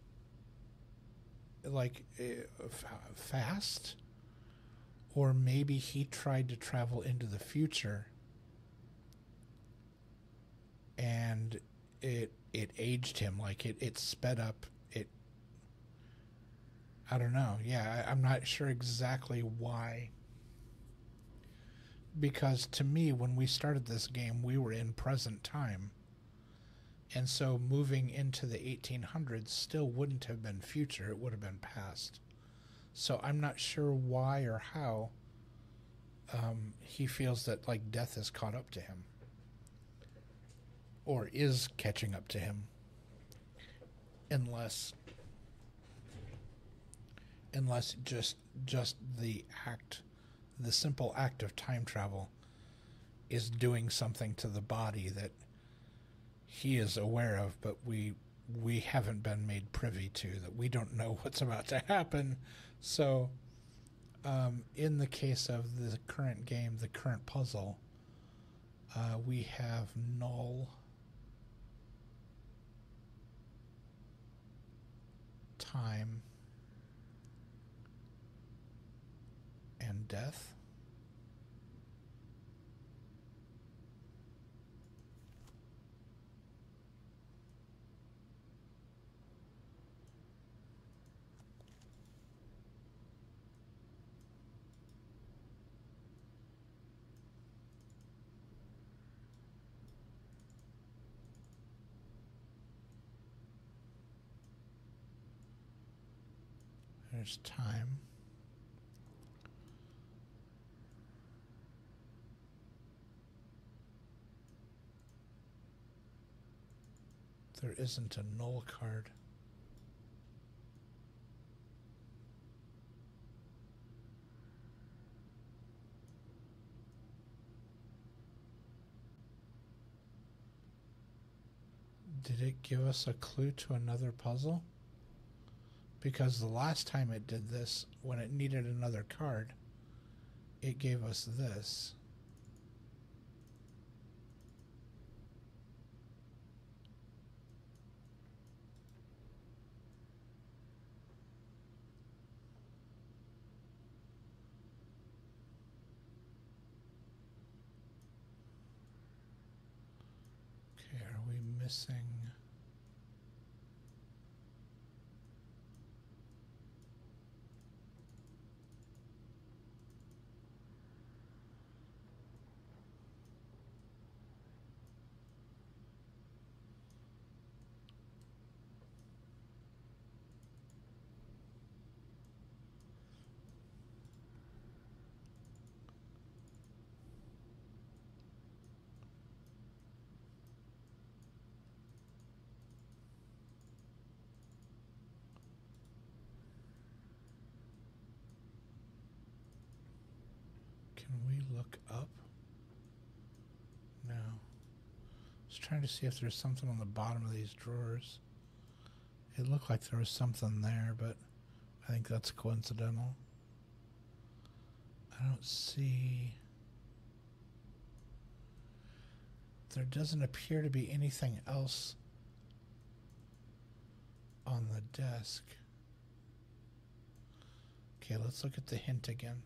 like fast, or maybe he tried to travel into the future and it aged him, like it sped up it. I don't know. Yeah, I'm not sure exactly why, because to me when we started this game we were in present time, and so moving into the 1800s still wouldn't have been future, it would have been past. So I'm not sure why or how he feels that like death has caught up to him or is catching up to him, unless just the simple act of time travel is doing something to the body that he is aware of, but we haven't been made privy to, that we don't know what's about to happen. So in the case of the current game, the current puzzle, we have null, time, and death. There's time. There isn't a null card. Did it give us a clue to another puzzle? Because the last time it did this, when it needed another card, it gave us this. Okay, are we missing? Can we look up? No. I was trying to see if there's something on the bottom of these drawers. It looked like there was something there, but I think that's coincidental. I don't see... There doesn't appear to be anything else on the desk. Okay, let's look at the hint again.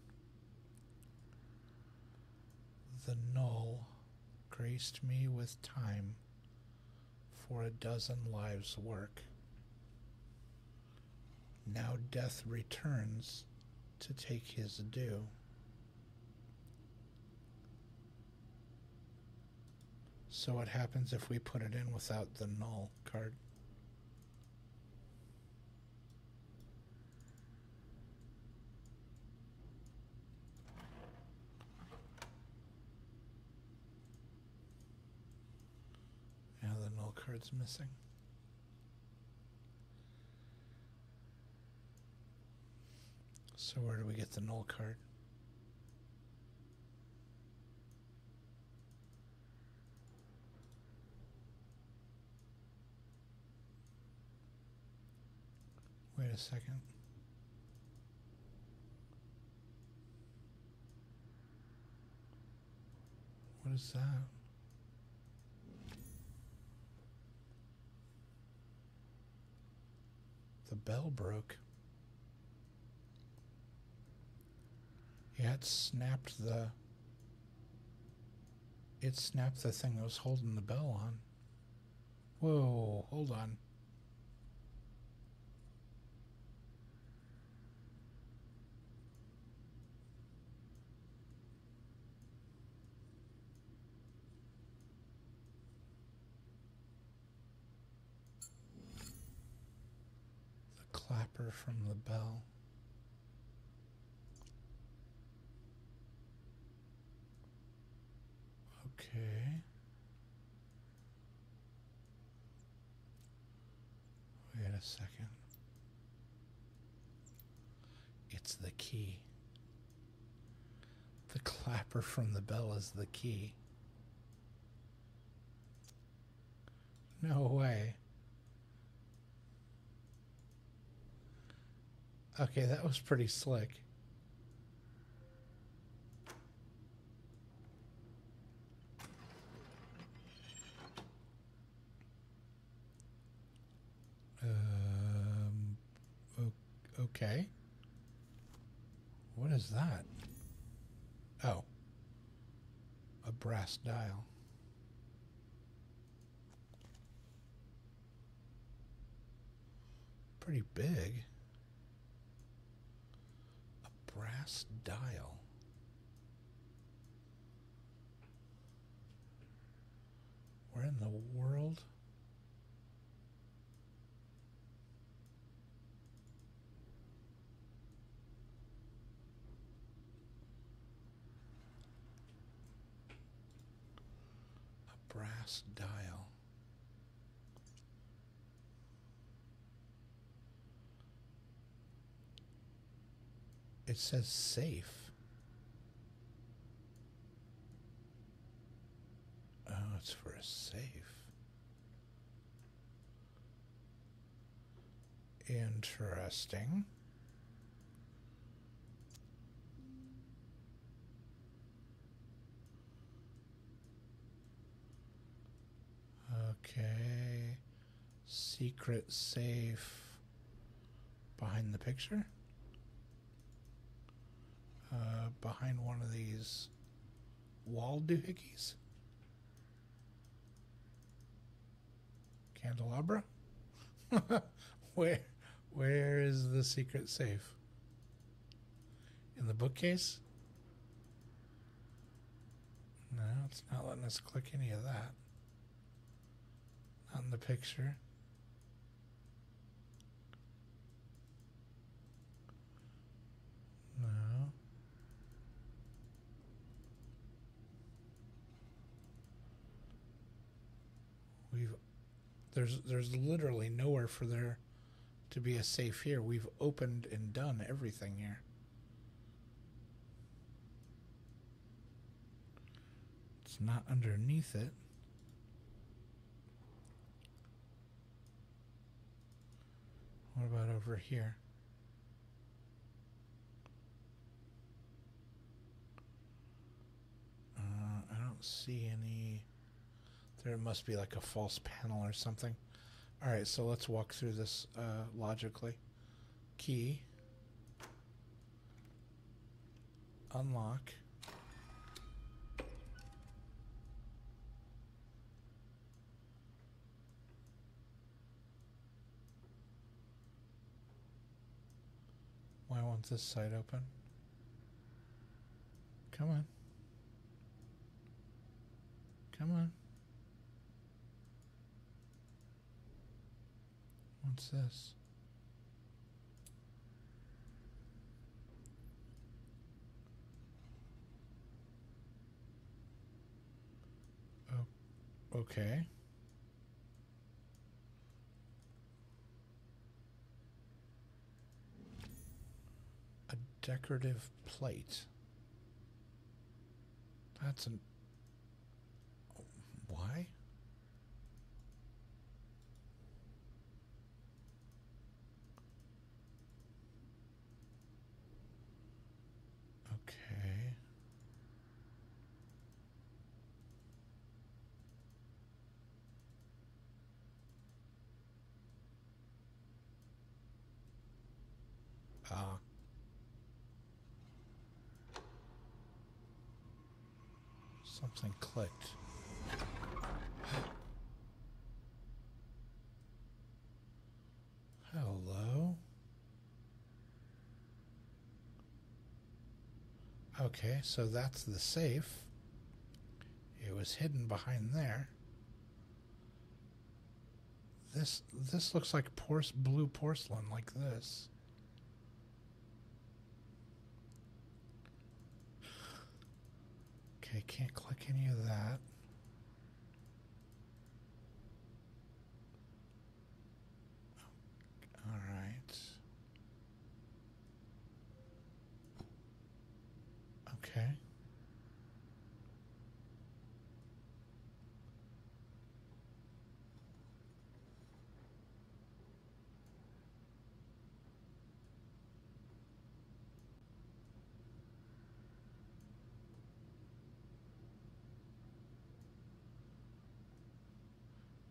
The null graced me with time for a dozen lives' work. Now death returns to take his due. So what happens if we put it in without the null card? Yeah, the null card's missing. So where do we get the null card? Wait a second. What is that? The bell broke. Yeah, it snapped the thing that was holding the bell on. Whoa, hold on. The clapper from the bell. Okay. Wait a second. It's the key. The clapper from the bell is the key. No way. Okay, that was pretty slick. Okay. What is that? Oh. A brass dial. Pretty big. A brass dial. Where in the world? A brass dial. It says safe. Oh, it's for a safe. Interesting. Okay. Secret safe behind the picture? Behind one of these wall doohickeys? Candelabra? where where is the secret safe? In the bookcase? No, it's not letting us click any of that. Not in the picture. No. There's literally nowhere for there to be a safe here. We've opened and done everything here. It's not underneath it. What about over here? I don't see any. There must be like a false panel or something. Alright, so let's walk through this logically. Key. Unlock. Why won't this side open? Come on. Come on. What's this? Oh, okay. A decorative plate. That's an... Why? Okay. Ah. Something clicked. Hello? Okay, so that's the safe. It was hidden behind there. This looks like blue porcelain, like this. Okay, can't click any of that. All right. Okay.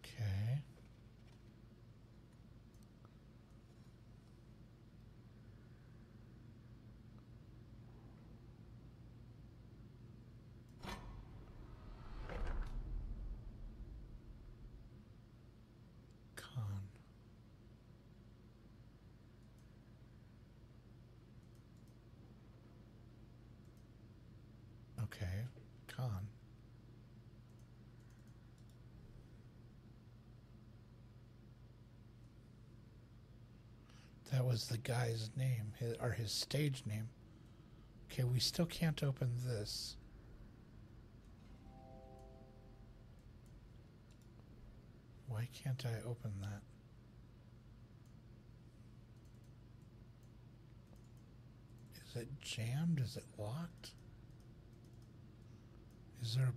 Okay. Con. Okay. Con. That was the guy's name, his stage name. Okay, we still can't open this. Why can't I open that? Is it jammed? Is it locked? Is there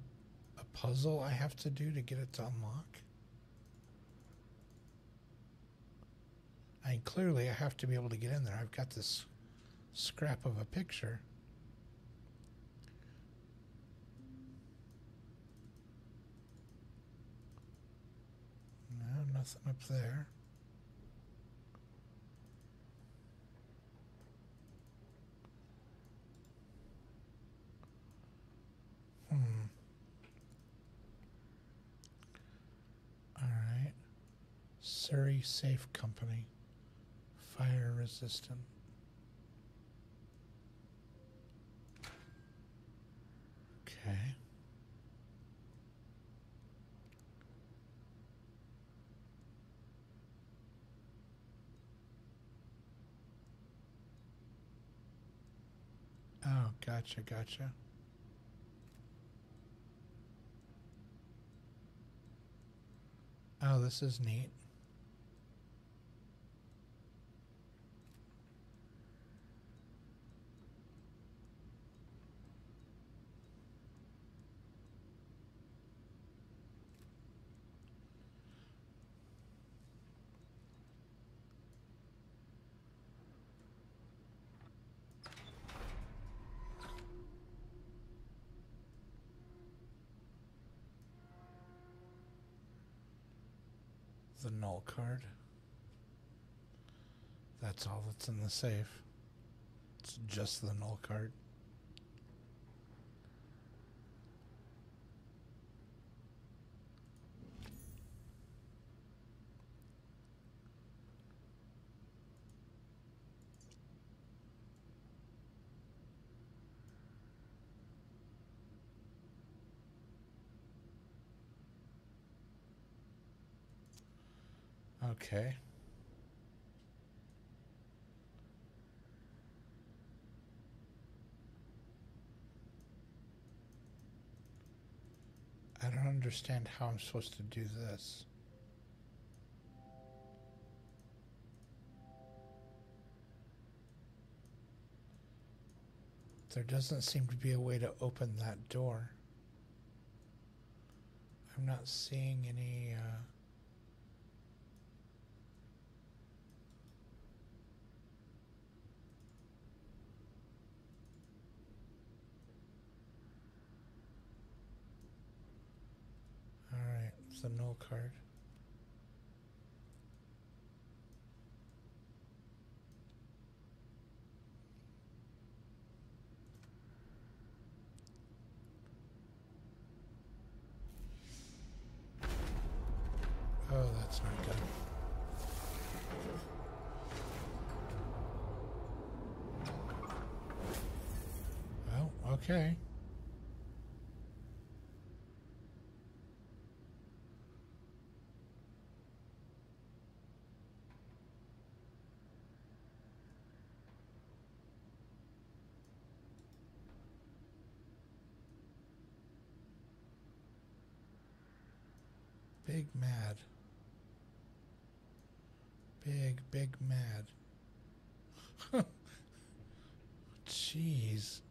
a puzzle I have to do to get it to unlock? I mean, clearly I have to be able to get in there. I've got this scrap of a picture. No, nothing up there. All right. Surrey Safe Company. Fire resistant. Okay. Oh, gotcha, gotcha. Oh, this is neat. The null card. That's all that's in the safe. It's just the null card. Okay. I don't understand how I'm supposed to do this. There doesn't seem to be a way to open that door. I'm not seeing any... Alright, it's the null card. Oh, that's not good. Well, okay. Big mad. Big mad. Jeez.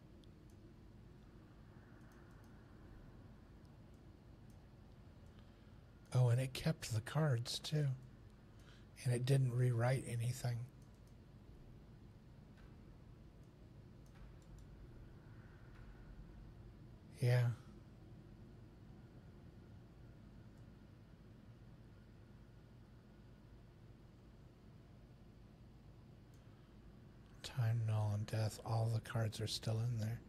Oh, and it kept the cards too. And it didn't rewrite anything. Yeah. Time, null, and death. All the cards are still in there.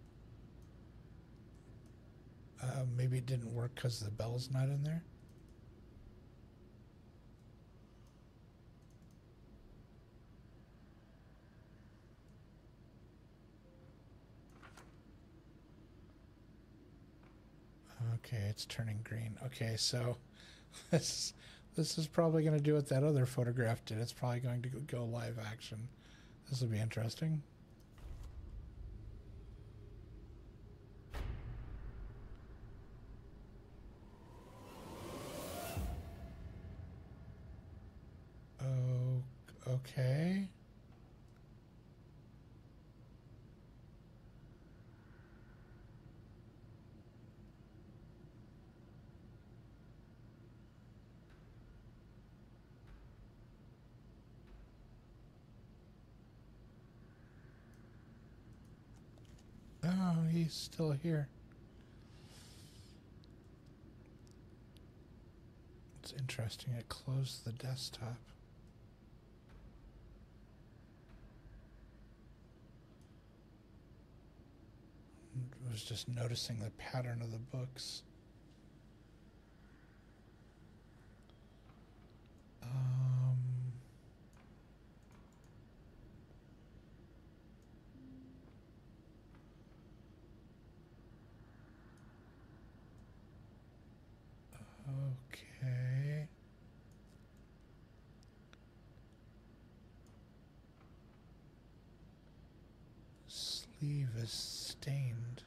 Maybe it didn't work because the bell's not in there. Okay, it's turning green. Okay, so this is probably going to do what that other photograph did. It's probably going to go live action. This will be interesting. Oh, okay. Oh, he's still here. It's interesting. It closed the desktop. I was just noticing the pattern of the books. Okay. Sleeve is stained.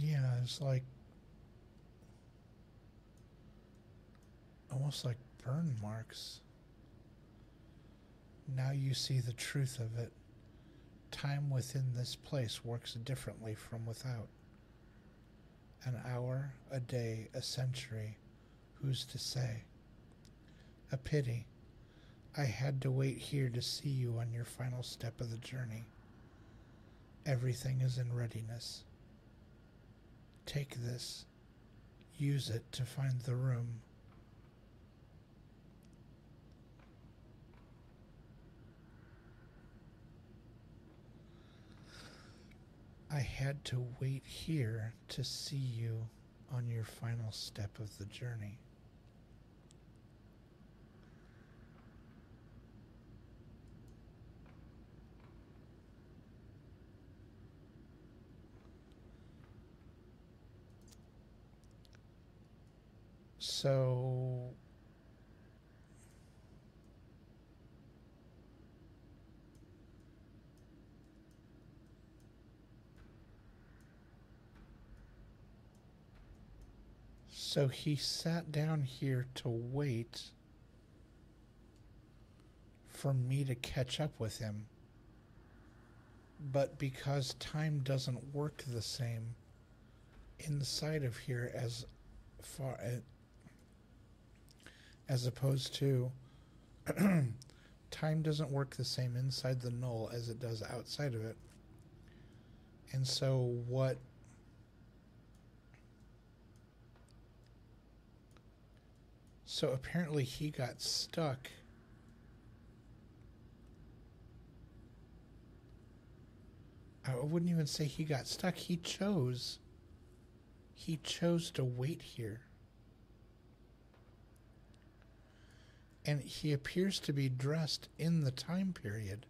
Yeah, it's like almost like burn marks. Now you see the truth of it. Time within this place works differently from without. An hour, a day, a century. Who's to say? A pity. I had to wait here to see you on your final step of the journey. Everything is in readiness. Take this. Use it to find the room. I had to wait here to see you on your final step of the journey. So he sat down here to wait for me to catch up with him. But because time doesn't work the same inside of here as opposed to time doesn't work the same inside the null as it does outside of it. And so apparently he got stuck. I wouldn't even say he got stuck. He chose to wait here. And he appears to be dressed in the time period.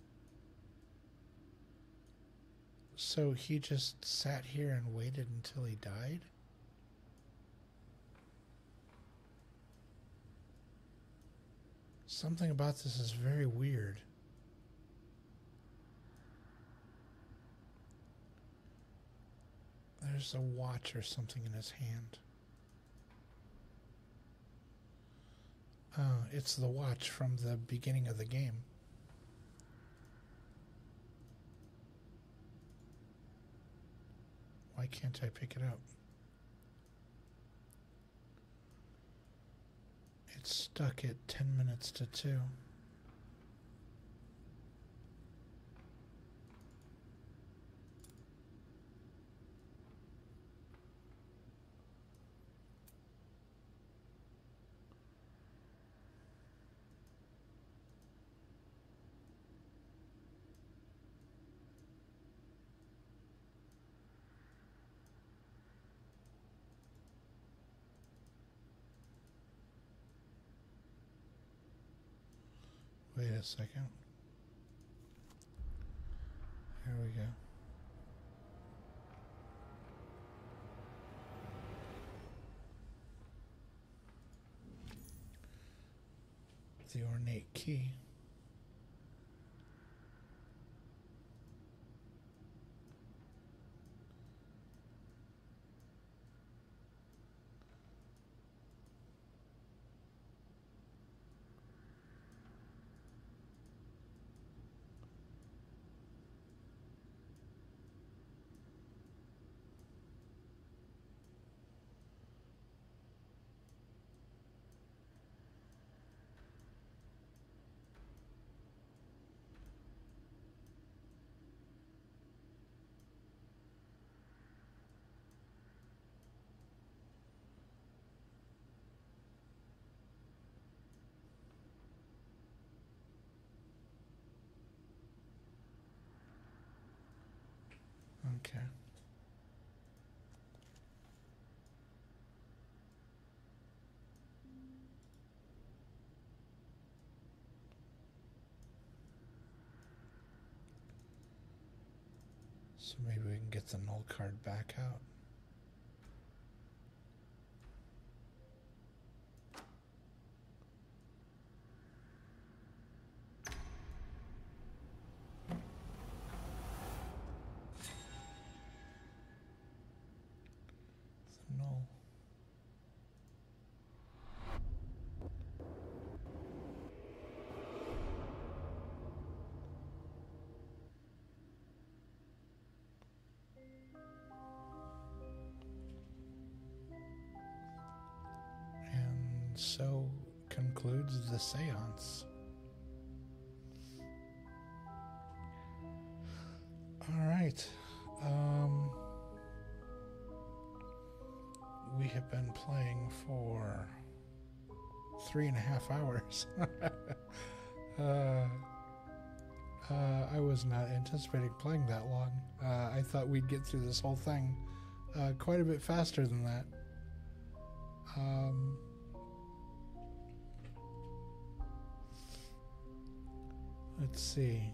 So he just sat here and waited until he died? Something about this is very weird. There's a watch or something in his hand. Oh, it's the watch from the beginning of the game. Why can't I pick it up? It's stuck at 10 minutes to 2. Wait a second. Here we go. The ornate key. Okay. So maybe we can get the null card back out. The null. And so concludes the seance. All right. We have been playing for 3.5 hours. I was not anticipating playing that long. I thought we'd get through this whole thing quite a bit faster than that. Let's see.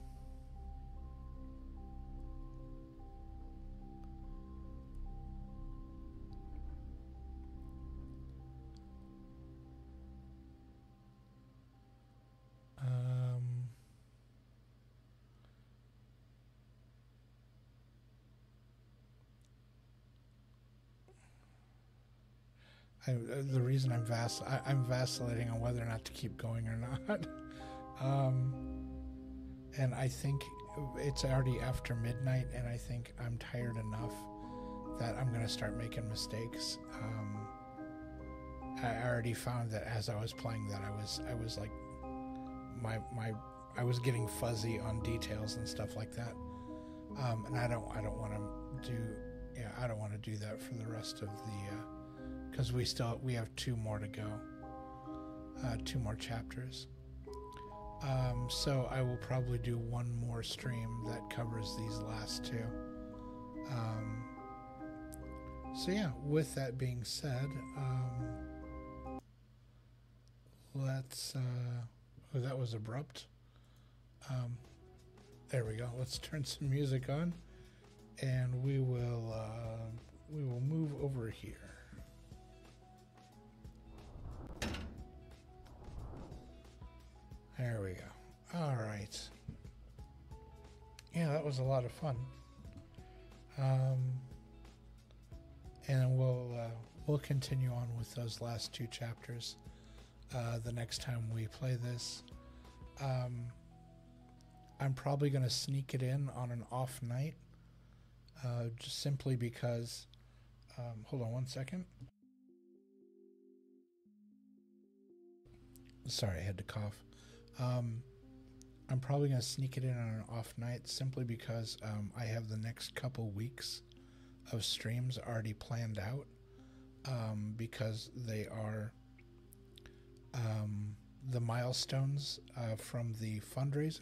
The reason I'm vacillating on whether or not to keep going or not. And I think it's already after midnight, and I think I'm tired enough that I'm going to start making mistakes. I already found that as I was playing that I was like I was getting fuzzy on details and stuff like that. And I don't want to do that for the rest of the because we have 2 more to go, 2 more chapters. So I will probably do 1 more stream that covers these last 2. So yeah, with that being said, let's. Oh, that was abrupt. There we go. Let's turn some music on, and we will move over here. There we go. All right. Yeah, that was a lot of fun. And we'll continue on with those last 2 chapters the next time we play this. I'm probably going to sneak it in on an off night, just simply because. Hold on 1 second. Sorry, I had to cough. I'm probably going to sneak it in on an off night simply because I have the next couple weeks of streams already planned out, because they are the milestones from the fundraiser.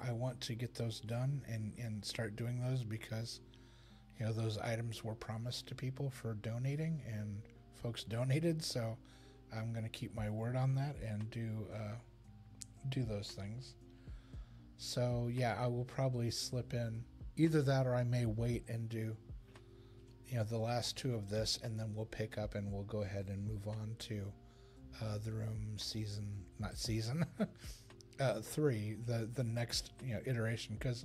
I want to get those done and start doing those because, you know, those items were promised to people for donating, and folks donated, so I'm going to keep my word on that and do those things. So yeah, I will probably slip in either that, or I may wait and do, you know, the last 2 of this, and then we'll pick up and we'll go ahead and move on to the room not season 3, the next, you know, iteration, because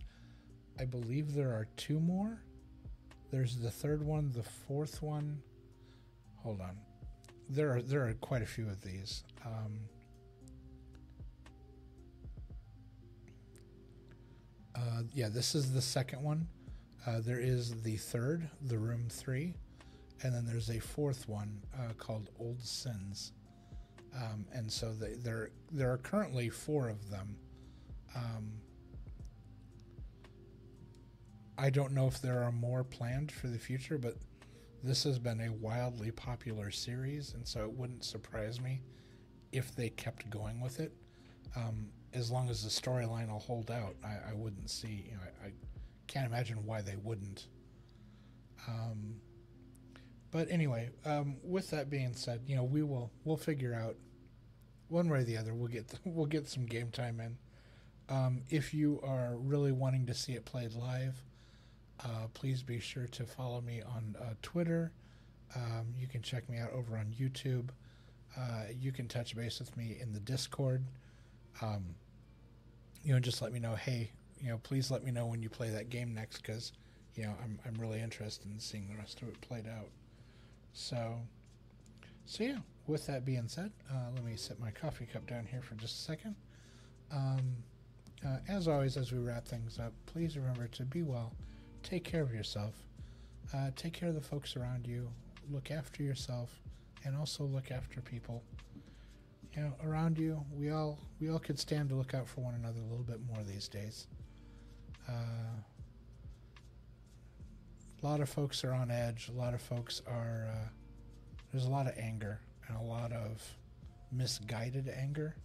I believe there are 2 more. There's the 3rd one, the 4th one. Hold on, there are quite a few of these. Yeah, this is the 2nd one. There is the 3rd, the room 3, and then there's a 4th one called Old Sins. And so there are currently 4 of them. I don't know if there are more planned for the future, but this has been a wildly popular series, and so it wouldn't surprise me if they kept going with it. As long as the storyline will hold out, I wouldn't see, you know, I can't imagine why they wouldn't. Um, but anyway, with that being said, we'll figure out one way or the other. We'll get some game time in. If you are really wanting to see it played live, please be sure to follow me on Twitter. You can check me out over on YouTube. You can touch base with me in the Discord. Um, just let me know. Hey, please let me know when you play that game next, because I'm really interested in seeing the rest of it played out. So yeah. With that being said, let me set my coffee cup down here for just a second. As always, as we wrap things up, please remember to be well, take care of yourself, take care of the folks around you, look after yourself, and also look after people. Around you, we all could stand to look out for one another a little bit more these days. A lot of folks are on edge. A lot of folks are. There's a lot of anger and a lot of misguided anger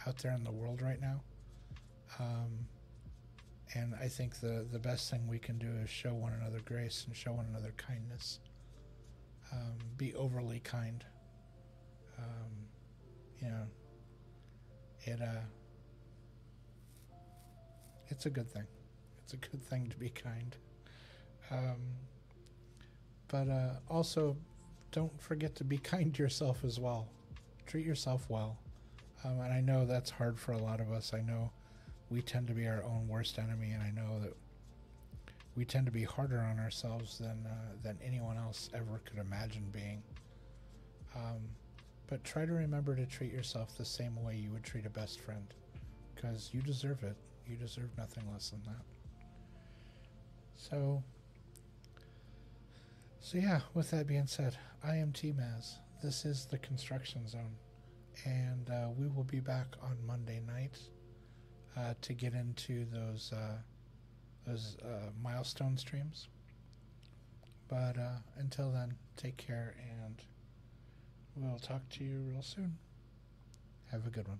out there in the world right now. And I think the best thing we can do is show one another grace and show one another kindness. Be overly kind. It's a good thing. It's a good thing to be kind. But also, don't forget to be kind to yourself as well. Treat yourself well. And I know that's hard for a lot of us. I know we tend to be our own worst enemy, and I know that we tend to be harder on ourselves than anyone else ever could imagine being. But try to remember to treat yourself the same way you would treat a best friend, because you deserve it. You deserve nothing less than that. So yeah, with that being said, I am tmaaz. This is the Construction Zone, and we will be back on Monday night to get into those milestone streams. But until then, take care, and we'll talk to you real soon. Have a good one.